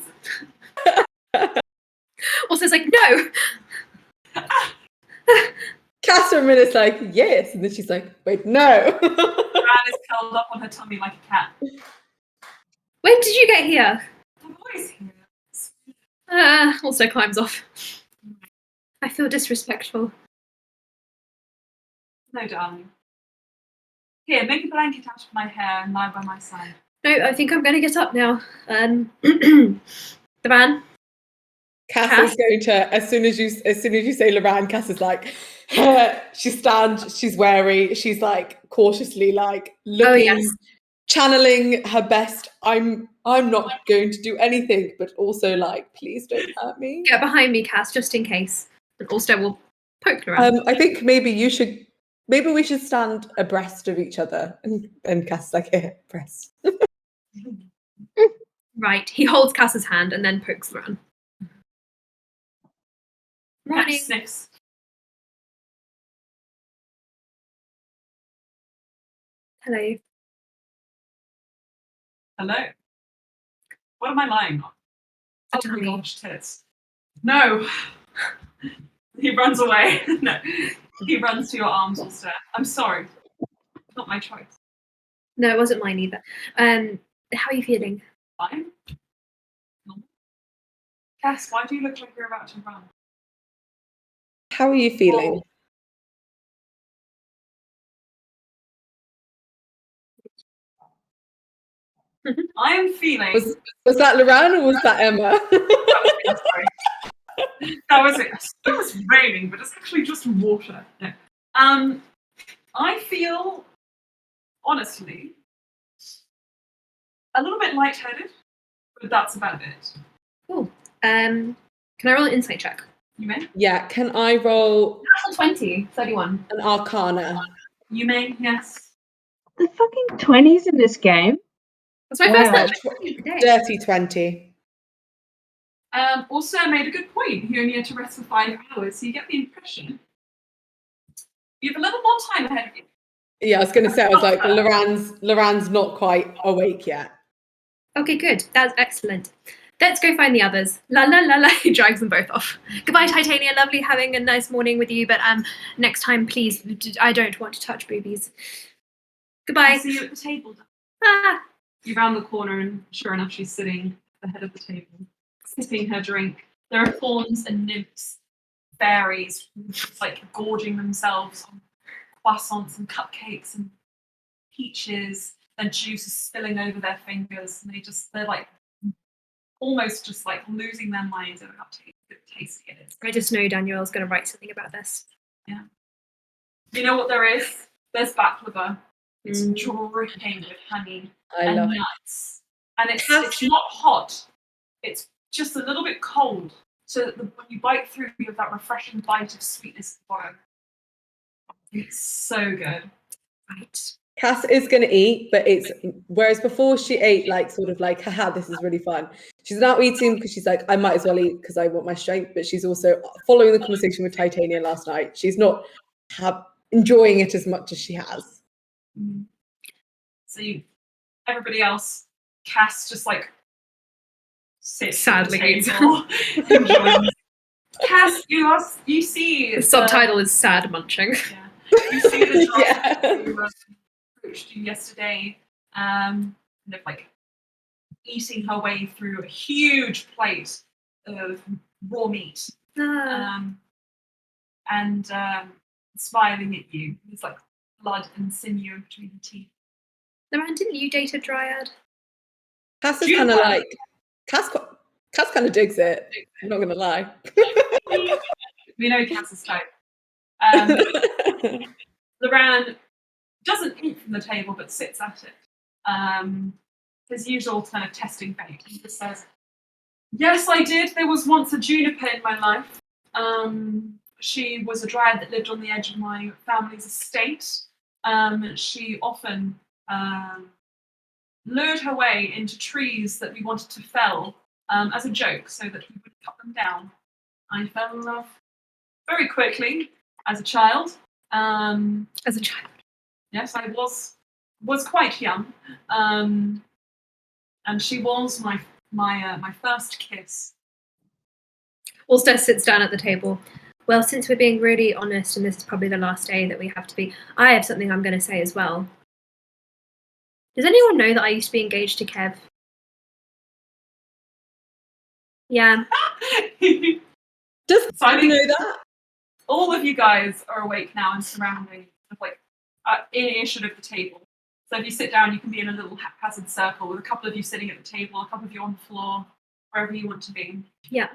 Also, it's like, no! Cass for a minute's like, yes, and then she's like, wait, no. Loran is curled up on her tummy like a cat. When did you get here? I'm always here. Also climbs off. I feel disrespectful. No, darling. Here, make a blanket out of my hair and lie by my side. No, I think I'm going to get up now. The van. Cass is going to, as soon as you say Loran, Cass is like, she stands, she's wary, she's like cautiously like looking, channeling her best. I'm not going to do anything, but also like, please don't hurt me. Get behind me, Cass, just in case. And also we'll poke around. I think maybe we should stand abreast of each other. And Cass is like, here, breast. Right. He holds Cass's hand and then pokes around. Morning. Cass sniffs. Hello. Hello. What am I lying on? A Oh my tummy. gosh, tits. No. He runs away. No. He runs to your arms, Ulster. I'm sorry. Not my choice. No, it wasn't mine either. How are you feeling? Fine. Normal. Cass, why do you look like you're about to run? How are you feeling? I am feeling. Was that Loran or was that Emma? That was it. It was raining, but it's actually just water. No. I feel, honestly, a little bit lightheaded, but that's about it. Cool. Can I roll an insight check? You may. Yeah, can I roll Natural 20, 31. an Arcana? You may. Yes. The fucking 20s in this game. That's my Wow. first natural 20 today. Dirty 20. Also made a good point. He only had to rest for 5 hours, so you get the impression you have a little more time ahead of you. Yeah, I was going to say, I was like, Loran's not quite awake yet. Okay, good. That's excellent. Let's go find the others. La la la la. He drags them both off. Goodbye, Titania. Lovely having a nice morning with you, but next time, please, I don't want to touch boobies. Goodbye. I'll see you at the table. Ah. You round the corner, and sure enough, she's sitting at the head of the table, sipping her drink. There are fauns and nymphs, fairies, just like gorging themselves on croissants and cupcakes and peaches, and juice is spilling over their fingers, and they're like almost just like losing their minds over how tasty it is. I just know Danielle's going to write something about this. Yeah. You know what there is? There's baklava. It's dripping with honey I love it. nuts. And it's not hot. It's just a little bit cold. So that when you bite through, you have that refreshing bite of sweetness at the bottom. It's so good. Right. Cass is going to eat, but whereas before she ate like sort of like, haha, this is really fun. She's now eating because she's like, I might as well eat because I want my strength. But she's also following the conversation with Titania last night. She's not enjoying it as much as she has. So everybody else, Cass just like sits Sadly at the table, enjoying. Cass, you see The subtitle is sad munching. Yeah. You see the drop Yeah. who approached you yesterday, kind of like eating her way through a huge plate of raw meat, and smiling at you. It's like blood and sinew between her teeth. Loran, didn't you date a dryad? Cass is kind of like Cass kind of digs it. I'm not gonna lie. We know Cass's type. Loran doesn't eat from the table, but sits at it. His usual kind of testing bait. He just says, "Yes, I did. There was once a juniper in my life. She was a dryad that lived on the edge of my family's estate. She often lured her way into trees that we wanted to fell as a joke so that we would cut them down. I fell in love very quickly as a child. As a child. Yes, I was quite young. And she was my first kiss." Ulster sits down at the table. Well, since we're being really honest, and this is probably the last day that we have to be, I have something I'm going to say as well. Does anyone know that I used to be engaged to Kev? Yeah. Does So I you think know that? all of you guys are awake now and surrounding, like in earshot of the table. So if you sit down, you can be in a little haphazard circle with a couple of you sitting at the table, a couple of you on the floor, wherever you want to be. Yeah.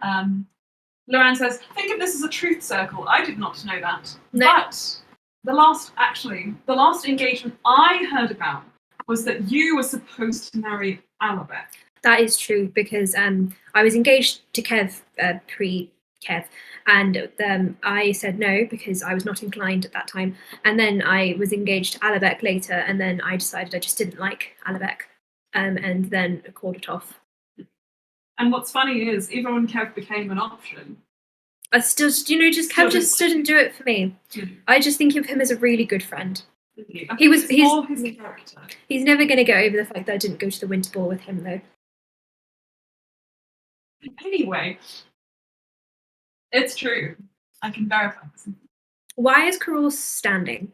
Loran says, "Think of this as a truth circle. I did not know that. No. But the last engagement I heard about was that you were supposed to marry Alabek." That is true because I was engaged to Kev pre-Kev, and I said no because I was not inclined at that time. And then I was engaged to Alabek later, and then I decided I just didn't like Alabek, and then called it off. And what's funny is, even when Kev became an option, I still, Kev just didn't do it for me. I just think of him as a really good friend. he's more his character. He's never going to get over the fact that I didn't go to the Winter Ball with him, though. Anyway, it's true. I can verify this. Why is Karul standing?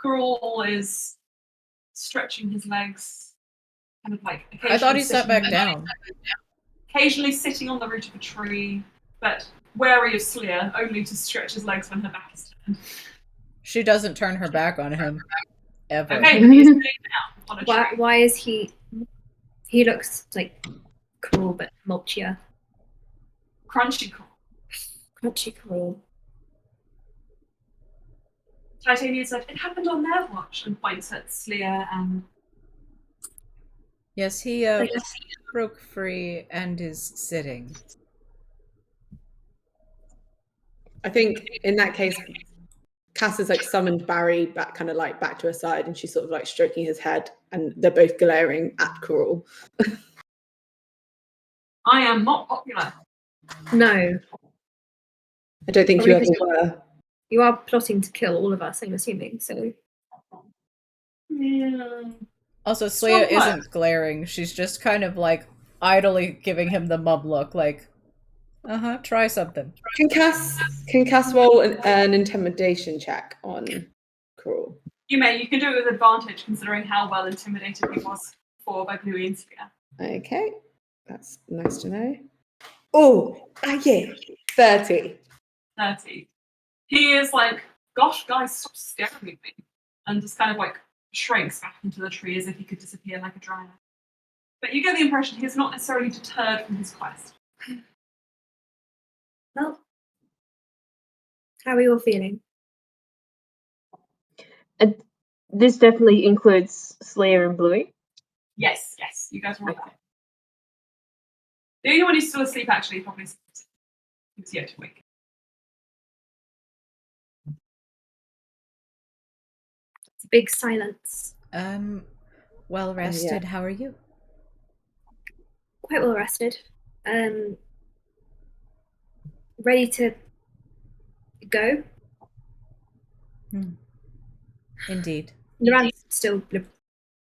Karul is stretching his legs, kind of like. I thought he sat back sitting- down. Occasionally sitting on the root of a tree, but wary of Sleer, only to stretch his legs when her back is turned. She doesn't turn her back on him. Ever. Okay, but he's sitting down on a tree. Why is he? He looks like Karul, but mulchier. Crunchy Karul. Crunchy Karul. Titania said, "It happened on their watch," and points at Sleer and. Yes, he broke free and is sitting. I think in that case, Cass has like summoned Barry back, kind of like back to her side, and she's sort of like stroking his head, and they're both glaring at Coral. I am not popular. No, I don't think you ever were. you are plotting to kill all of us, I'm assuming. So Yeah. Also, Sleia Somewhat. isn't glaring. She's just kind of like idly giving him the mum look, like, try something. Can Cass roll an intimidation check on Coral? You can do it with advantage, considering how well intimidated he was before by Bluey and Sleer. Okay, that's nice to know. Oh, yeah, 30. 30. He is like, "Gosh, guys, stop staring at me," and just kind of like shrinks back into the tree as if he could disappear like a dryad. But you get the impression he's not necessarily deterred from his quest. well, how are you all feeling? And this definitely includes Slayer and Bluey. Yes, you guys are right. The only one who's still asleep actually probably is yet to wake. It's a big silence. Well rested. How are you? Quite well rested. Ready to go. Indeed. Loran's still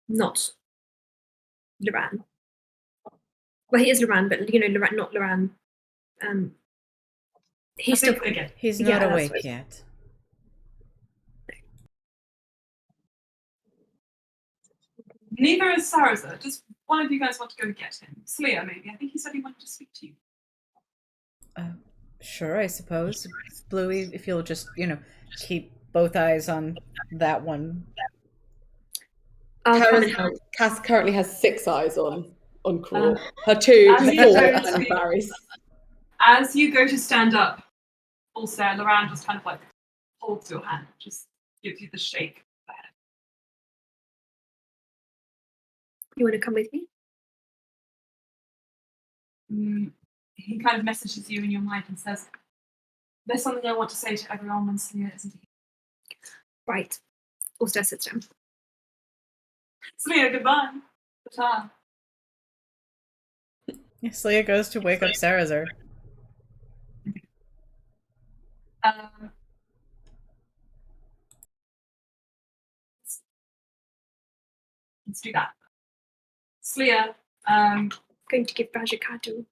not Loran. Well, he is Loran, but Loran, not Loran. He's still again. He's Yeah, not that's awake right. yet. Neither is Saraza. Does one of you guys want to go get him? Sleer, maybe. I think he said he wanted to speak to you. Sure, I suppose. Bluey, if you'll just, keep both eyes on that one. I'll come and help. Cass currently has 6 eyes on Crawl. Her 2, as you 4, go and to- Barry's. As you go to stand up, also, Loran just kind of like holds your hand, just gives you the shake of the head. You want to come with me? He kind of messages you in your mind and says, "There's something I want to say to everyone when Celia isn't here." Right. Ulster sits down. Celia, goodbye. Ta-ta. Celia goes to wake up Sarazar. Let's do that. Celia, Going to give Rajikatu.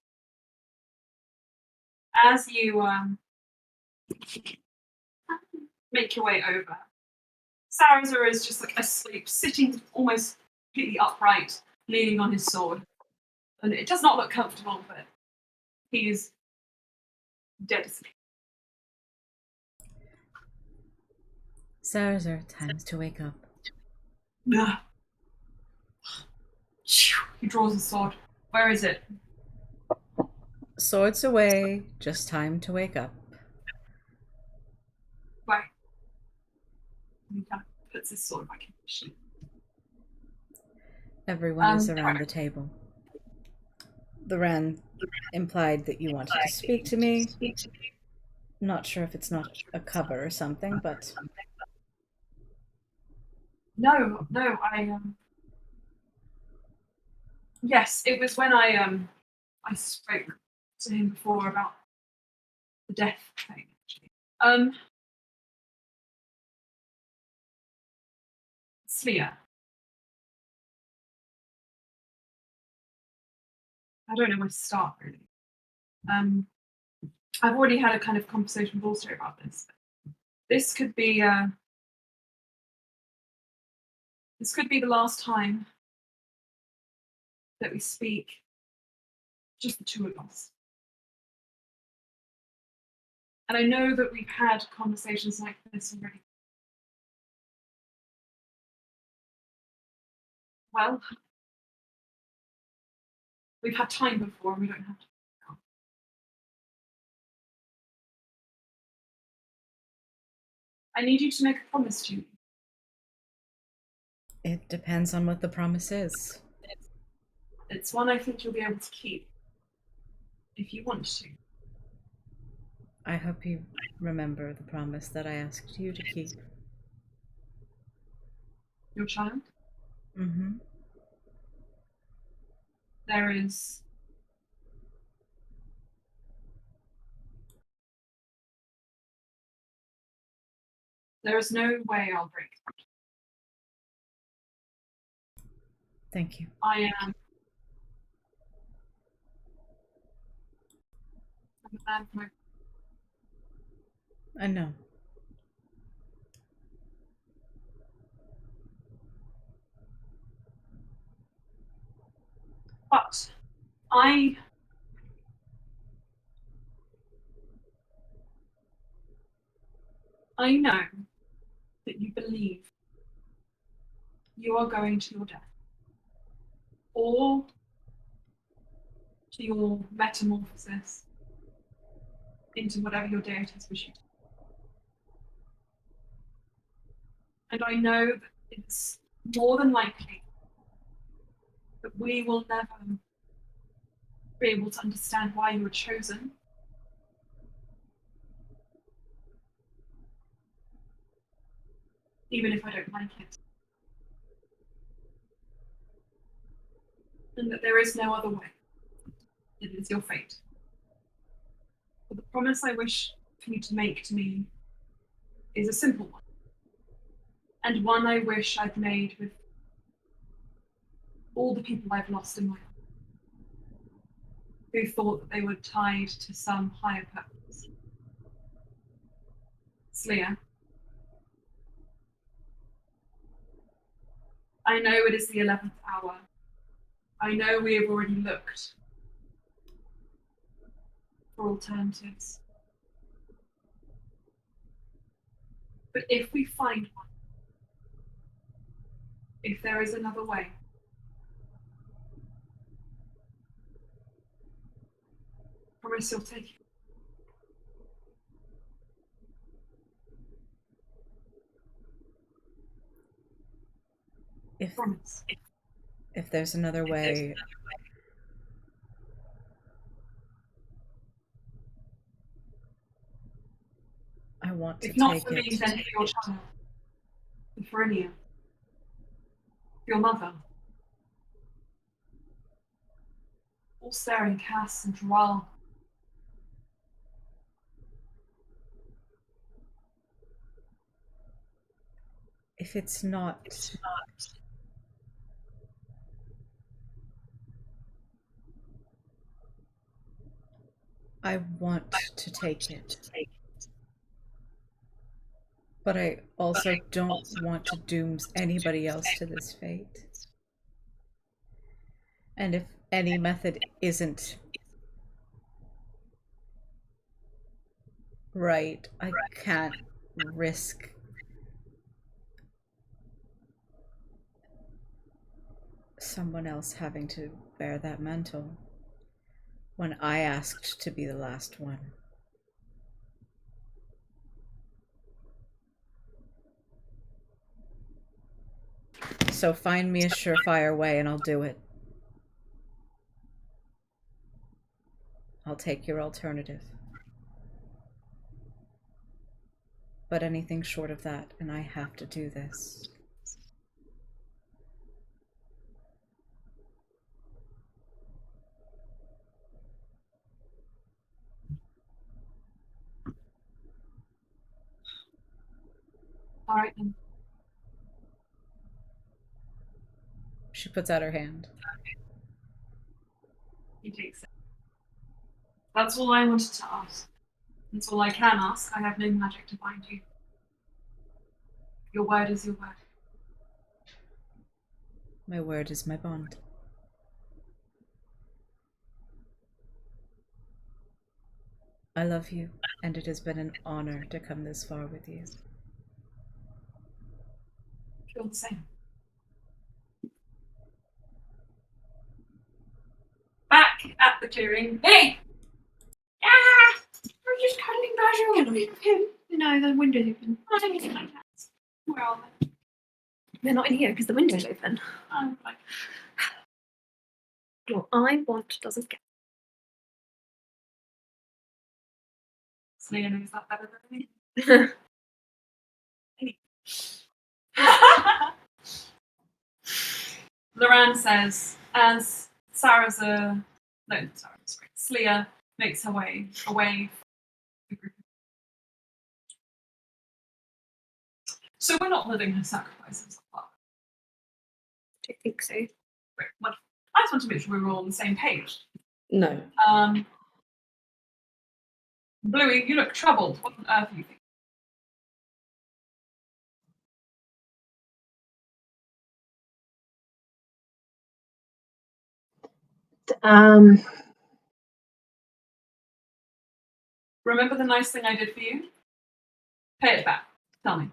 as you make your way over, Sarazar is just like asleep, sitting almost completely upright, leaning on his sword. And it does not look comfortable, but he is dead asleep. Sarazar, time's to wake up. He draws his sword. Where is it? Swords away, just time to wake up. Right. He kind of puts his sword back in his sheath. Everyone is around the table. Loran implied that you wanted to speak to me. Not sure if it's not a cover or something, but... No, yes, it was when I spoke to him before about the death thing, actually. Celia. I don't know where to start, really. I've already had a kind of conversation with Ulster about this. This could be the last time that we speak, just the two of us. And I know that we've had conversations like this already. Well, we've had time before and we don't have to now. I need you to make a promise to me. It depends on what the promise is. It's one I think you'll be able to keep, if you want to. I hope you remember the promise that I asked you to keep. Your child? Mm-hmm. There is no way I'll break that. Thank you. I am I'm a man of my. I know. But I know that you believe you are going to your death, or to your metamorphosis into whatever your deities wish you to. And I know that it's more than likely that we will never be able to understand why you were chosen. Even if I don't like it. And that there is no other way. It is your fate. But the promise I wish for you to make to me is a simple one. And one I wish I'd made with all the people I've lost in my life, who thought that they were tied to some higher purpose. Celia, I know it is the 11th hour. I know we have already looked for alternatives. But if we find one, if there is another way, promise you'll take it. Promise. If there's another way, I want to If not take for me, it. then for your child. And for Inia. Your mother. All staring Cass and Joelle. If it's not, I want to take it. But I also don't want to doom anybody else to this fate. And if any method isn't right, I can't risk someone else having to bear that mantle when I asked to be the last one. So find me a surefire way and I'll do it. I'll take your alternative. But anything short of that, and I have to do this. All right then. She puts out her hand. He takes it. That's all I wanted to ask. That's all I can ask. I have no magic to bind you. Your word is your word. My word is my bond. I love you, and it has been an honor to come this far with you. Feel the same. Back at the clearing. Hey! Ah! We're just cuddling Basil. Get away from him. No, the window's open. I don't see my cats. Where are they? They're not in here because the window's open. I'm like, What I want doesn't get. Sneha knows that better than me. Loran says, as Slia makes her way away from the group. So we're not living her sacrifices apart. Don't think so. Great. Wonderful. I just want to make sure we're all on the same page. No. Bluey, you look troubled. What on earth are you thinking? Remember the nice thing I did for you? Pay it back. Tell me.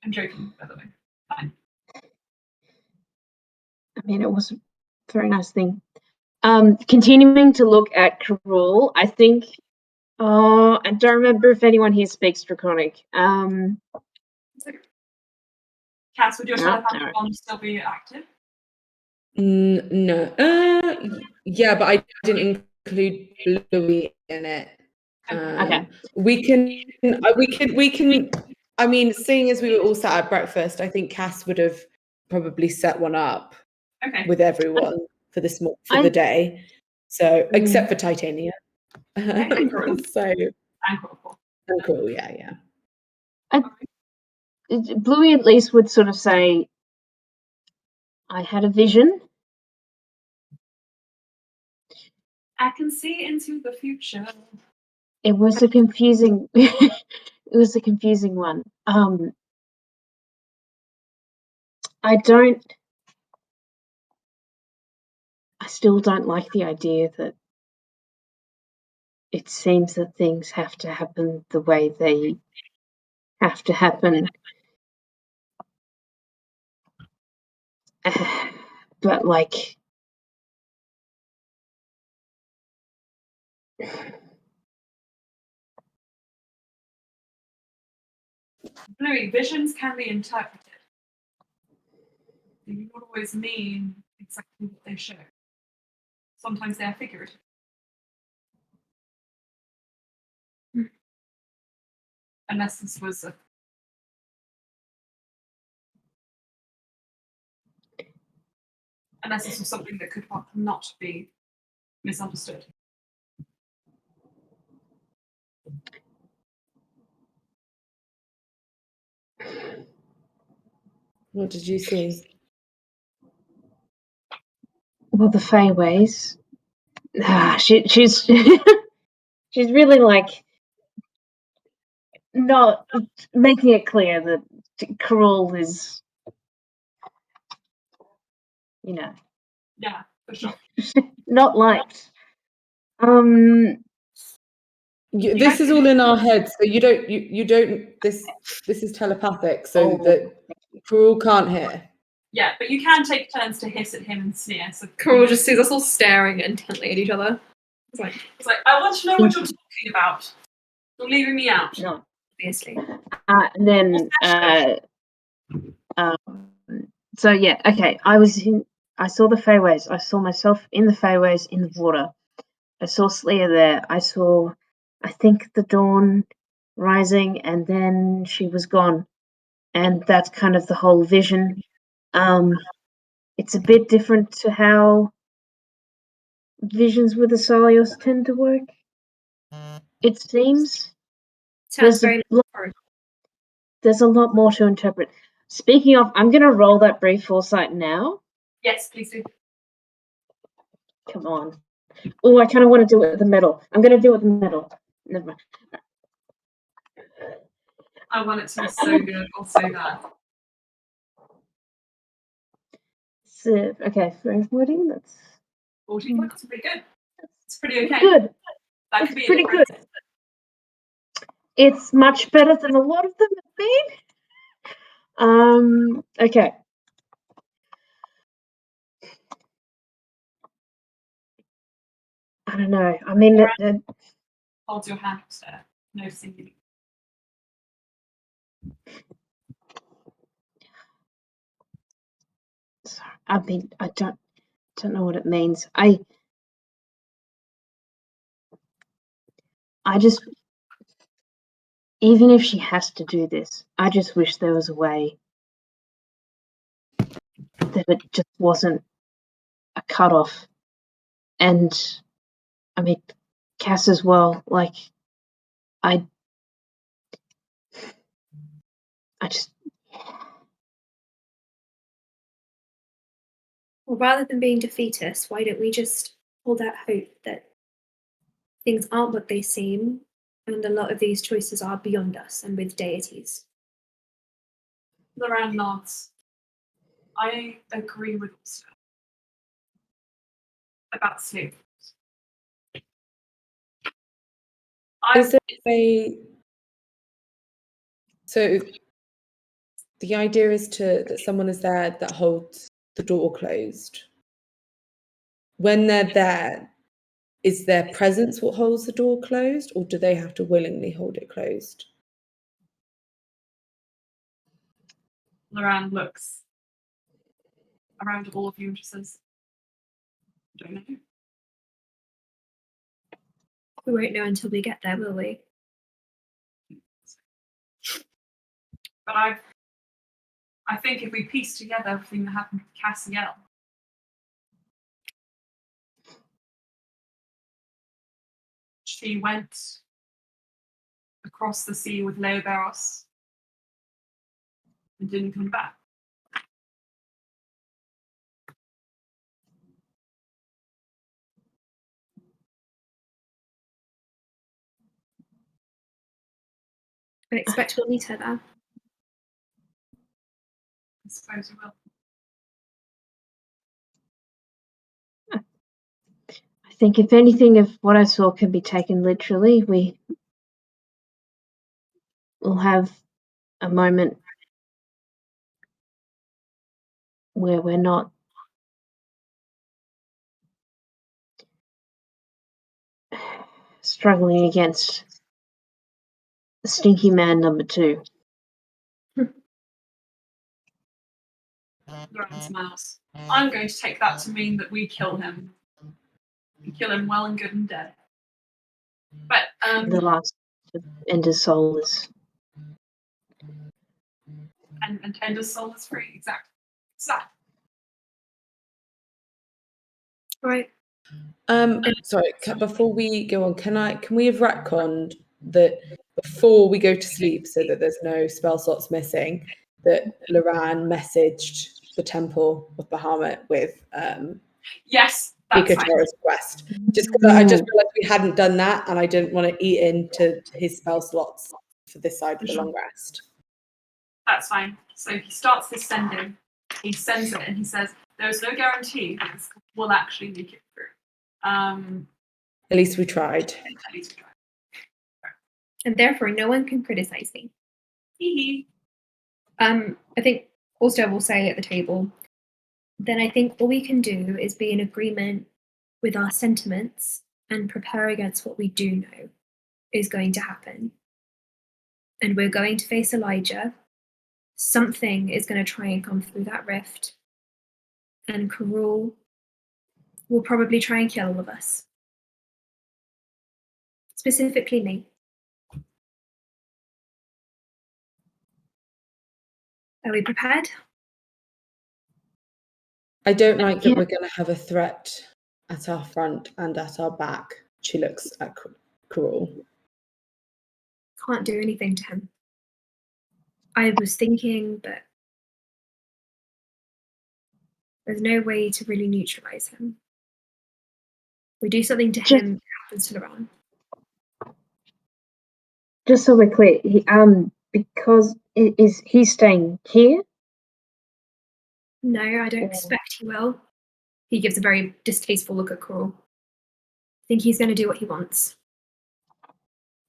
I'm joking, by the way. Fine. I mean, it was a very nice thing. Continuing to look at Karul, I think. Oh, I don't remember if anyone here speaks Draconic. Cass, would your No, telepathic alright. bond still be active? No. Yeah, but I didn't include Bluey in it. Okay. We can. I mean, seeing as we were all sat at breakfast, I think Cass would have probably set one up Okay. with everyone for the day. So, except for Titania. And Coral. So, And Coral. and cool, yeah. Bluey at least would sort of say, I had a vision. I can see into the future. It was a confusing it was a confusing one. I still don't like the idea that it seems that things have to happen the way they have to happen. But like, Bluey, visions can be interpreted. They do not always mean exactly what they show. Sometimes they are figurative. Unless this was something that could not be misunderstood. What did you see? well, the Pheiweyes. She's she's really like not making it clear that Carol is, you know, Yeah, for sure. not liked. This is all in our heads, so you don't. This is telepathic, so that Carol can't hear. Yeah, but you can take turns to hiss at him and sneer. So Coral just sees us all staring intently at each other. It's like, I want to know what you're talking about. You're leaving me out. No. obviously. And then so yeah, okay. I saw the Pheiweyes. I saw myself in the Pheiweyes in the water. I saw Sleer there. I saw, I think, the dawn rising, and then she was gone. And that's kind of the whole vision. It's a bit different to how visions with the Salios tend to work. It seems Sounds very there's a lot more to interpret. Speaking of, I'm going to roll that brief foresight now. Yes, please do. Come on. Oh, I kind of want to do it with the middle. I'm going to do it with the middle. Never mind. I want it to be so good or so bad. So, okay, for 14, that's 40 points, pretty good. It's pretty okay. good. That It's could be pretty a good. It's much better than a lot of them have been. Okay. I don't know. I mean, Hold your hand upstairs. No singing. sorry, I don't know what it means. I just, even if she has to do this, I just wish there was a way that it just wasn't a cutoff. And I mean, Cass as well. Like, I just. Well, rather than being defeatist, why don't we just hold out hope that things aren't what they seem, and a lot of these choices are beyond us and with deities? Loran nods. I agree with Ulster about sleep. Is there a so the idea is that someone is there that holds the door closed. When they're there, is their presence what holds the door closed, or do they have to willingly hold it closed? Loran looks around at all of you and just says, I don't know. We won't know until we get there, will we? But I think if we piece together everything that happened with Cassiel, she went across the sea with Leoberos and didn't come back. I expect we'll meet her there. I suppose we will. think if anything of what I saw can be taken literally, we will have a moment where we're not struggling against Stinky Man number 2. Loran smiles. I'm going to take that to mean that we kill him. We kill him well and good and dead. But The last of Ender's soul is and Tender's soul is free, exactly. So Right. Sorry, before we go on, can we have retconned that before we go to sleep, so that there's no spell slots missing, that Loran messaged the Temple of Bahamut with yes, that's fine. Pikachu's quest. Just because I just realised we hadn't done that, and I didn't want to eat into his spell slots for this side of the long rest. That's fine. So he starts this sending. He sends it and he says, "There's no guarantee that this will actually make it through." At least we tried. At least we tried. And therefore, no one can criticize me. Hee I think also will say at the table, then I think all we can do is be in agreement with our sentiments and prepare against what we do know is going to happen. And we're going to face Elijah. Something is going to try and come through that rift. And Karul will probably try and kill all of us. Specifically me. Are we prepared? I don't like that we're going to have a threat at our front and at our back. She looks at Karul. Can't do anything to him. I was thinking, but there's no way to really neutralize him. We do something to him, it happens to Loran. just so we're clear. Because is he staying here? No, I don't expect he will. He gives a very distasteful look at Coral. I think he's going to do what he wants.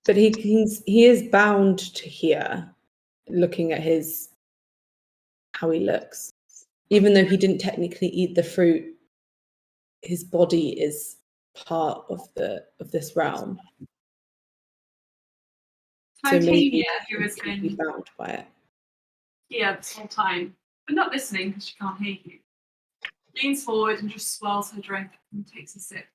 But he is bound to here, looking at how he looks. Even though he didn't technically eat the fruit, his body is part of this realm. So maybe Titania, who has he be been bound by it. here this whole time, but not listening because she can't hear you, leans forward and just swirls her drink and takes a sip.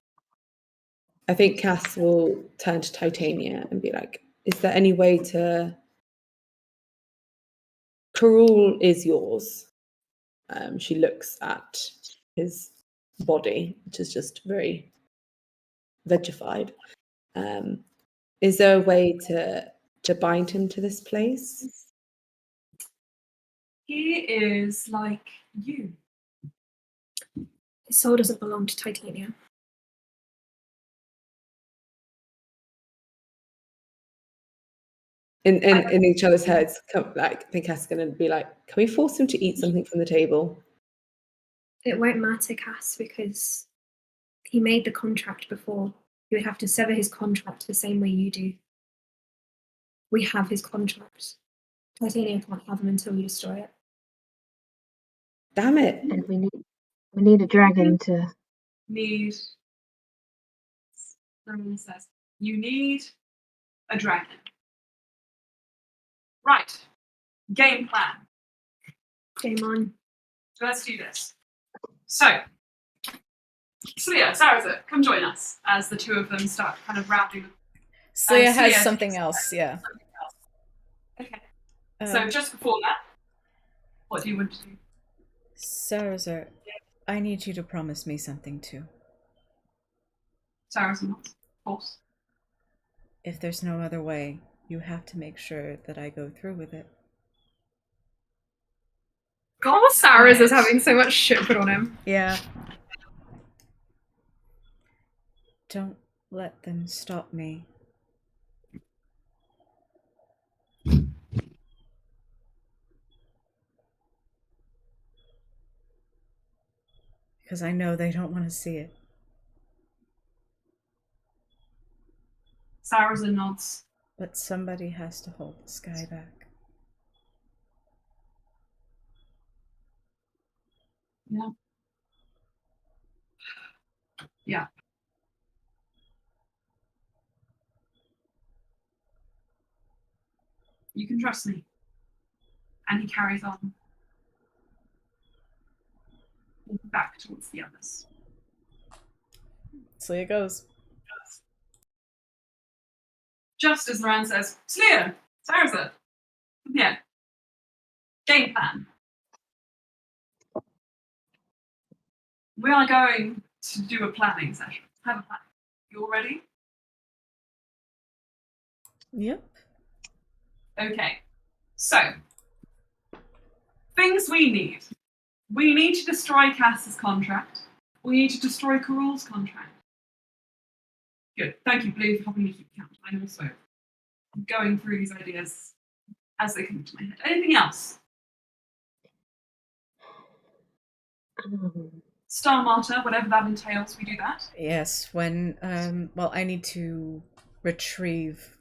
I think Cass will turn to Titania and be like, is there any way to... Karul is yours. She looks at his body, which is just very vegified. Is there a way to bind him to this place? He is like you. His soul doesn't belong to Titania. In each other's heads, I think Cass is going to be like, can we force him to eat something from the table? It won't matter, Cass, because he made the contract before. He would have to sever his contract the same way you do. We have his contract. Titania can't have him until you destroy it. Damn it. And we need a dragon to... Someone says, you need a dragon. Right. Game plan. Game on. Let's do this. So yeah, Sarah, come join us as the two of them start kind of rounding. Slia has something else, yeah. Okay. So just before that, what do you want to do? Sarazar, I need you to promise me something too. Sarah's not, of course. If there's no other way, you have to make sure that I go through with it. God, Sarah's is having so much shit put on him. Yeah. Don't let them stop me. Because I know they don't want to see it. Sarrazin nods. But somebody has to hold the sky back. Yeah. Yeah. You can trust me. And he carries on. Back towards the others. So it goes. Just as Loran says, Sleer, Sarrazin, come here. Game plan. We are going to do a planning session. Have a plan. You all ready? Yep. Okay. So, things we need. We need to destroy Cass's contract. We need to destroy Carul's contract. Good. Thank you, Blue, for helping me keep count. I'm also going through these ideas as they come to my head. Anything else? Star Martyr, whatever that entails, we do that. Yes, when, well, I need to retrieve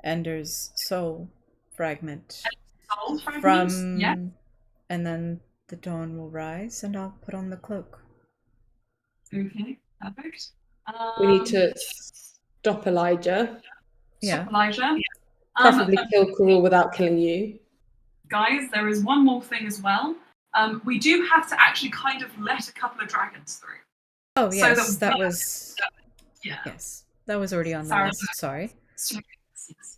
Ender's soul fragment Soul fragments? from, Yeah. and then the dawn will rise and I'll put on the cloak. Okay, perfect. We need to stop Elijah. Yeah. Stop Elijah. Preferably kill Carul without killing you. Guys, there is one more thing as well. We do have to actually kind of let a couple of dragons through. Oh, So yes, that that was... Yeah. Yes, that was already on the Sarah- list, sorry.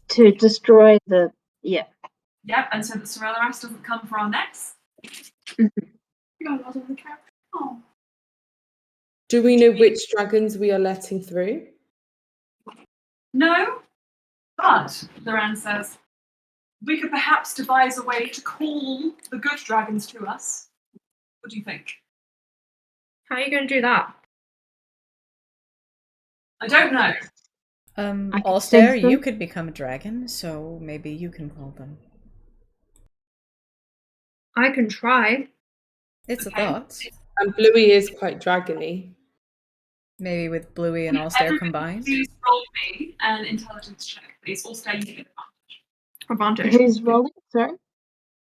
To destroy the Yep, and so that Sorelaras doesn't come for our necks. Mhm. God, I was on the couch. Oh. Do we know which dragons we are letting through? No, but, Loran says, we could perhaps devise a way to call the good dragons to us. What do you think? How are you going to do that? I don't know. I could Alstair, sense them. you could become a dragon, so maybe you can call them. I can try. It's Okay. a thought. And Bluey is quite dragony. Maybe with Bluey and Alstair Everybody combined. Please roll me an intelligence check, please. All stay, you get Advantage. Who's rolling? Sorry?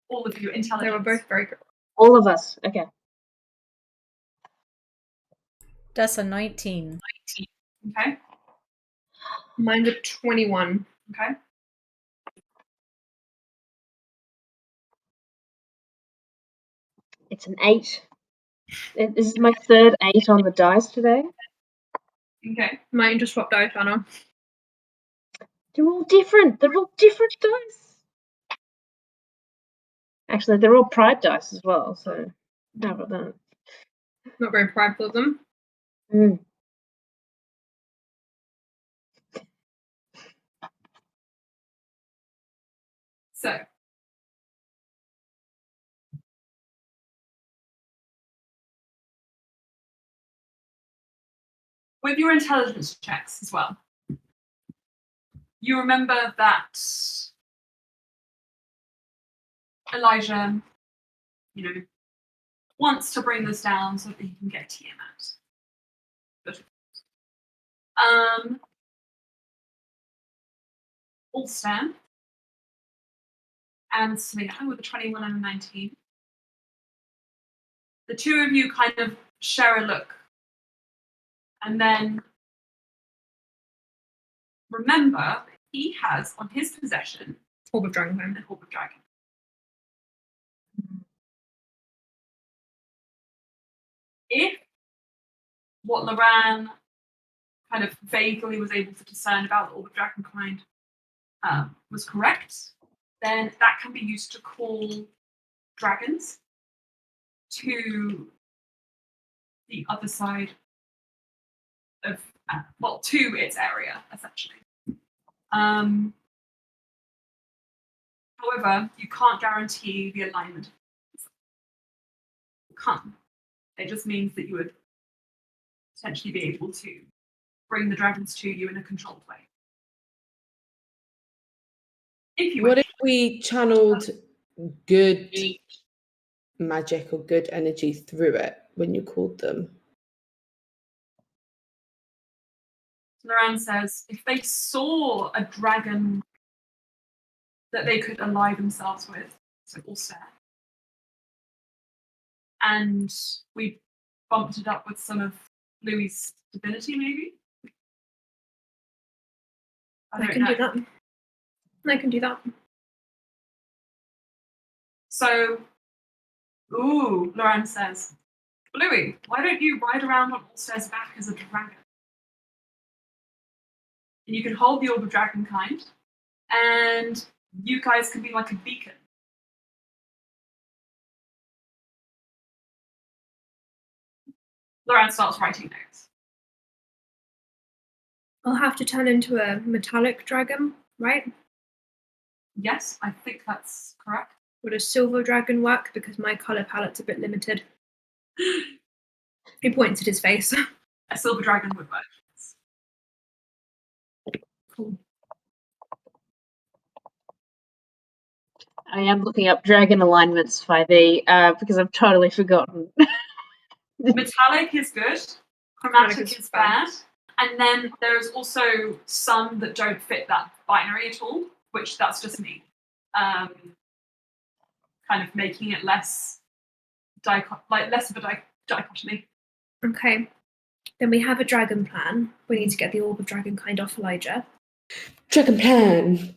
all of you intelligence. They were both very good. All of us. Okay. That's a 19. Okay. Mine's a 21. Okay. It's an 8. This is my third 8 on the dice today. Okay. Mine just swapped dice, Anna. They're all different. They're all different dice. Actually, they're all pride dice as well, so how about that? Not very prideful of them. Mm. So. With your intelligence checks as well, you remember that Elijah, wants to bring this down so that he can get Tiamat. Good. Ulstan and Smear with a 21 and a 19. The two of you kind of share a look. And then remember that he has on his possession Orb of Dragon. an Orb of Dragon. If what Loran kind of vaguely was able to discern about the Orb of Dragonkind was correct, then that can be used to call dragons to the other side of, to its area, essentially. However, you can't guarantee the alignment. You can't. It just means that you would potentially be able to bring the dragons to you in a controlled way. If you What wish. if we channeled good magic or good energy through it when you called them? Loran says, if they saw a dragon that they could ally themselves with, so Ulster, and we bumped it up with some of Louis' divinity, maybe? I can do that. I can do that. So, Loran says, Louis, why don't you ride around on Ulster's back as a dragon? And you can hold the orb of dragonkind, and you guys can be like a beacon. Loran starts writing notes. I'll have to turn into a metallic dragon, right? Yes, I think that's correct. Would a silver dragon work? Because my color palette's a bit limited. He points at his face. A silver dragon would work. Cool. I am looking up dragon alignments 5e because I've totally forgotten. Metallic is good. Chromatic is bad. And then there's also some that don't fit that binary at all, which that's just me. Kind of making it less less of a dichotomy. Okay. Then we have a dragon plan. We need to get the orb of dragonkind off Elijah. Dragon plan.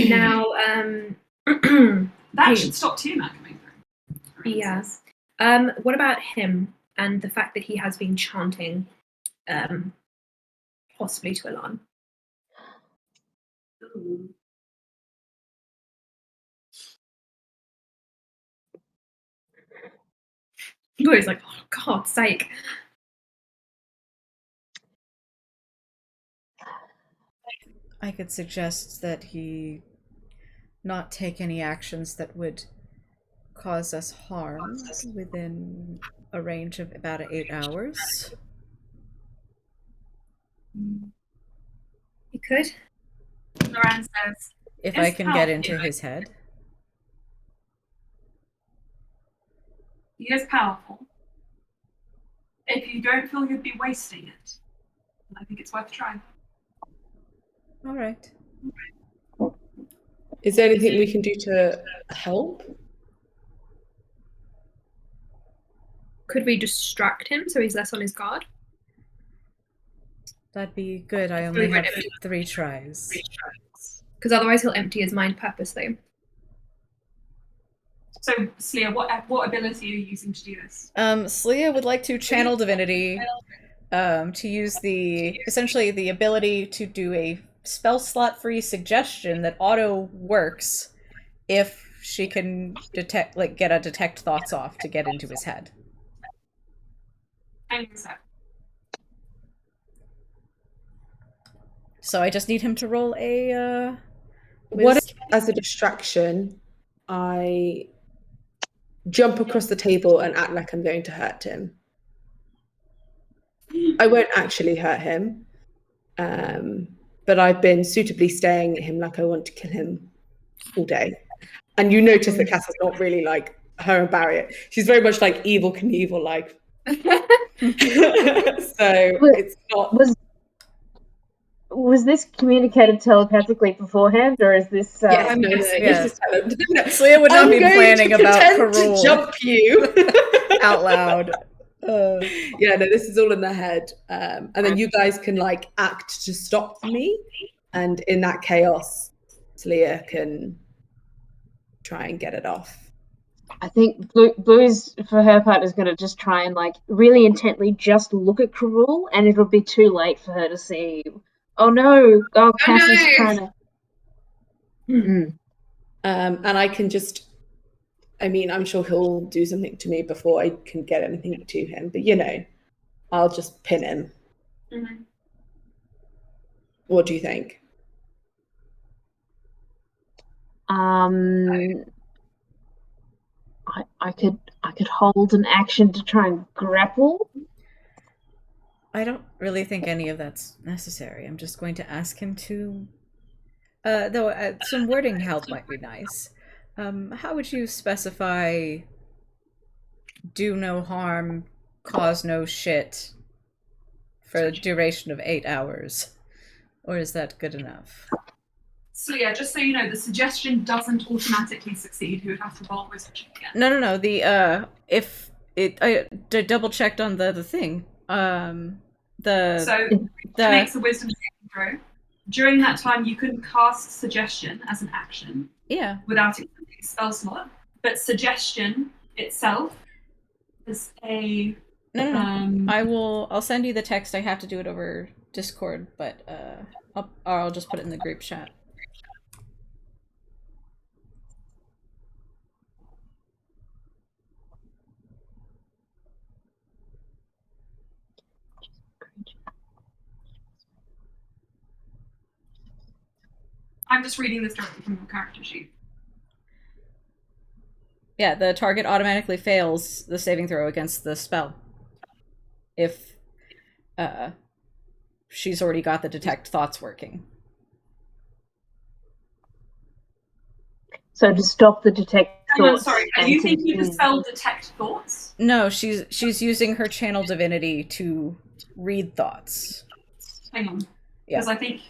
Now, That should stop Tiamat coming through. Yeah. What about him and the fact that he has been chanting, possibly to Elan? Ooh. He's like, oh, God's sake. I could suggest that he not take any actions that would cause us harm within a range of about 8 hours. You could. Loran says, If I can get into his head. he is powerful. If you don't feel you'd be wasting it, I think it's worth trying. All right. Is there anything we can do to help? Could we distract him so he's less on his guard? That'd be good. I only have 3 tries. Because otherwise he'll empty his mind purposely. So, Sleia, what ability are you using to do this? Sleia would like to channel divinity, to use essentially the ability to do a spell slot free suggestion that auto works if she can get a detect thoughts off to get into his head. Hang on a sec. So I just need him to roll a What if, as a distraction, I jump across the table and act like I'm going to hurt him? I won't actually hurt him, but I've been suitably staring at him like I want to kill him all day. And you notice that Cass is not really like her and Barrier. She's very much like Evel Knievel, like. So it's not. Was this communicated telepathically beforehand, or is this? Yes, no, yeah. This is Sleia would not be planning about to jump you out loud. Yeah, no, this is all in the head, and then you guys can like act to stop me, and in that chaos, Sleia can try and get it off. I think Blue's, for her part, is going to just try and like really intently just look at Karul, and it'll be too late for her to see. Oh no! Oh, Cass is trying to. And I can just. I mean, I'm sure he'll do something to me before I can get anything to him, but I'll just pin him. Mm-hmm. What do you think? I could hold an action to try and grapple. I don't really think any of that's necessary. I'm just going to ask him to. Some wording help might be nice. How would you specify do no harm, cause no shit for a duration of 8 hours? Or is that good enough? So yeah, just so you know, the suggestion doesn't automatically succeed. You would have to roll wisdom check again. No. The if it, I double checked on the thing. So it makes a wisdom saving throw. During that time, you can cast suggestion as an action. Yeah. Without it being a spell slot, but suggestion itself is a. No. I'll send you the text. I have to do it over Discord, but I'll just put it in the group chat. I'm just reading this directly from your character sheet. Yeah, the target automatically fails the saving throw against the spell. If she's already got the detect thoughts working. So to stop the detect thoughts. Sorry, are you thinking the spell detect thoughts? No, she's using her channel divinity to read thoughts. Hang on. Yeah. Because I think.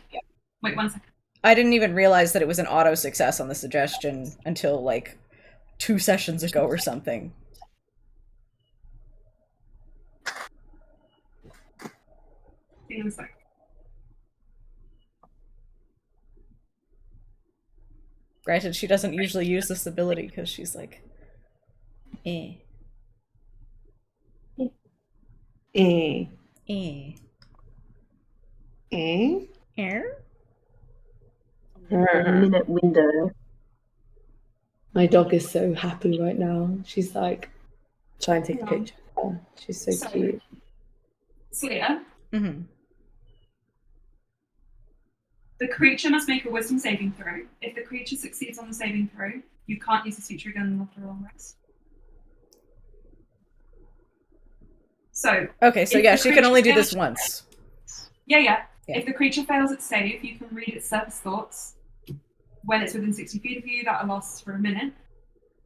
Wait 1 second. I didn't even realize that it was an auto success on the suggestion until like 2 sessions ago or something. Hang on a sec. Granted, she doesn't usually use this ability because she's like, eh. Eh. Eh. Eh? Air? A minute window. My dog is so happy right now. She's like trying to take a picture of her. She's so cute. Slayer. Mm-hmm. The creature must make a wisdom saving throw. If the creature succeeds on the saving throw, you can't use this feature again after a long rest. So. Okay, so yeah, she can only do this once. Yeah. If the creature fails its save, you can read its surface thoughts. When it's within 60 feet of you, that lasts for a minute.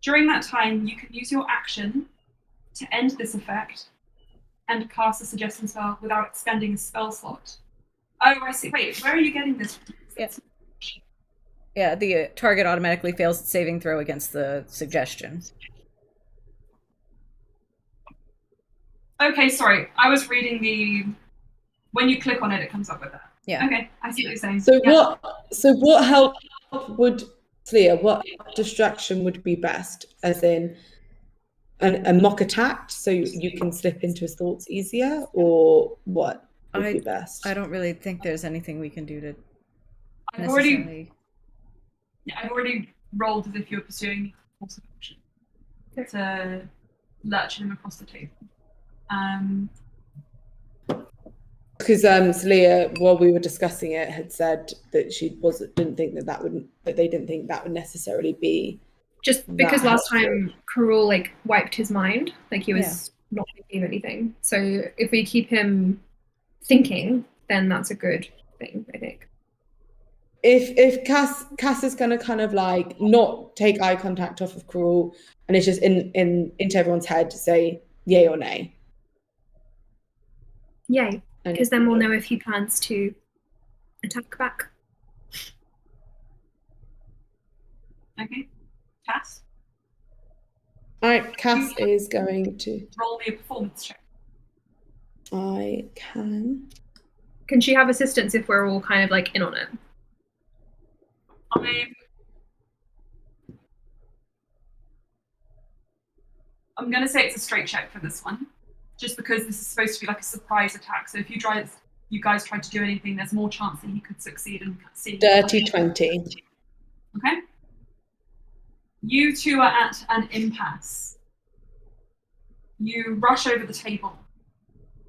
During that time, you can use your action to end this effect and cast a suggestion spell without expending a spell slot. Oh, I see. Wait, where are you getting this from? Yeah, the target automatically fails its saving throw against the suggestion. Okay, sorry. I was reading the... When you click on it, it comes up with that. Yeah. Okay, I see what you're saying. So what help would, Leah, what distraction would be best? As in a mock attack so you can slip into his thoughts easier, or what would be best? I don't really think there's anything we can do to I've already rolled as if you're pursuing the course of action to lurch him across the table. Because Celia, while we were discussing it, had said that she didn't think that they didn't think that would necessarily be just because last time Karul like wiped his mind, like he was not thinking of anything. So if we keep him thinking, then that's a good thing, I think. If Cass is gonna kind of like not take eye contact off of Karul, and it's just into everyone's head to say yay or nay. Yay, because then we'll know if he plans to attack back. Okay, Cass. All right, Cass is going to roll me a performance check. I can. Can she have assistance if we're all kind of like in on it? I'm going to say it's a straight check for this one, just because this is supposed to be like a surprise attack. So if you guys try to do anything, there's more chance that he could succeed and see. Dirty 20. Okay. You two are at an impasse. You rush over the table.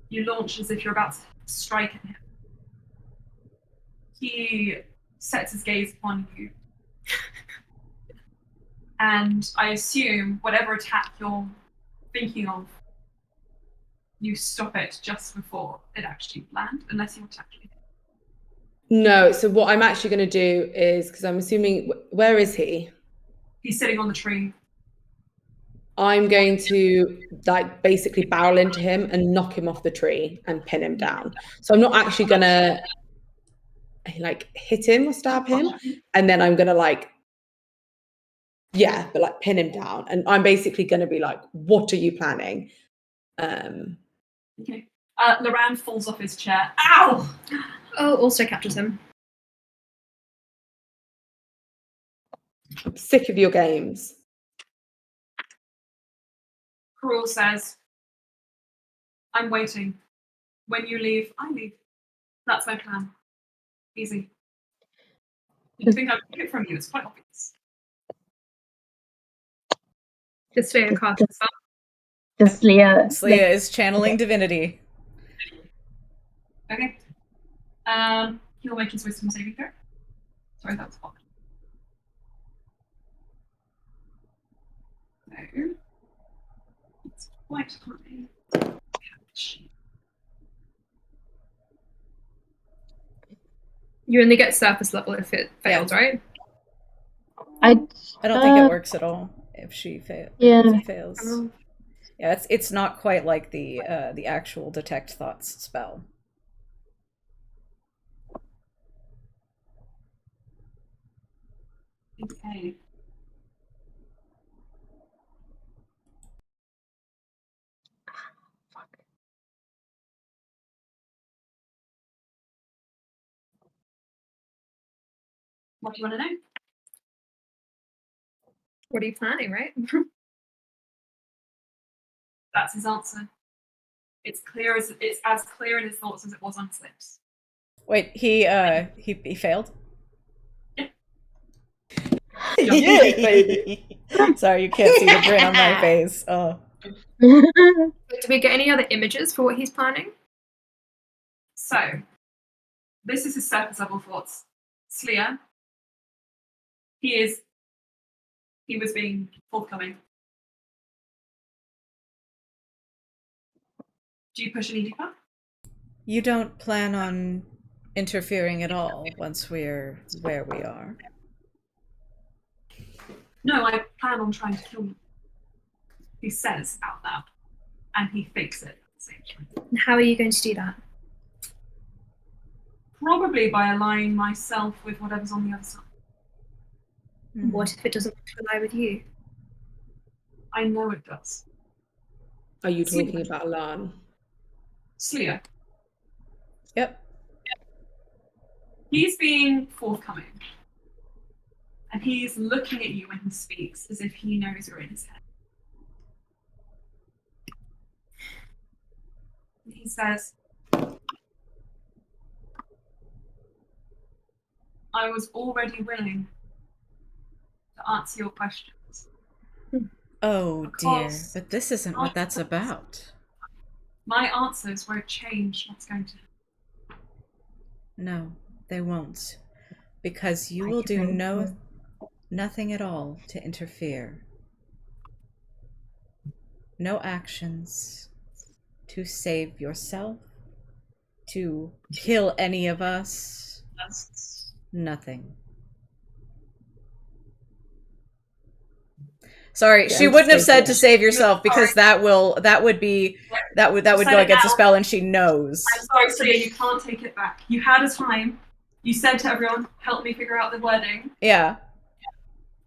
You launch as if you're about to strike at him. He sets his gaze upon you. And I assume whatever attack you're thinking of, you stop it just before it actually lands, unless you want to actually hit. No, so what I'm actually going to do is, because I'm assuming, where is he? He's sitting on the tree. I'm going to like basically barrel into him and knock him off the tree and pin him down. So I'm not actually going to like hit him or stab him, and then I'm gonna like, yeah, but like pin him down, and I'm basically gonna be like, what are you planning? Okay. Loran falls off his chair. Ow! Oh, also captures him. I'm sick of your games. Cruel says, I'm waiting. When you leave, I leave. That's my plan. Easy. You think I'd take it from you? It's quite obvious. Just stay a cast as well. Does Leah? Sleia is channeling divinity. Okay. He'll make his wisdom saving throw. Sorry, that was blocked. So, it's quite high. You only get surface level if it fails, right? I don't think it works at all if she fails. Yeah. If it fails. Yeah, it's not quite like the actual detect thoughts spell. Okay. What do you want to know? What are you planning, right? That's his answer. It's as clear in his thoughts as it was on his lips. Wait, he failed? Yeah, baby. Sorry, you can't see the grin on my face. Oh. Do we get any other images for what he's planning? So, this is his surface level thoughts. Sleia, he was being forthcoming. Do you push any deeper? You don't plan on interfering at all once we're where we are? No, I plan on trying to kill you. He says out loud. And he fakes it at the same time. How are you going to do that? Probably by aligning myself with whatever's on the other side. What if it doesn't lie with you? I know it does. Are you talking about Lan? Sleia. Yep. He's being forthcoming. And he's looking at you when he speaks as if he knows you're in his head. And he says, I was already willing to answer your questions. Oh dear, Because but this isn't what that's about. my answers won't change what's going to happen. No, they won't. Because you will do nothing at all to interfere. No actions to save yourself, to kill any of us. Nothing. Sorry, she wouldn't have said to save yourself because that would go against the spell, and she knows. I'm sorry, Sleia, you can't take it back. You had a time. You said to everyone, help me figure out the wording. Yeah.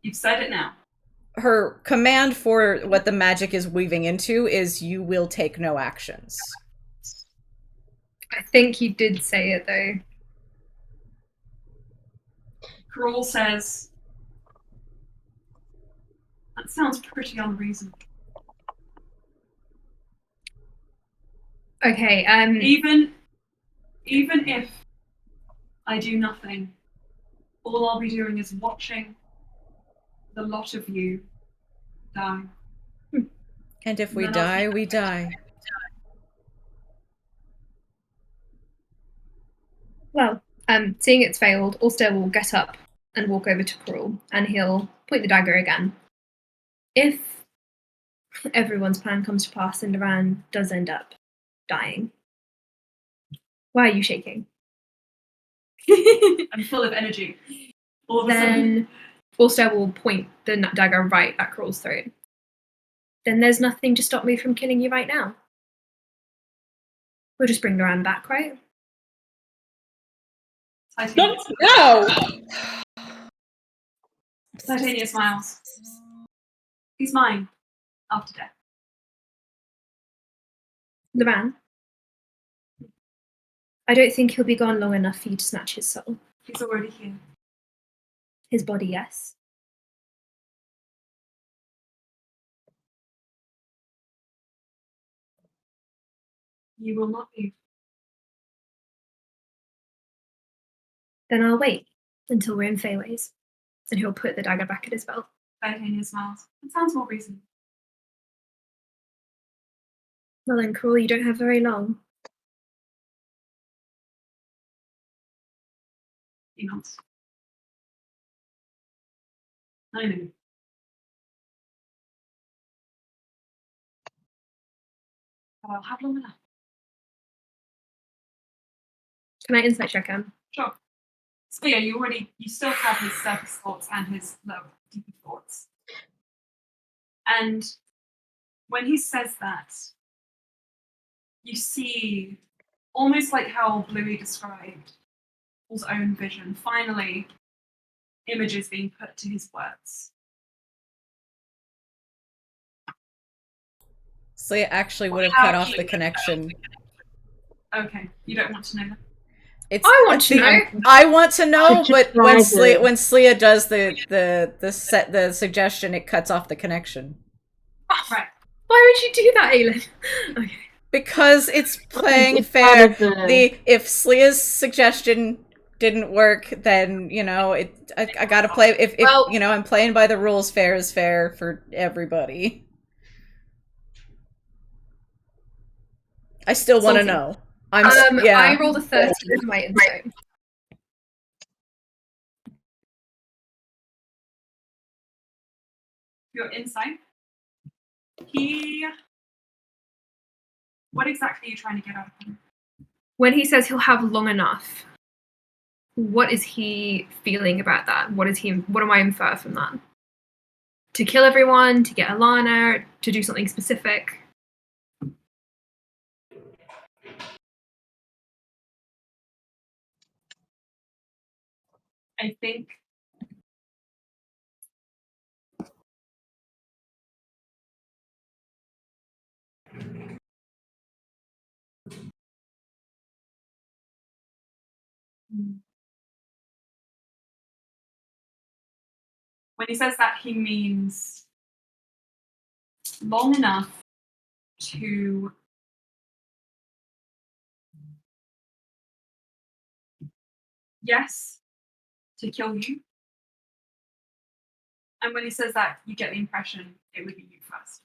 You've said it now. Her command for what the magic is weaving into is you will take no actions. I think you did say it, though. Cruel says, that sounds pretty unreasonable. Okay, Even if I do nothing, all I'll be doing is watching the lot of you die. And if we die, we die. Well, seeing it's failed, Ulster will get up and walk over to Cruel, and he'll point the dagger again. If everyone's plan comes to pass and Loran does end up dying, why are you shaking? I'm full of energy. All of a sudden. Then Ulster will point the dagger right at Cruel's throat. Then there's nothing to stop me from killing you right now. We'll just bring Loran back, right? Titania, No! Titania smiles. He's mine after death. Loran, I don't think he'll be gone long enough for you to snatch his soul. He's already here. His body, yes. You will not leave. Then I'll wait until we're in Pheiweyes, and he'll put the dagger back at his belt. Titania smiles. It sounds more reasonable. Well then, Cruel, you don't have very long. He nods. I know. But I'll have long enough. Can I insight check him? Sure. So yeah, you still have his surface thoughts and his lower, deeper thoughts. And when he says that, you see, almost like how Bluey described Paul's own vision, finally, images being put to his words. So it actually would have How cut do off you the get connection. Okay, you don't want to know that. It's, I want to know. I want to know, To but try when to- Slia does the suggestion, it cuts off the connection. Right. Why would you do that, Aelin? Okay. Because it's playing It's part fair. of the- If Slia's suggestion didn't work, then I gotta play. If Well- I'm playing by the rules, fair is fair for everybody. I still want to Salty. know. I rolled a 13 for my insight. Your insight. What exactly are you trying to get out of him? When he says he'll have long enough, what is he feeling about that? What am I infer from that? To kill everyone, to get Alana, to do something specific? I think when he says that, he means long enough to to kill you. And when he says that, you get the impression it would be you first.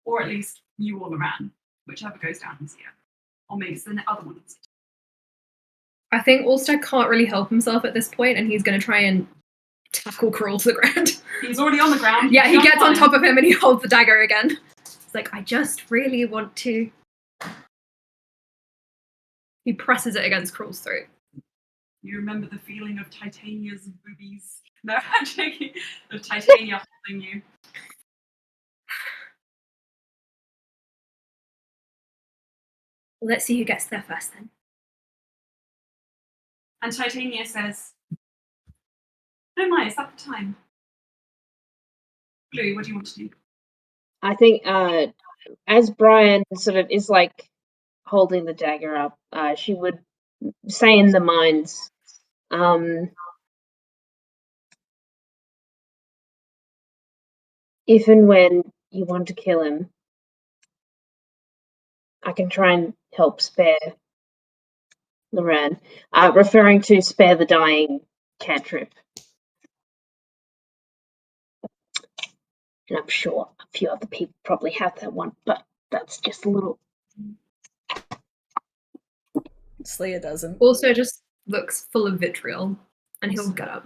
Or at least you or Loran, whichever goes down easier. Or maybe it's the other one. I think Ulster can't really help himself at this point, and he's going to try and tackle Cruel to the ground. He's already on the ground. Yeah, he gets on top of him and he holds the dagger again. It's like, I just really want to. He presses it against Cruel's throat. You remember the feeling of Titania's boobies. No, I'm joking. Of Titania holding you. Well, let's see who gets there first then. And Titania says, "Oh my, is that the time?" Bluey, what do you want to do? I think as Brian sort of is like holding the dagger up, she would say in the minds, if and when you want to kill him, I can try and help spare Loran, referring to spare the dying cantrip. And I'm sure a few other people probably have that one, but that's just a little. Slia doesn't. Also just looks full of vitriol, and he'll get up.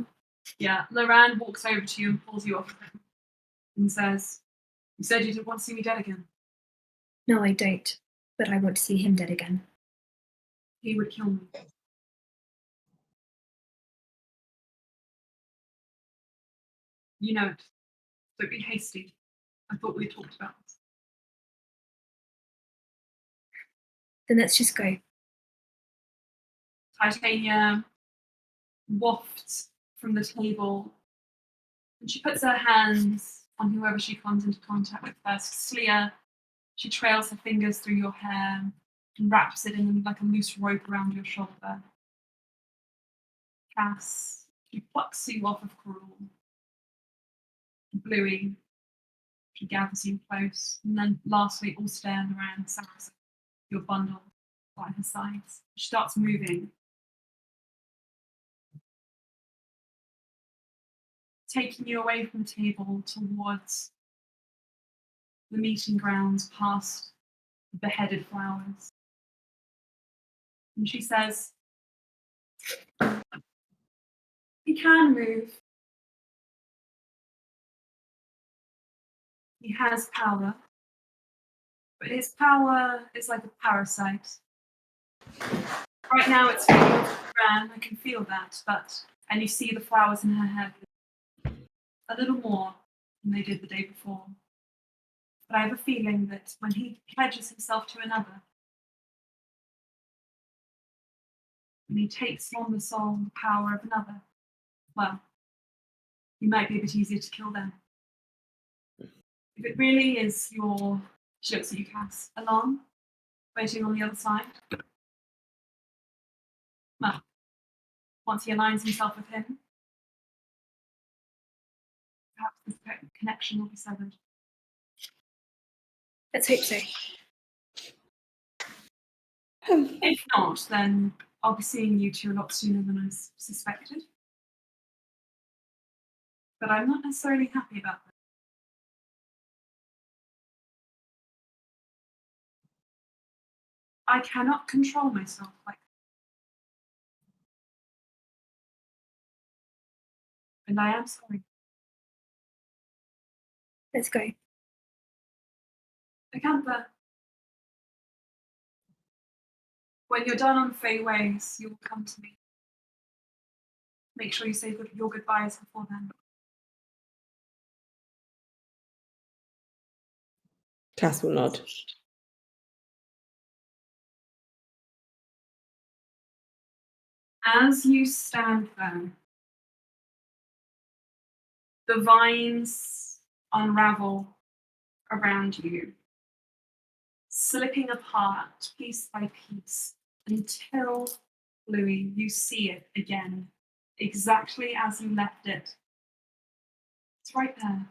Yeah, Loran walks over to you and pulls you off of him and says, "You said you didn't want to see me dead again." No, I don't. But I want to see him dead again. He would kill me. You know it. Don't be hasty. I thought we talked about this. Then let's just go. Titania wafts from the table, and she puts her hands on whoever she comes into contact with first. Slia, she trails her fingers through your hair and wraps it in like a loose rope around your shoulder. Cass, she plucks you off of Cruel. Bluey, she gathers you close. And then lastly, all stand around Saracen, your bundle by her sides. She starts moving, taking you away from the table towards the meeting grounds past the beheaded flowers. And she says, he can move. He has power. But his power is like a parasite. Right now it's feeling Fran, I can feel that, and you see the flowers in her head a little more than they did the day before. But I have a feeling that when he pledges himself to another, when he takes on the soul and the power of another, well, he might be a bit easier to kill them. If it really is your, she looks at you, Cass, alarm, waiting on the other side, well, once he aligns himself with him, perhaps this connection will be severed. Let's hope so. If not, then I'll be seeing you two a lot sooner than I suspected. But I'm not necessarily happy about that. I cannot control myself like that. And I am sorry. Let's go. Acantha, when you're done on Pheiweyes, you will come to me. Make sure you say your goodbyes before then. Cass will nod. As you stand there, the vines unravel around you, slipping apart piece by piece until, Bluey, you see it again, exactly as you left it. It's right there.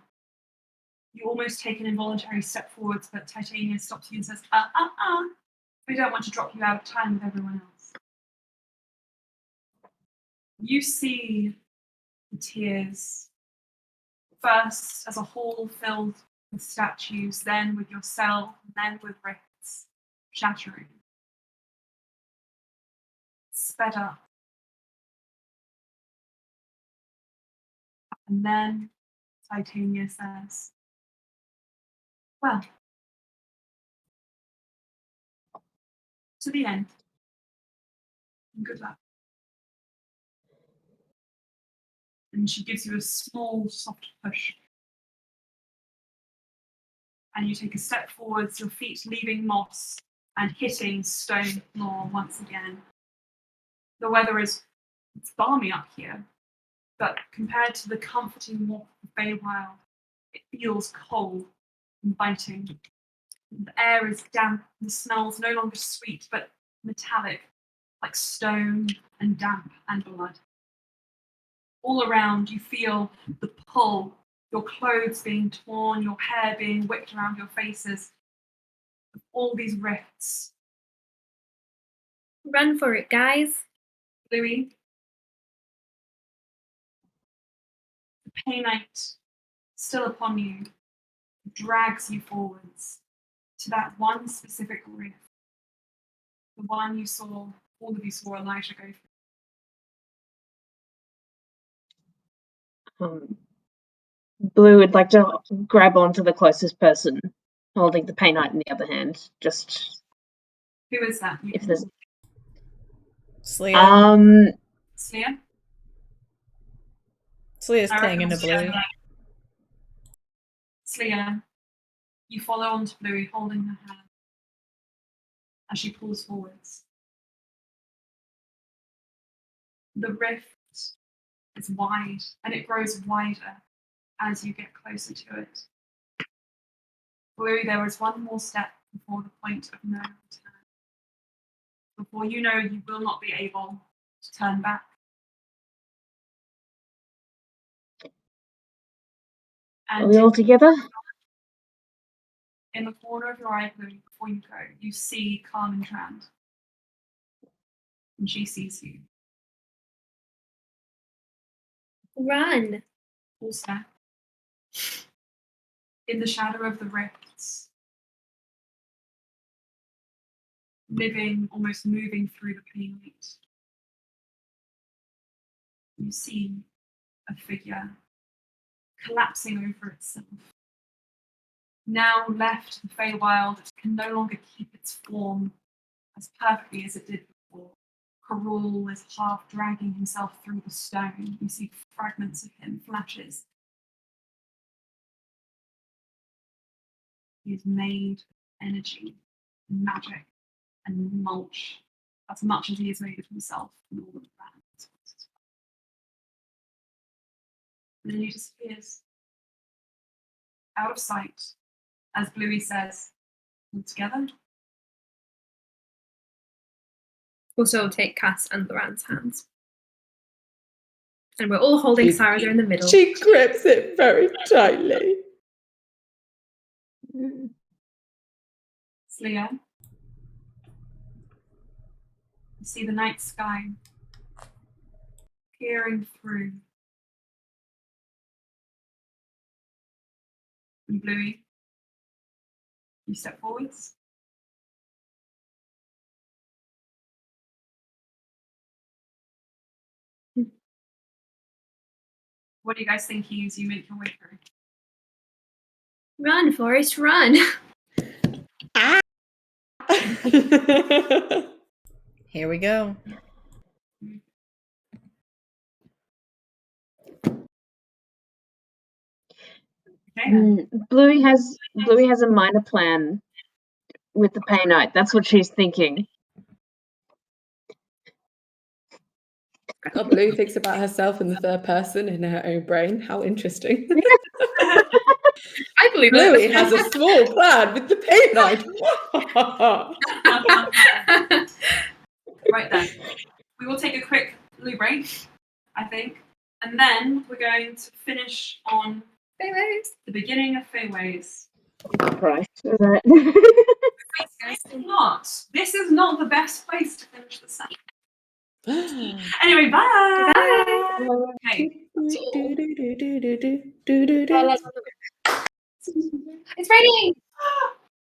You almost take an involuntary step forwards, but Titania stops you and says, we don't want to drop you out of time with everyone else. You see the tears, first as a hall filled with statues, then with yourself, then with rifts shattering. Sped up. And then Titania says, well, to the end. And good luck. And she gives you a small, soft push. And you take a step forwards, your feet leaving moss and hitting stone floor once again. The weather it's balmy up here, but compared to the comforting warmth of Pheiweyes, it feels cold and biting. The air is damp, the smells no longer sweet, but metallic, like stone and damp and blood. All around, you feel the pull, your clothes being torn, your hair being whipped around your faces, all these rifts. Run for it, guys. Bluey, the painite still upon you drags you forwards to that one specific rift, the one you saw, all of you saw Elijah go through. Blue would like to grab onto the closest person, holding the painite in the other hand. Just Who is that? if there's Slia. Slia? Slia's playing into Bluey. Slia, you follow on to Bluey, holding her hand as she pulls forwards. The rift is wide, and it grows wider as you get closer to it. Blue, there is one more step before the point of no return. Before you know, you will not be able to turn back. Are we all together? In the corner of your eye, Blue, before you go, you see Carmen Trand. And she sees you. Run. Full step. In the shadow of the rifts, living, almost moving through the pale light, you see a figure collapsing over itself. Now left the Feywild, it can no longer keep its form as perfectly as it did before. Karul is half dragging himself through the stone. You see fragments of him, flashes. He is made of energy, magic, and mulch, as much as he is made of himself and all of that. And then he disappears. Out of sight, as Bluey says, all together. Also take Cass and Loran's hands. And we're all holding Sarah in the middle. She grips it very tightly. Slia, you see the night sky peering through. And Bluey, you step forwards. What do you guys think as you make your way through? Run, Forrest, run. Here we go. Okay. Bluey has a minor plan with the pay note. That's what she's thinking. Oh, Blue thinks about herself in the third person in her own brain. How interesting. I believe Bluey it. has a small plan with the pay night. Right then. We will take a quick loo break, I think. And then we're going to finish on Pheiweyes. the beginning of Pheiweyes. Christ. Right. This is not the best place to finish the session. Anyway, bye. Bye. Okay. It's raining.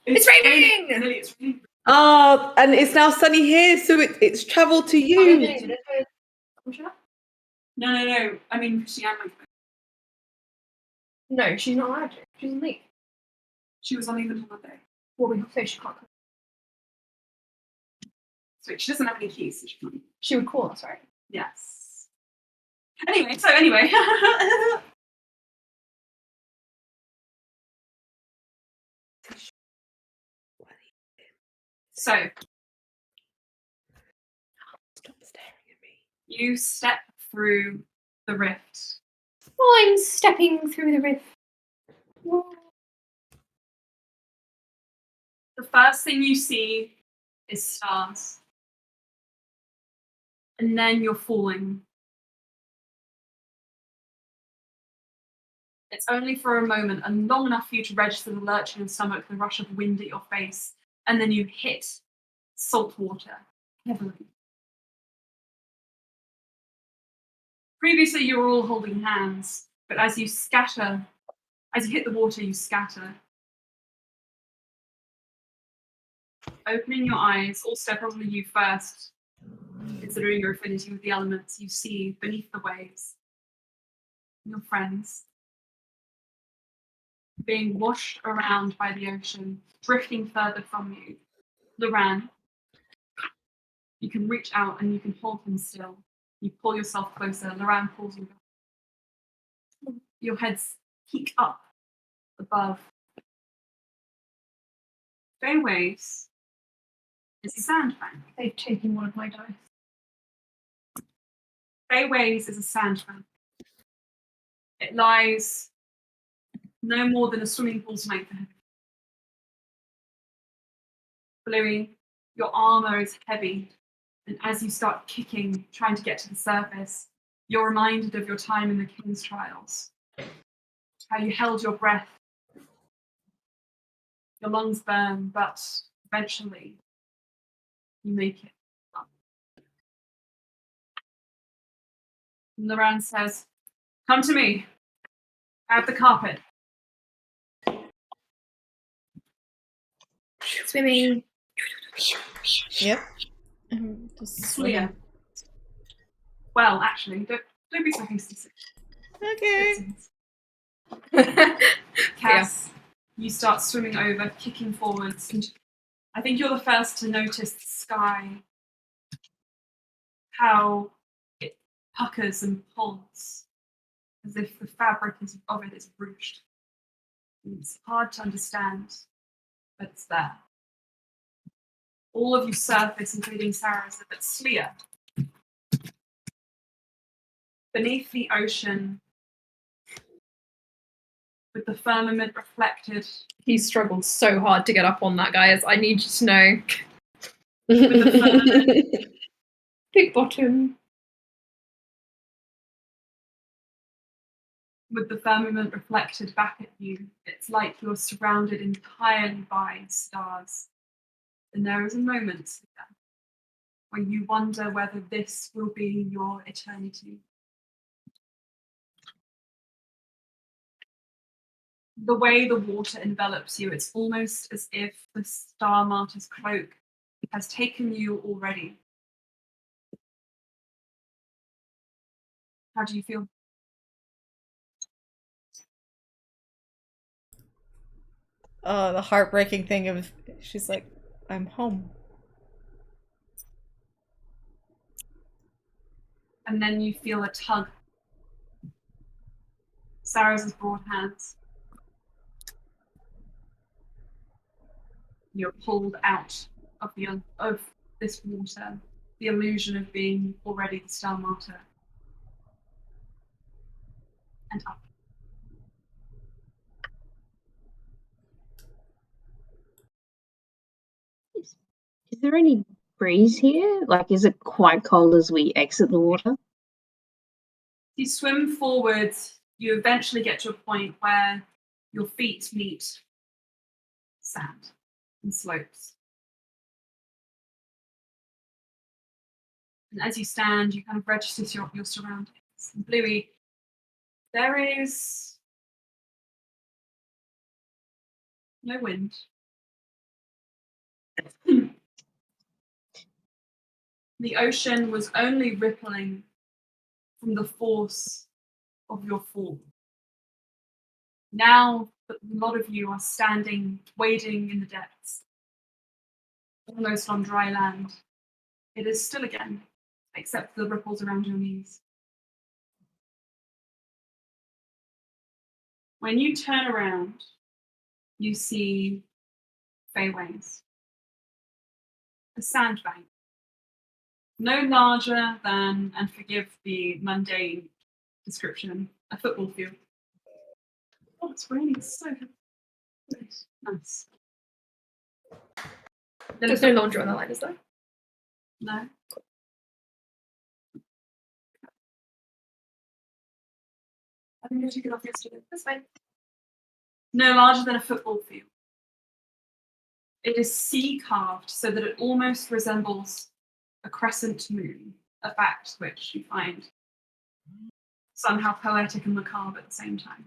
It's raining. Lily, it's raining. Oh, and it's now sunny here, so it's travelled to you. No. I mean, Christiane might. No, she's not allowed to. She's on leave. She was on leave until Monday. Well, we say she can't come. So she doesn't have any keys, so she can't. She would call us, right? Yes. Anyway. So Stop staring at me. you step through the rift. Oh, I'm stepping through the rift. The first thing you see is stars. And then you're falling. It's only for a moment and long enough for you to register the lurch in your stomach, the rush of wind at your face, and then you hit salt water heavily. Previously, you were all holding hands, but as you hit the water, you scatter. Opening your eyes, also probably you first, considering your affinity with the elements, you see beneath the waves your friends being washed around by the ocean, drifting further from you. Loran, you can reach out and you can hold him still. You pull yourself closer. Loran pulls you back. Your heads peek up above. Pheiweyes is a sandbank. They've taken one of my dice. Pheiweyes is a sandbank. It lies no more than a swimming pool's length ahead. Bluey, your armor is heavy, and as you start kicking, trying to get to the surface, you're reminded of your time in the King's Trials. How you held your breath. Your lungs burn, but eventually you make it up. And Loran says, "Come to me. Have the carpet." Swimming. Yep. I'm just Clear. swimming. Well, actually, don't be so hasty. Okay. Cass, you start swimming over, kicking forwards, and I think you're the first to notice the sky, how it puckers and pulls, as if the fabric of it is ruched. It's hard to understand, but it's there. All of you surface, including Sarah's, a bit clear. Beneath the ocean, with the firmament reflected. He struggled so hard to get up on that, guys. I need you to know. With the firmament, Big bottom. with the firmament reflected back at you, it's like you're surrounded entirely by stars. And there is a moment where you wonder whether this will be your eternity. The way the water envelops you, it's almost as if the Star Martyr's cloak has taken you already. How do you feel? The heartbreaking thing of she's like, I'm home. And then you feel a tug. Sarah's broad hands. You're pulled out of this water, the illusion of being already the Star Martyr. And up. Is there any breeze here? Like, is it quite cold as we exit the water? You swim forwards, you eventually get to a point where your feet meet sand and slopes. And as you stand, you kind of register your surroundings. And Bluey, there is no wind. The ocean was only rippling from the force of your fall. Now that a lot of you are standing, wading in the depths, almost on dry land, it is still again, except for the ripples around your knees. When you turn around, you see Pheiweyes, a sandbank, no larger than, and forgive the mundane description, a football field. Oh, it's raining so good. Nice. There's no laundry on the line, is there? No. I think I took it off yesterday. That's fine. No larger than a football field. It is sea carved so that it almost resembles a crescent moon, a fact which you find somehow poetic and macabre at the same time.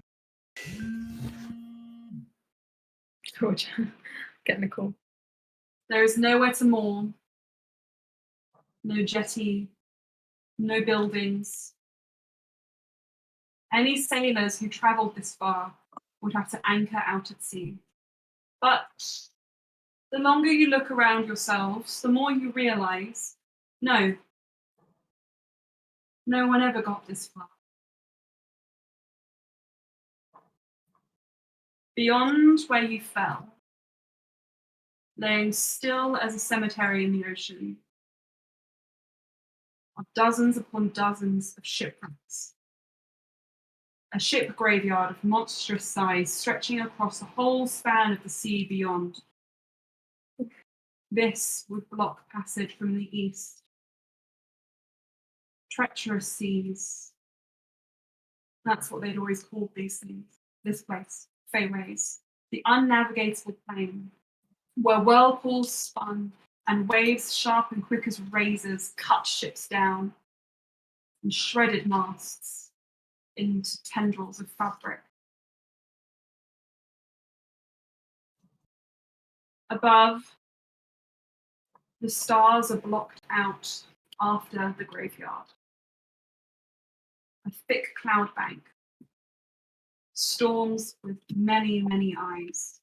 George, getting the call. There is nowhere to moor, no jetty, no buildings. Any sailors who travelled this far would have to anchor out at sea. But the longer you look around yourselves, the more you realise, no one ever got this far. Beyond where you fell, laying still as a cemetery in the ocean, are dozens upon dozens of shipwrecks. A ship graveyard of monstrous size stretching across the whole span of the sea beyond. This would block passage from the east. Treacherous seas. That's what they'd always called these things. This place, Pheiweyes, the unnavigatable plain, where whirlpools spun and waves sharp and quick as razors cut ships down and shredded masts into tendrils of fabric. Above, the stars are blocked out after the graveyard. A thick cloud bank. Storms with many, many eyes.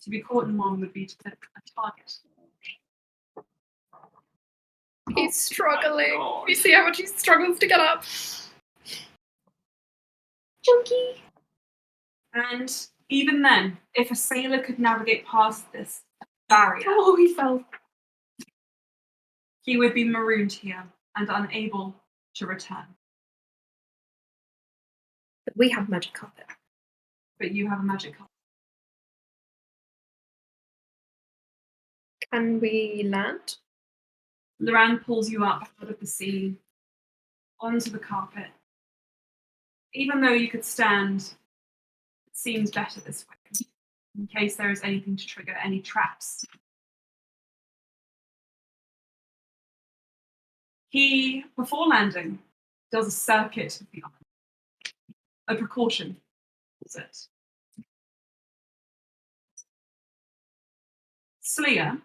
To be caught in one would be to hit a target. He's struggling. You see how much he struggles to get up. Chunky. And even then, if a sailor could navigate past this barrier, Oh, he fell. he would be marooned here and unable to return. But we have magic carpet. But you have a magic carpet. Can we land? Loran pulls you up out of the sea, onto the carpet. Even though you could stand, it seems better this way, in case there is anything to trigger any traps. He, before landing, does a circuit of the island. A precaution, is it? Sleer,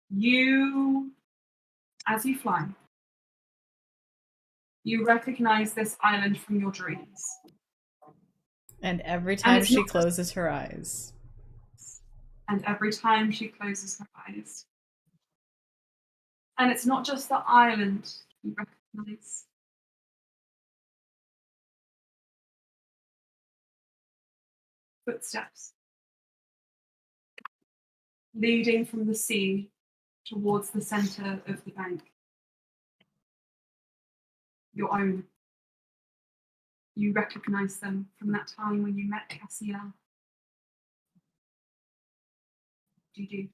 you, as you fly, you recognize this island from your dreams. And every time it's she not- closes her eyes. And every time she closes her eyes. And it's not just the island you recognize. Footsteps. Leading from the sea towards the center of the bank. Your own. You recognize them from that time when you met Cassiel. You do.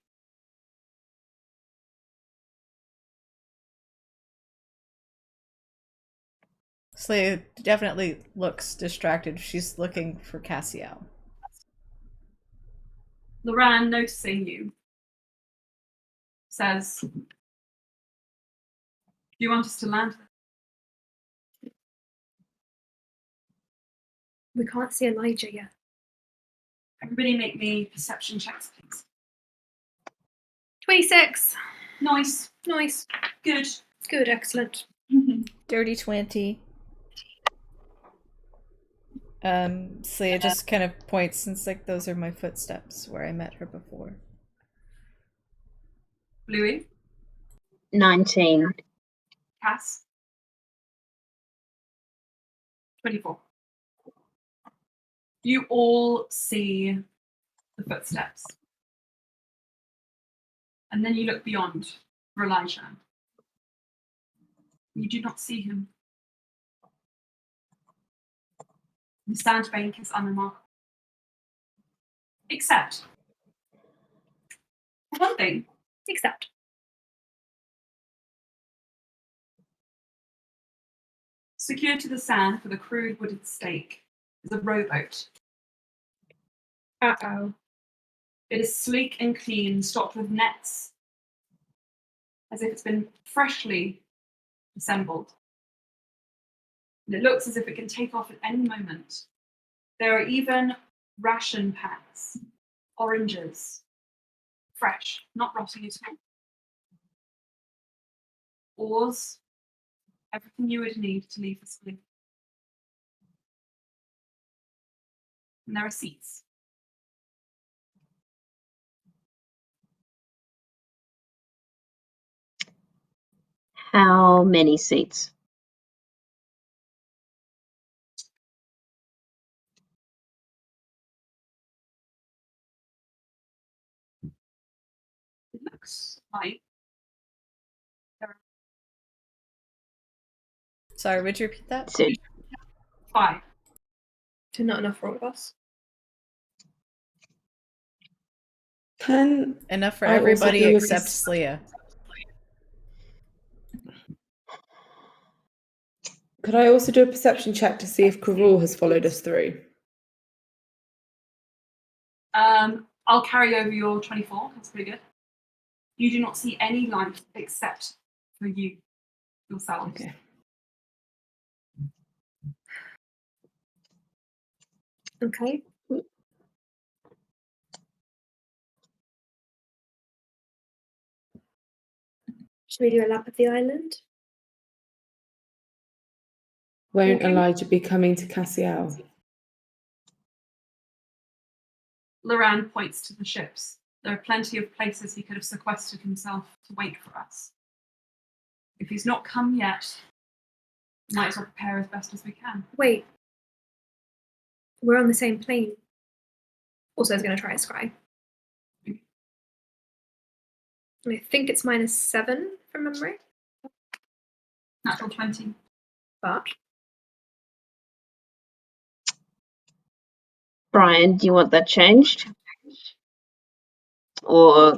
Slay definitely looks distracted. She's looking for Cassiel. Loran, noticing you, says, "Do you want us to land?" We can't see Elijah yet. Everybody make me perception checks, please. 26. Nice. Nice. Good. Good, excellent. Dirty 20. Slea just kind of points since like those are my footsteps where I met her before. Bluey, 19. Cass, 24. You all see the footsteps. And then you look beyond for Elijah. You do not see him. The sandbank is unremarkable. Except one thing. Except. Secured to the sand with a crude wooden stake is a rowboat. Uh-oh. It is sleek and clean, stocked with nets, as if it's been freshly assembled. And it looks as if it can take off at any moment. There are even ration packs, oranges, fresh, not rotting at all. Oars, everything you would need to leave this fleet. And there are seats. How many seats? looks like Sorry, would you repeat that? So, 5. So not enough for all of us. Can Enough for I also everybody do a except perce- Slia. could I also do a perception check to see if Karul has followed us through? I'll carry over your 24. That's pretty good. You do not see any light except for you yourselves. Okay. Okay. Should we do a lap of the island? Won't Okay. Elijah be coming to Cassiel? Loran points to the ships. There are plenty of places he could have sequestered himself to wait for us. If he's not come yet, might as well prepare as best as we can. Wait. We're on the same plane. Also, I was going to try a scry. And I think it's -7 from memory, Natural 20. but Brian, do you want that changed? Or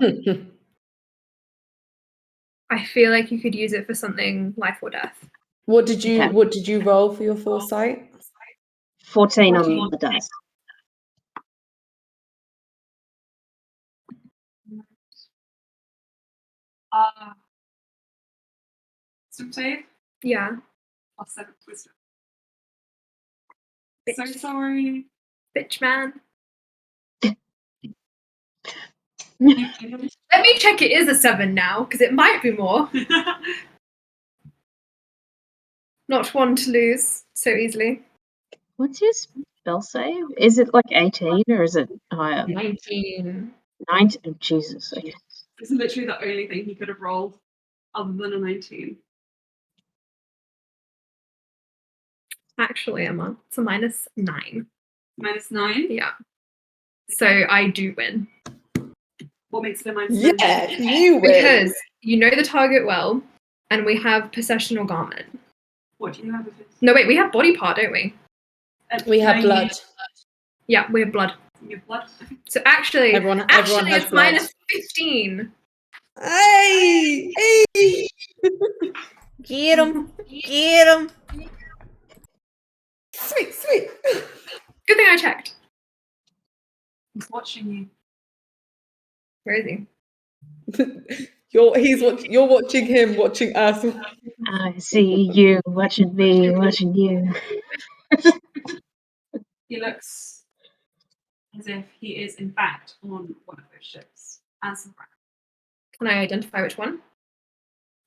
I feel like you could use it for something life or death. What did you Okay. What did you roll for your foresight? 14 on the dice? Wisdom save? Yeah. +7 wisdom. Bitch, So sorry. bitch man. Let me check it is a 7 now, because it might be more. Not one to lose so easily. What's your spell save? Is it like 18 or is it higher? 19. 19? Oh, Jesus. Okay. It's literally the only thing he could have rolled other than a 19. Actually, Emma, it's a -9. -9? Yeah. So I do win. What makes it a -9? Yeah, you win. Because you know the target well, and we have possession or garment. What do you have with it? No, wait, we have body part, don't we? We have blood. Yeah, we have blood. You have blood. So actually, Everyone actually has it's blood. -15. Hey! Hey! Get him! Get him! Sweet, sweet. Good thing I checked. He's watching you. Where is he? You're watching him, watching us. I see you watching me, watching you. He looks as if he is, in fact, on one of those ships. Can I identify which one?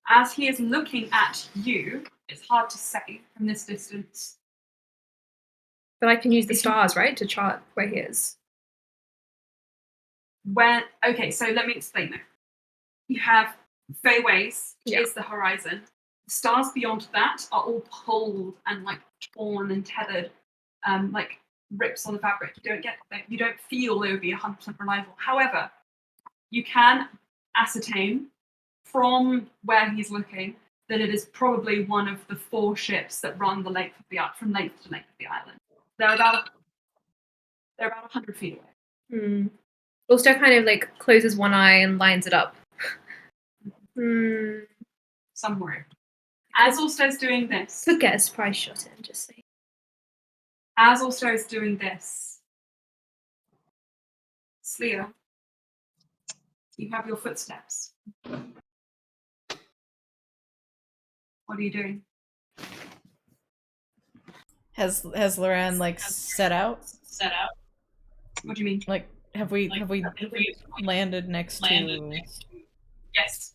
As he is looking at you, it's hard to say from this distance. But I can use the stars, right, to chart where he is. Okay, so let me explain that. You have Pheiweyes, which Yeah. is the horizon. The stars beyond that are all pulled and like torn and tethered, like rips on the fabric. You don't feel they would be 100% reliable. However, you can ascertain from where he's looking that it is probably one of the 4 ships that run the length of the from length to length of the island. They're about 100 feet away. Also kind of like closes one eye and lines it up. Somewhere. As Ulster is doing this, Could get a surprise shot in, just saying. as Ulster is doing this, Slia, you have your footsteps. What are you doing? Has Loran like set out? What do you mean? Like have we landed next to? Yes.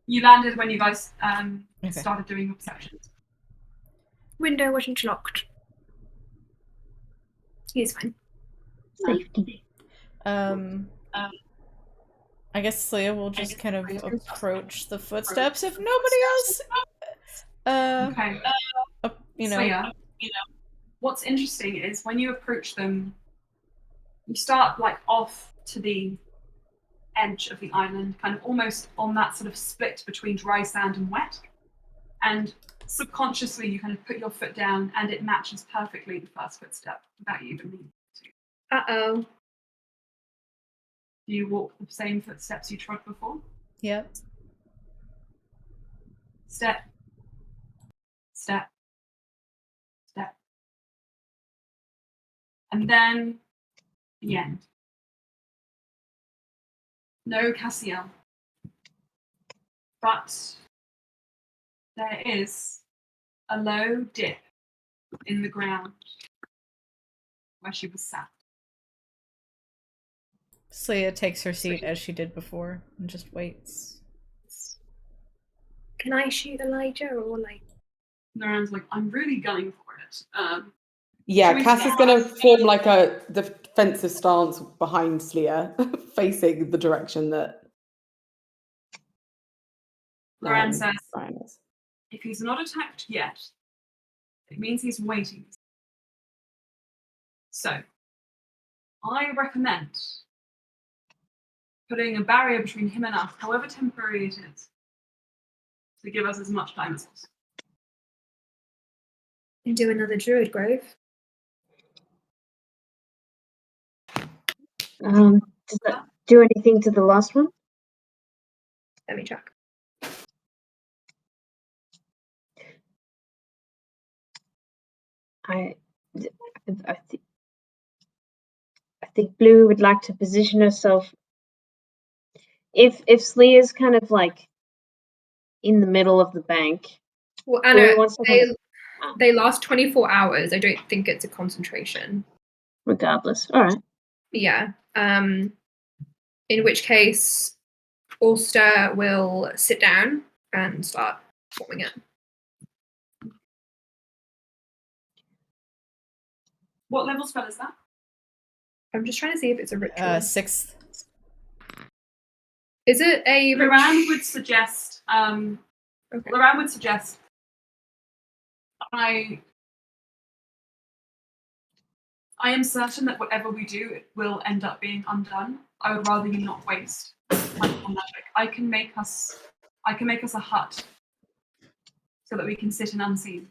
You landed when you guys Okay. started doing your perceptions. Window wasn't locked. He's fine. Safety. I guess Slia will just kind of approach the footsteps if nobody else. Okay. You know. Slia, what's interesting is when you approach them, you start like off to the edge of the island, kind of almost on that sort of split between dry sand and wet. And subconsciously, you kind of put your foot down, and it matches perfectly the first footstep without you even needing to. Uh-oh. Do you walk the same footsteps you trod before? Yep. Step, step, step. And then the end. No Cassiel. But there is a low dip in the ground where she was sat. Slia takes her seat as she did before and just waits. Can I shoot Elijah or like? Naran's like, I'm really gunning for it. Yeah, Should we Cass do is that? going to form like a defensive stance behind Slia, facing the direction that Loran says, Brian is. if he's not attacked yet, it means he's waiting. So, I recommend putting a barrier between him and us, however temporary it is, to give us as much time as possible. And do another druid grove. Does that do anything to the last one? Let me check. I think Blue would like to position herself. If Slea's kind of like in the middle of the bank. Well, Blue Anna, wants to they last 24 hours. I don't think it's a concentration. regardless. All right. Yeah. In which case, Ulster will sit down and start forming it. What level spell is that? I'm just trying to see if it's a ritual. 6th. Is it a Loran would suggest. Okay. Loran would suggest. I am certain that whatever we do, it will end up being undone. I would rather you not waste time on magic. I can make us a hut so that we can sit in unseen.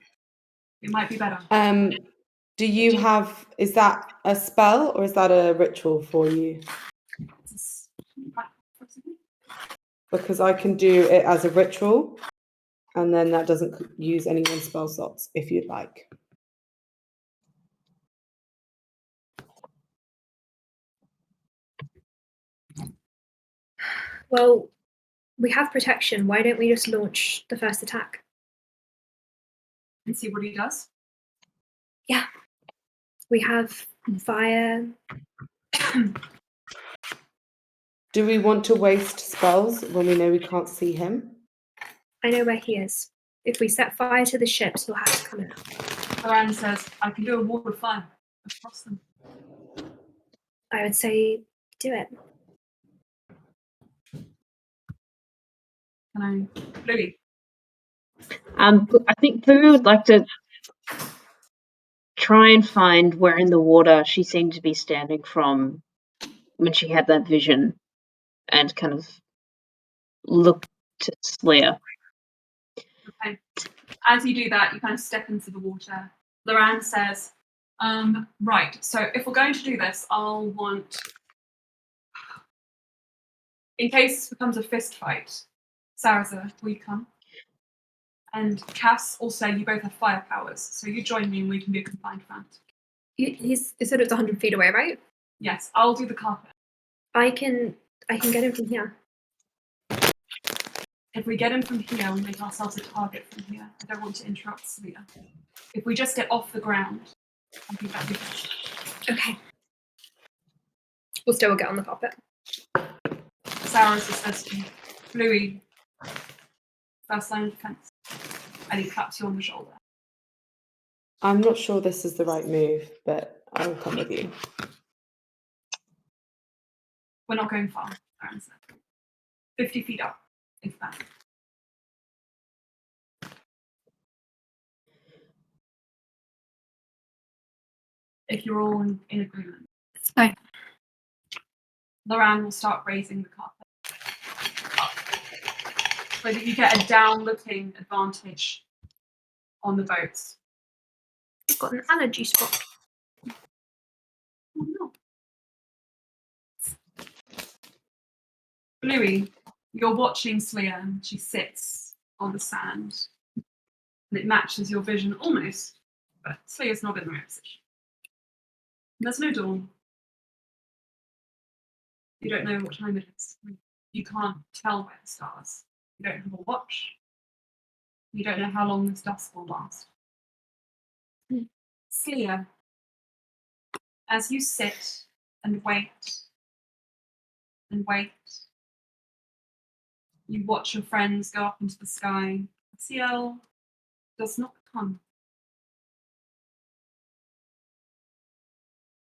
It might be better. Do you have? Is that a spell or is that a ritual for you? Because I can do it as a ritual, and then that doesn't use anyone's spell slots if you'd like. Well, we have protection. Why don't we just launch the first attack? And see what he does. Yeah. We have fire. Do we want to waste spells when we know we can't see him? I know where he is. If we set fire to the ships, he'll have to come in. Loran says, I can do a wall of fire across them. I would say do it. Can I? Louis. I think Blue would like to try and find where in the water she seemed to be standing from when she had that vision, and kind of look to Slia. Okay. As you do that, you kind of step into the water. Loran says, right, so if we're going to do this, I'll want, in case this becomes a fist fight, Saraza, will you come? And Cass, also, you both have fire powers, so you join me and we can be a combined front. He said it's 100 feet away, right? Yes, I'll do the carpet. I can get him from here. If we get him from here, we make ourselves a target from here. I don't want to interrupt Celia. If we just get off the ground, I think that'd be best. Okay. We'll still get on the carpet. Saraza says to you, Louis, first line of defense. And he claps you on the shoulder. I'm not sure this is the right move, but I will come with you. We're not going far, Loran said. 50 feet up, if that. If you're all in agreement. It's fine. Loran will start raising the carpet up so that you get a down-looking advantage on the boats. I've got an allergy spot. Oh, no. Bluey, you're watching Sleer and she sits on the sand. And it matches your vision almost, but Sleer's not in the right position. And there's no dawn. You don't know what time it is. You can't tell by the stars. You don't have a watch. You don't know how long this dusk will last. Sleer, as you sit and wait, you watch your friends go up into the sky. Ciel does not come.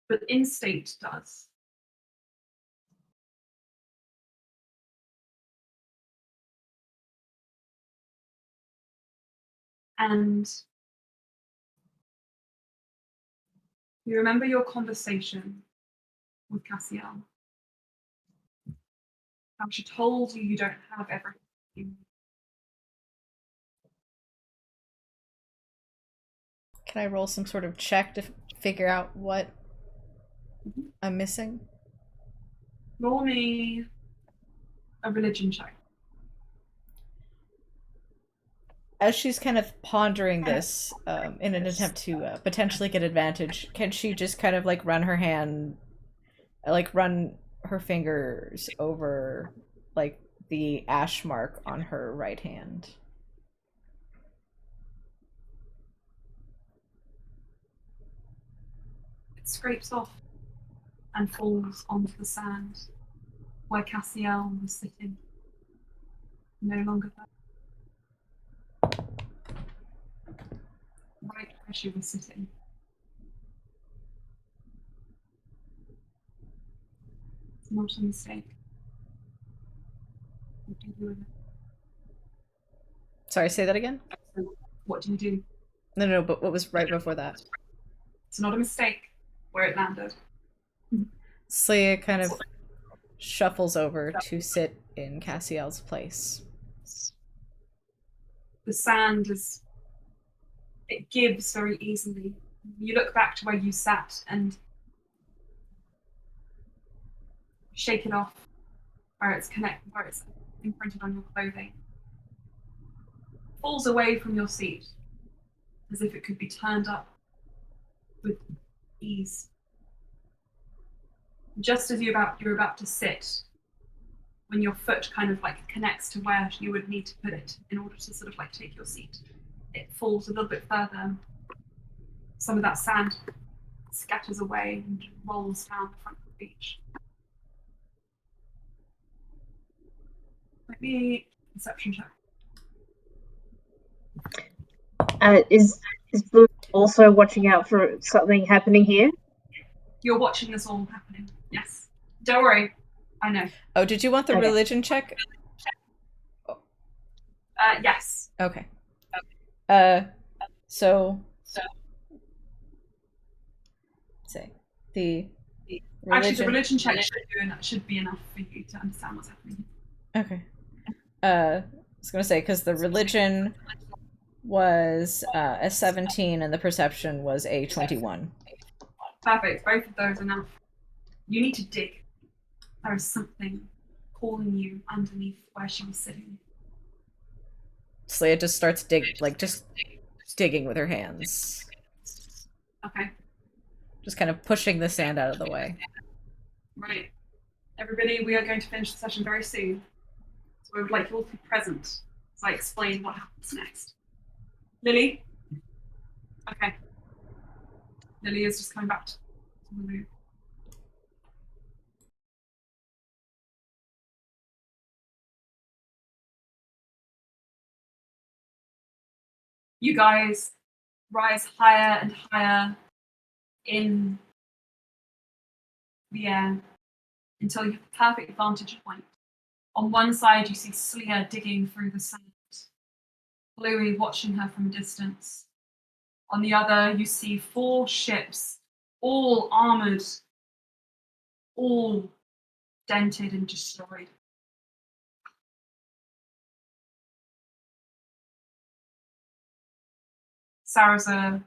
But instinct does. And you remember your conversation with Cassiel. How she told you you don't have everything. Can I roll some sort of check to figure out what I'm missing? Roll me a religion check. As she's kind of pondering this in an attempt to potentially get advantage, can she just kind of like run her fingers over like the ash mark on her right hand? It scrapes off and falls onto the sand where Cassiel was sitting. No longer there. Right where she was sitting. It's not a mistake. What do you do with it? Sorry, say that again? So what do you do? No, but what was right before that? It's not a mistake where it landed. Sleia kind of shuffles over to sit in Cassiel's place. The sand it gives very easily. You look back to where you sat and shake it off where it's imprinted on your clothing. Falls away from your seat as if it could be turned up with ease. Just as you're about to sit, when your foot kind of like connects to where you would need to put it in order to sort of like take your seat, it falls a little bit further. Some of that sand scatters away and rolls down the front of the beach. Maybe perception check. Is Blue also watching out for something happening here? You're watching this all happening. Yes. Don't worry. I know. Oh, did you want the Okay. religion check? Yes. Okay. So say the religion. Actually, the religion check should be enough for you to understand what's happening. Okay. I was gonna say because the religion was a 17 and the perception was a 21. Perfect. Both of those are enough. You need to dig. There is something calling you underneath where she was sitting. Sleia just starts digging with her hands, Okay. just kind of pushing the sand out of the way. Right. Everybody, we are going to finish the session very soon. So we would like you all to be present as I explain what happens next. Lily? Okay. Lily is just coming back to the room. You guys rise higher and higher in the air until you have the perfect vantage point. On one side, you see Sleia digging through the sand, Bluey watching her from a distance. On the other, you see 4 ships, all armoured, all dented and destroyed. Saraza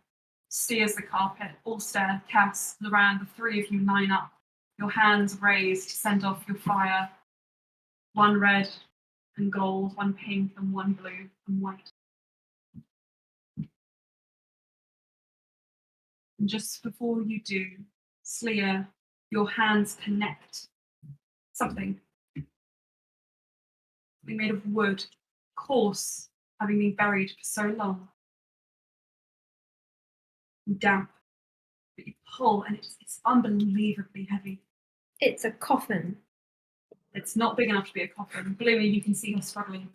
steers the carpet. Ulster, Cass, Loran, the three of you line up, your hands raised to send off your fire. One red and gold, one pink and one blue and white. And just before you do, Sleer, your hands connect. Something made of wood, coarse, having been buried for so long. And damp. But you pull and it's unbelievably heavy. It's a coffin. It's not big enough to be a coffin. Bluey, you can see her struggling with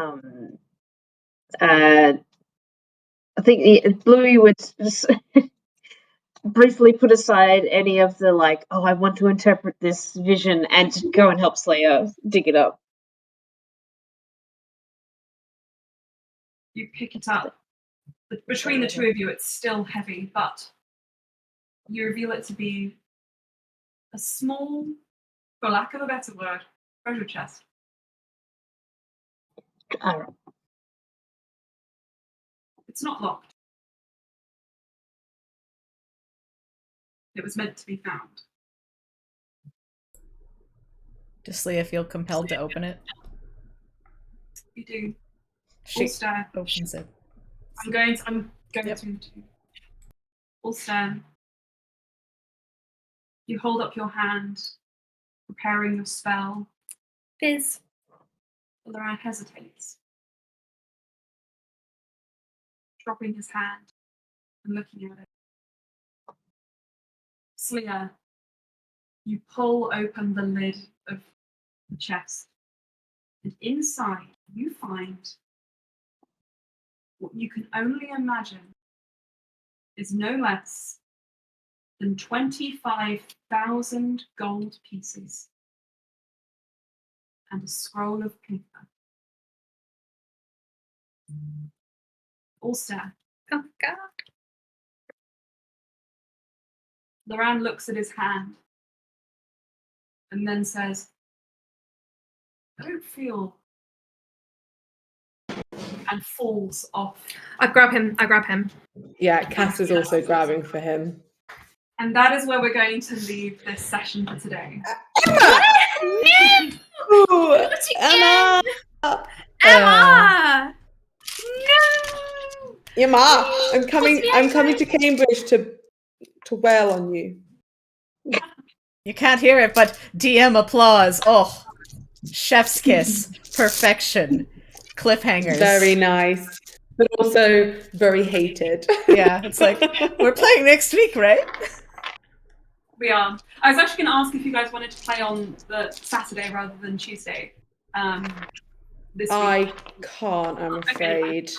it. I think Bluey would just briefly put aside any of the like, oh, I want to interpret this vision, and just go and help Slayer dig it up. You pick it up. Between the two of you, it's still heavy, but you reveal it to be a small, for lack of a better word, treasure chest. It's not locked. It was meant to be found. Does Leah feel compelled to open it? You do. She Ulster. opens it. I'm going Yep. to. Ulster. You hold up your hand, preparing your spell. Fizz. Loran hesitates, dropping his hand and looking at it. Sleer, you pull open the lid of the chest, and inside you find what you can only imagine is no less than 25,000 gold pieces and a scroll of paper. Ulster. Oh God. Loran looks at his hand and then says, I don't feel, and falls off. I grab him. Yeah, Cass is also grabbing for him. And that is where we're going to leave this session for today. Ooh, Emma! Emma! No! Emma, I'm coming to Cambridge to wail on you. You can't hear it, but DM applause. Oh, chef's kiss. Perfection. Cliffhangers. Very nice, but also very hated. Yeah, it's like, we're playing next week, right? We are. I was actually going to ask if you guys wanted to play on the Saturday rather than Tuesday. This week. I can't, I'm afraid.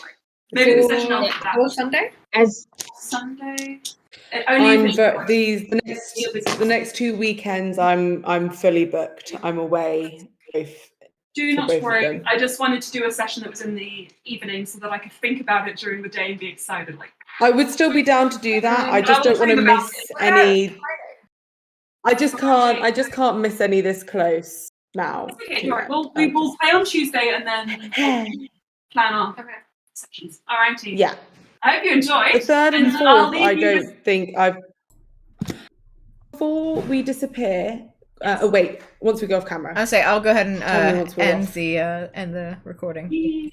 Maybe the session after that. Or Sunday? As Sunday. The next 2 weekends I'm fully booked. I'm away. Do not both of worry. them. I just wanted to do a session that was in the evening so that I could think about it during the day and be excited. Like I would still be down to do that. I just don't want to miss any. I just can't miss any this close now. Okay, right. We will play on Tuesday and then plan our sessions. All righty. Yeah. I hope you enjoyed. The third and I'll fourth, leave I you don't think I've. Before we disappear. Wait. Once we go off camera. I'll say I'll go ahead and Tell me once we're end off. the recording.